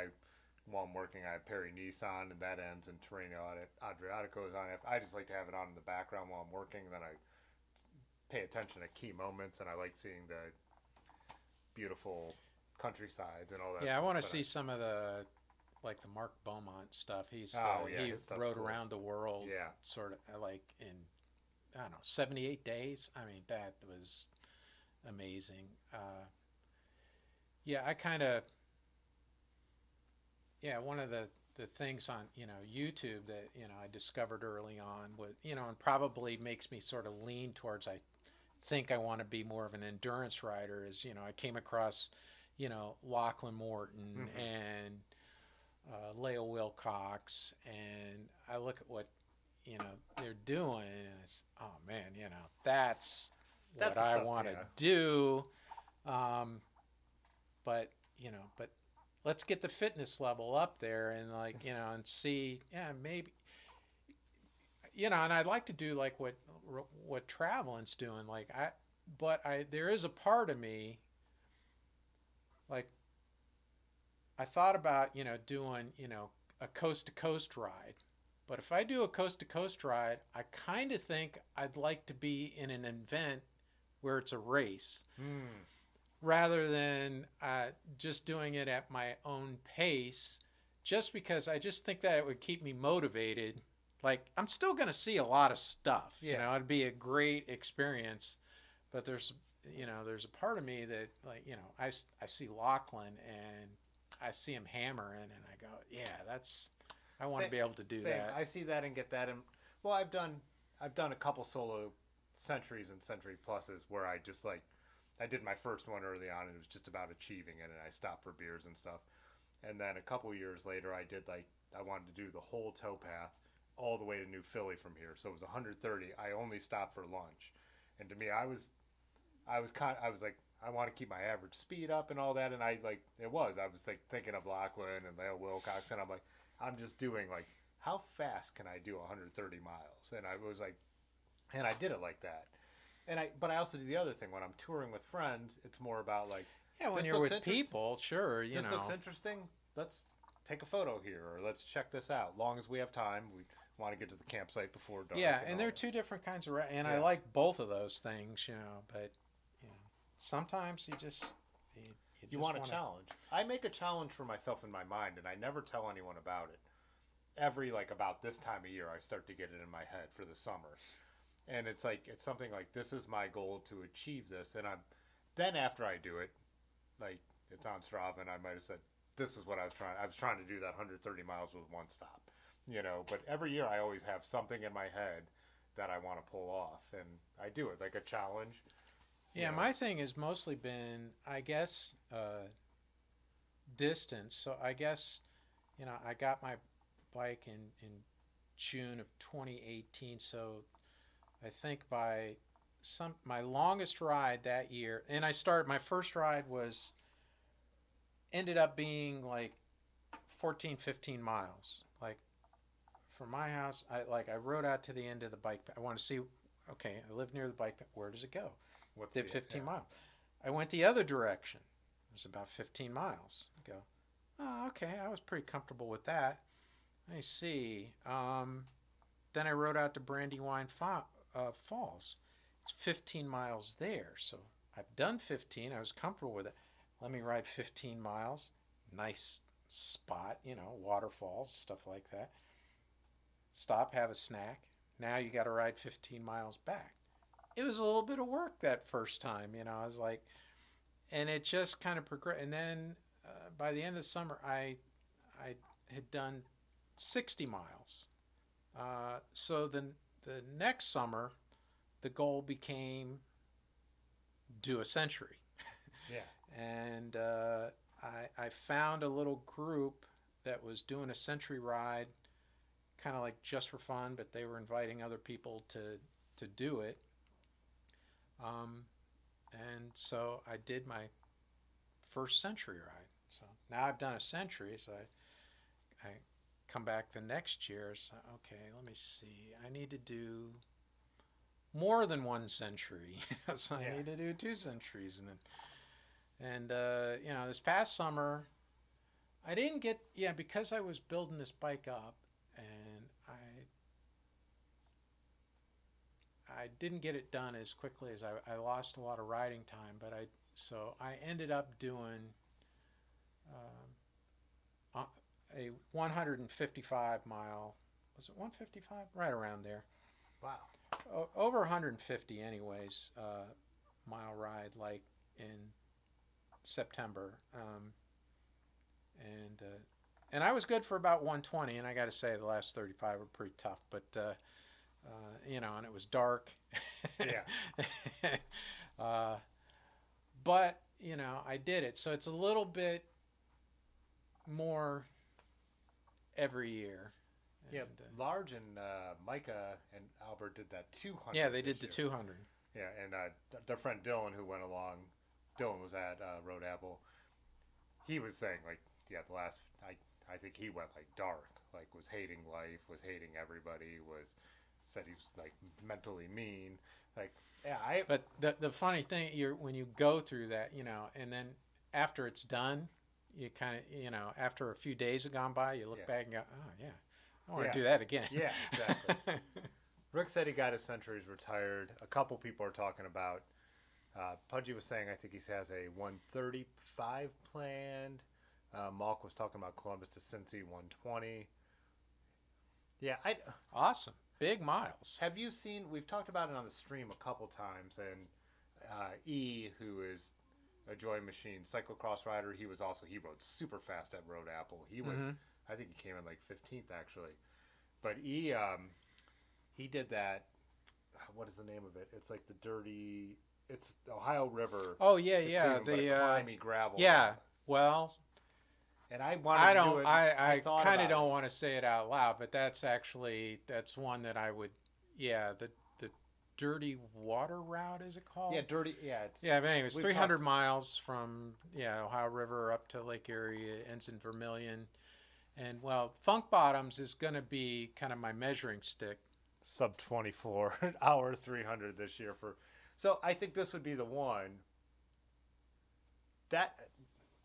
while I'm working, I have Perry Nice on, and that ends, and Terreno Adriatico is on. I just like to have it on in the background while I'm working, and then I pay attention to key moments, and I like seeing the beautiful countrysides and all that. Yeah, I want to But see some of the like the Mark Beaumont stuff. He his stuff's rode cool. around the world, Yeah. sort of like in I don't know 78 days. I mean that was amazing. Yeah, I kind of yeah, one of the things on, YouTube that, I discovered early on was, and probably makes me sort of lean towards, I think I want to be more of an endurance rider is, I came across, Lachlan Morton Mm-hmm. and Leo Wilcox, and I look at what, they're doing, and it's, oh man, that's That's what the I stuff. want to Yeah. do. Um, but let's get the fitness level up there and like, and see, yeah, maybe, and I'd like to do like what traveling's doing. But there is a part of me, like, I thought about, doing, a coast to coast ride. But if I do a coast to coast ride, I kind of think I'd like to be in an event where it's a race Mm. rather than just doing it at my own pace, just because I just think that it would keep me motivated. Like, I'm still going to see a lot of stuff. Yeah. It'd be a great experience, but there's a part of me that, like, I see Lachlan and I see him hammering, and I go, yeah, I want to Same. be able to do Same. that. I see that and get that. And well, I've done a couple solo centuries and century pluses where I just like I did my first one early on and it was just about achieving it and I stopped for beers and stuff. And then a couple years later I did like I wanted to do the whole towpath all the way to New Philly from here. So it was 130. I only stopped for lunch. And to me I was like I want to keep my average speed up and all that and I was like thinking of Lachlan and Leo Wilcox and I'm like I'm just doing like how fast can I do 130 miles? And I was like and I did it like that. But I also do the other thing when I'm touring with friends. It's more about like Yeah, when this you're looks with interesting. people, sure, This looks interesting. Let's take a photo here, or let's check this out. Long as we have time, we want to get to the campsite before dark. Yeah, And and all they're that. two different kinds of, and I Yeah, like both of those things, but you know, sometimes you you just want a want to. challenge. I make a challenge for myself in my mind, and I never tell anyone about it. Every like about this time of year, I start to get it in my head for the summer, and it's like it's something like this is my goal to achieve this, and I'm then after I do it, like it's on Strava, and I might have said this is what I was trying. I was trying to do that 130 miles with one stop, But every year I always have something in my head that I want to pull off, and I do it like a challenge. You Yeah, know, my thing has mostly been, I guess, distance. So I guess, I got my bike in June of 2018. So I think by my longest ride that year, and my first ride ended up being like 14, 15 miles. Like from my house, I rode out to the end of the bike. I want to see, okay, I live near the bike. Where does it go? what's the Did 15 yeah? miles. I went the other direction. It was about 15 miles. I go, oh, okay, I was pretty comfortable with that. I see. Then I rode out to Falls. It's 15 miles there. So I've done 15. I was comfortable with it. Let me ride 15 miles. Nice spot, waterfalls, stuff like that. Stop, have a snack. Now you got to ride 15 miles back. It was a little bit of work that first time, I was like, and it just kind of progressed. And then by the end of the summer, I had done 60 miles. So the next summer, the goal became do a century. Yeah. And I found a little group that was doing a century ride, kind of like just for fun, but they were inviting other people to do it. Um, and so I did my first century ride. So now I've done a century, so I come back the next year. So okay, let me see. I need to do more than one century. So I Yeah. need to do two centuries, and this past summer I didn't get, yeah, because I was building this bike up, and I didn't get it done as quickly as I lost a lot of riding time, but I ended up doing a 155 mile, was it 155? Right around there. Wow. Over 150 anyways, mile ride like in September. And and I was good for about 120, and I got to say the last 35 were pretty tough, but and it was dark. Yeah. But I did it, so it's a little bit more every year. Yeah, And, Large and Micah and Albert did that 200. yeah, they did the this year. 200. Yeah, and their friend Dylan, who went along, Dylan was at Road Apple. He was saying the last I think he went dark, was hating life, was hating everybody, said he was mentally mean, yeah. But the funny thing, when you go through that, and then after it's done, you kind of, after a few days have gone by, you look back and go, oh yeah, I want to do that again. Yeah, exactly. Rick said he got his Centuries retired. A couple people are talking about. Pudgy was saying I think he has a 135 planned. Malk was talking about Columbus to Cincy 120. Yeah, awesome. Big miles. Have you seen? We've talked about it on the stream a couple times, and E, who is a Joy Machine cyclocross rider, he rode super fast at Road Apple. He was, I think he came in 15th actually, but E, he did that. What is the name of it? It's it's Ohio River. Oh yeah, the climby gravel. Yeah, well. And I wanted I kind of don't want to say it out loud, but that's one that I would, the Dirty Water Route, is it called? Yeah, dirty. Yeah, but anyways, 300 miles from Ohio River up to Lake Erie, ends in Vermilion, and Funk Bottoms is going to be kind of my measuring stick. Sub 24 hour 300 this year so I think this would be the one. That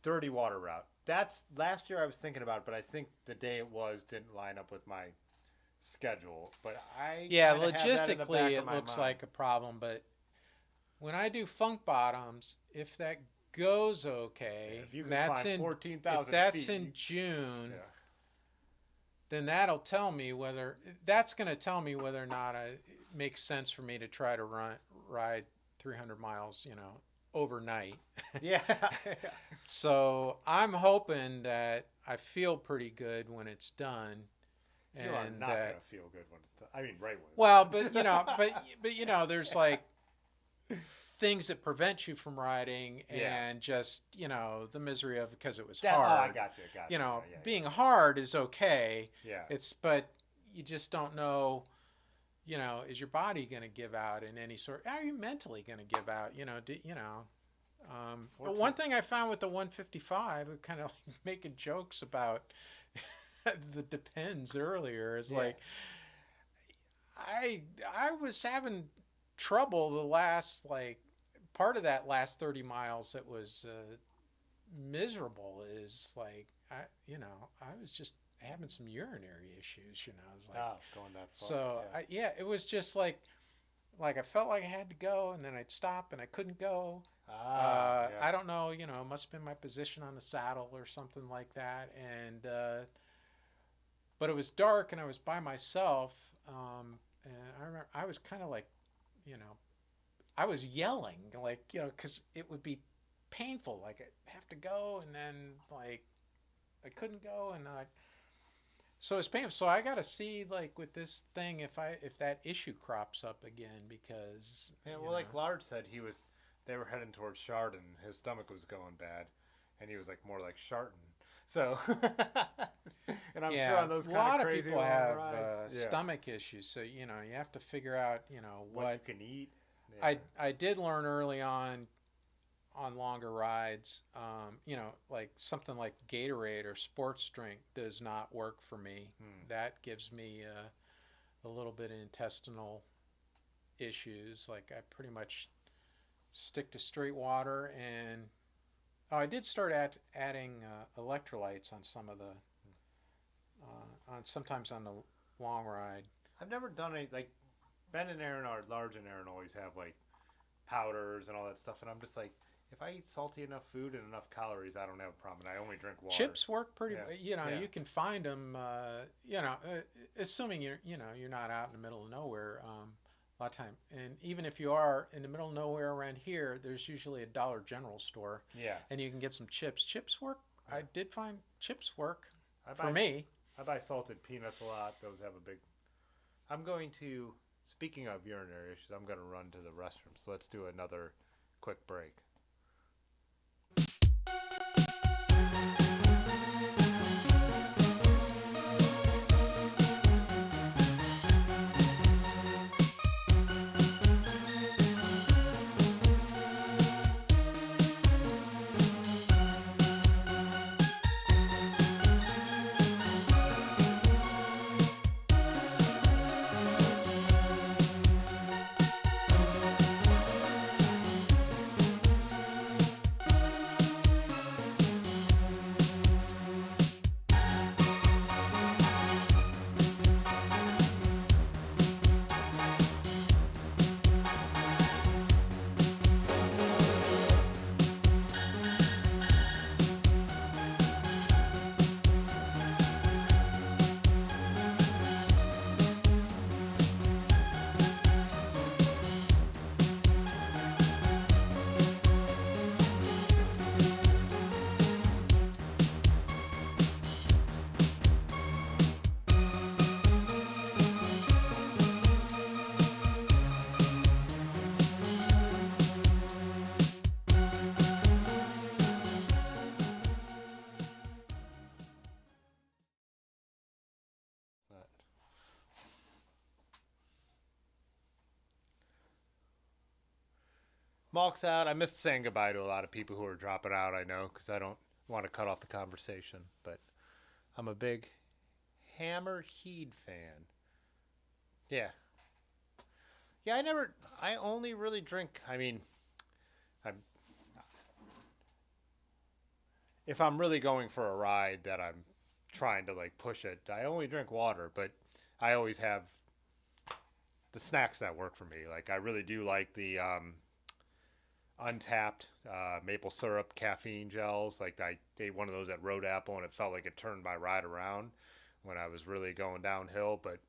Dirty Water Route. That's last year I was thinking about it, but I think the day it didn't line up with my schedule. But logistically it looks like a problem. But when I do Funk Bottoms, if that goes okay, if that's in June, then that'll tell me whether or not it makes sense for me to try to ride 300 miles, overnight. Yeah. So I'm hoping that I feel pretty good when it's done. You are not gonna feel good when it's done. I mean, right when. Well, but there's things that prevent you from riding, and just the misery of because it was hard. Oh, I got you. Being hard is okay. Yeah. But you just don't know. Is your body going to give out in any sort? Are you mentally going to give out? But one thing I found with the 155, kind of making jokes about the Depends earlier, is I was having trouble the last part of that last 30 miles that was miserable. Is I was just having some urinary issues, I was going that far. So it was just I felt like I had to go, and then I'd stop and I couldn't go. I don't know, it must have been my position on the saddle or something like that. And but it was dark and I was by myself, and I remember I was kind of I was yelling because it would be painful, I'd have to go, and then I couldn't go, and so it's painful. So I got to see with this thing if that issue crops up again, because Large said they were heading towards Chardon. His stomach was going bad, and he was more like Chardon. So, and I'm sure on those kind of crazy people have rides, stomach issues. So you have to figure out what you can eat. Yeah. I did learn early on longer rides, something like Gatorade or sports drink does not work for me. That gives me a little bit of intestinal issues. I pretty much stick to straight water, and I did start adding electrolytes on some of the sometimes on the long ride. I've never done any Ben and Aaron are Large, and Aaron always have powders and all that stuff, and I'm just if I eat salty enough food and enough calories, I don't have a problem. I only drink water. Chips work pretty. You can find them. Assuming you're not out in the middle of nowhere. A lot of time, and even if you are in the middle of nowhere around here, there's usually a Dollar General store. Yeah. And you can get some chips. Chips work. I did find chips work. for me. I buy salted peanuts a lot. Those have a big. I'm going to. Speaking of urinary issues, I'm going to run to the restroom. So let's do another quick break. Malk's out. I missed saying goodbye to a lot of people who are dropping out, I know, because I don't want to cut off the conversation. But I'm a big Hammer Heed fan. Yeah. Yeah, I only really drink, if I'm really going for a ride that I'm trying to like push it, I only drink water, but I always have the snacks that work for me. Like I really do like the untapped maple syrup caffeine gels. Like I ate one of those at Road Apple and it felt like it turned my ride around when I was really going downhill. But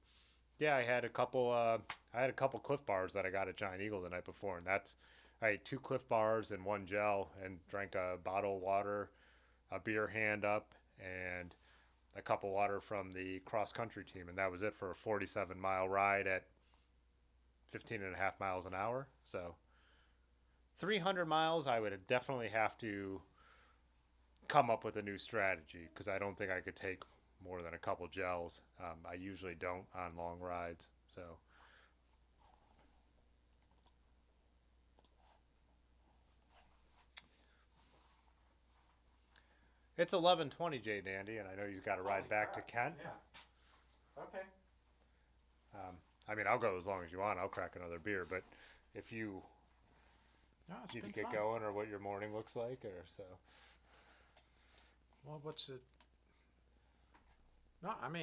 yeah, I had a couple Cliff Bars that I got at Giant Eagle the night before, and I ate 2 Cliff Bars and 1 gel and drank a bottle of water, a beer hand up, and a cup of water from the cross country team, and that was it for a 47-mile ride at 15.5 miles an hour. So 300 miles, I would definitely have to come up with a new strategy because I don't think I could take more than a couple gels. I usually don't on long rides. So it's 11:20, JDandy, and I know you've got to ride back to Kent. Yeah. Okay. I'll go as long as you want. I'll crack another beer, but if you need to get going, or what your morning looks like, or so. Well, what's it? No, I'm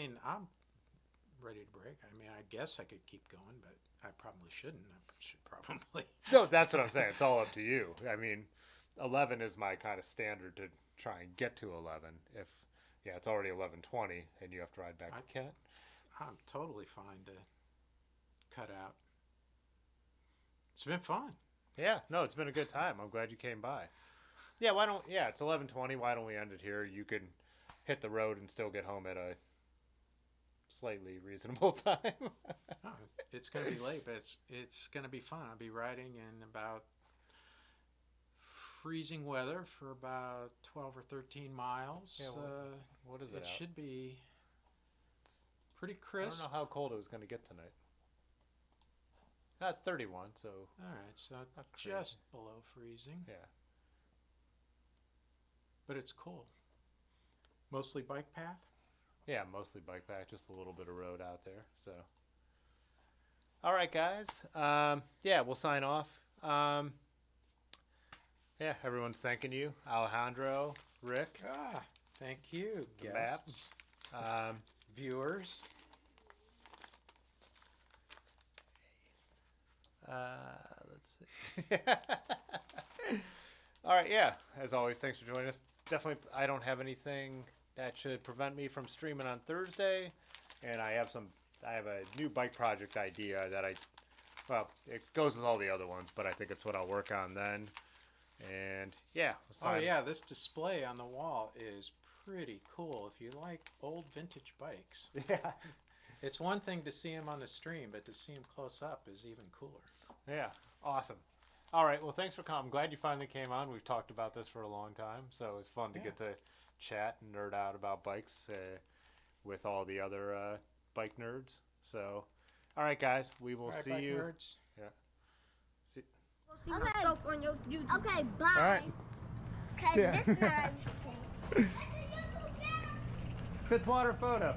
ready to break. I guess I could keep going, but I probably shouldn't. I should probably. No, that's what I'm saying. It's all up to you. 11 is my kind of standard to try and get to 11. If it's already 11:20 and you have to ride back to Kent. I'm totally fine to cut out. It's been fun. Yeah, no, it's been a good time. I'm glad you came by. Yeah, it's 11:20. Why don't we end it here? You can hit the road and still get home at a slightly reasonable time. Oh, it's going to be late, but it's going to be fun. I'll be riding in about freezing weather for about 12 or 13 miles. Yeah, what is it? It should be pretty crisp. I don't know how cold it was going to get tonight. That's 31, so. All right, so just below freezing. Yeah. But it's cool. Mostly bike path? Yeah, mostly bike path, just a little bit of road out there. So. All right, guys. We'll sign off. Everyone's thanking you. Alejandro, Rick. Thank you, guests. Viewers. Let's see. All right, as always, thanks for joining us. Definitely, I don't have anything that should prevent me from streaming on Thursday, and I have a new bike project idea that it goes with all the other ones, but I think it's what I'll work on then. And we'll this display on the wall is pretty cool if you like old vintage bikes. Yeah. It's one thing to see them on the stream, but to see them close up is even cooler. Yeah. Awesome. All right. Well, thanks for coming. I'm glad you finally came on. We've talked about this for a long time, so it's fun to Yeah. get to chat and nerd out about bikes with all the other bike nerds. So, all right, guys. We will All right, see bike you. nerds. Yeah. See. See myself on your YouTube. Okay, bye. All right. Okay, Yeah. this time. Fitzwater photo.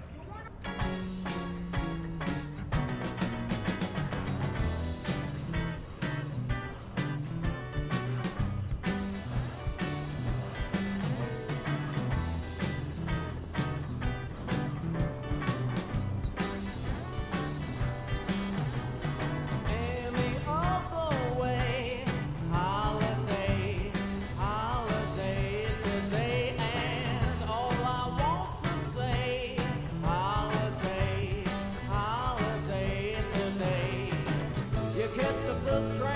Catch the first train.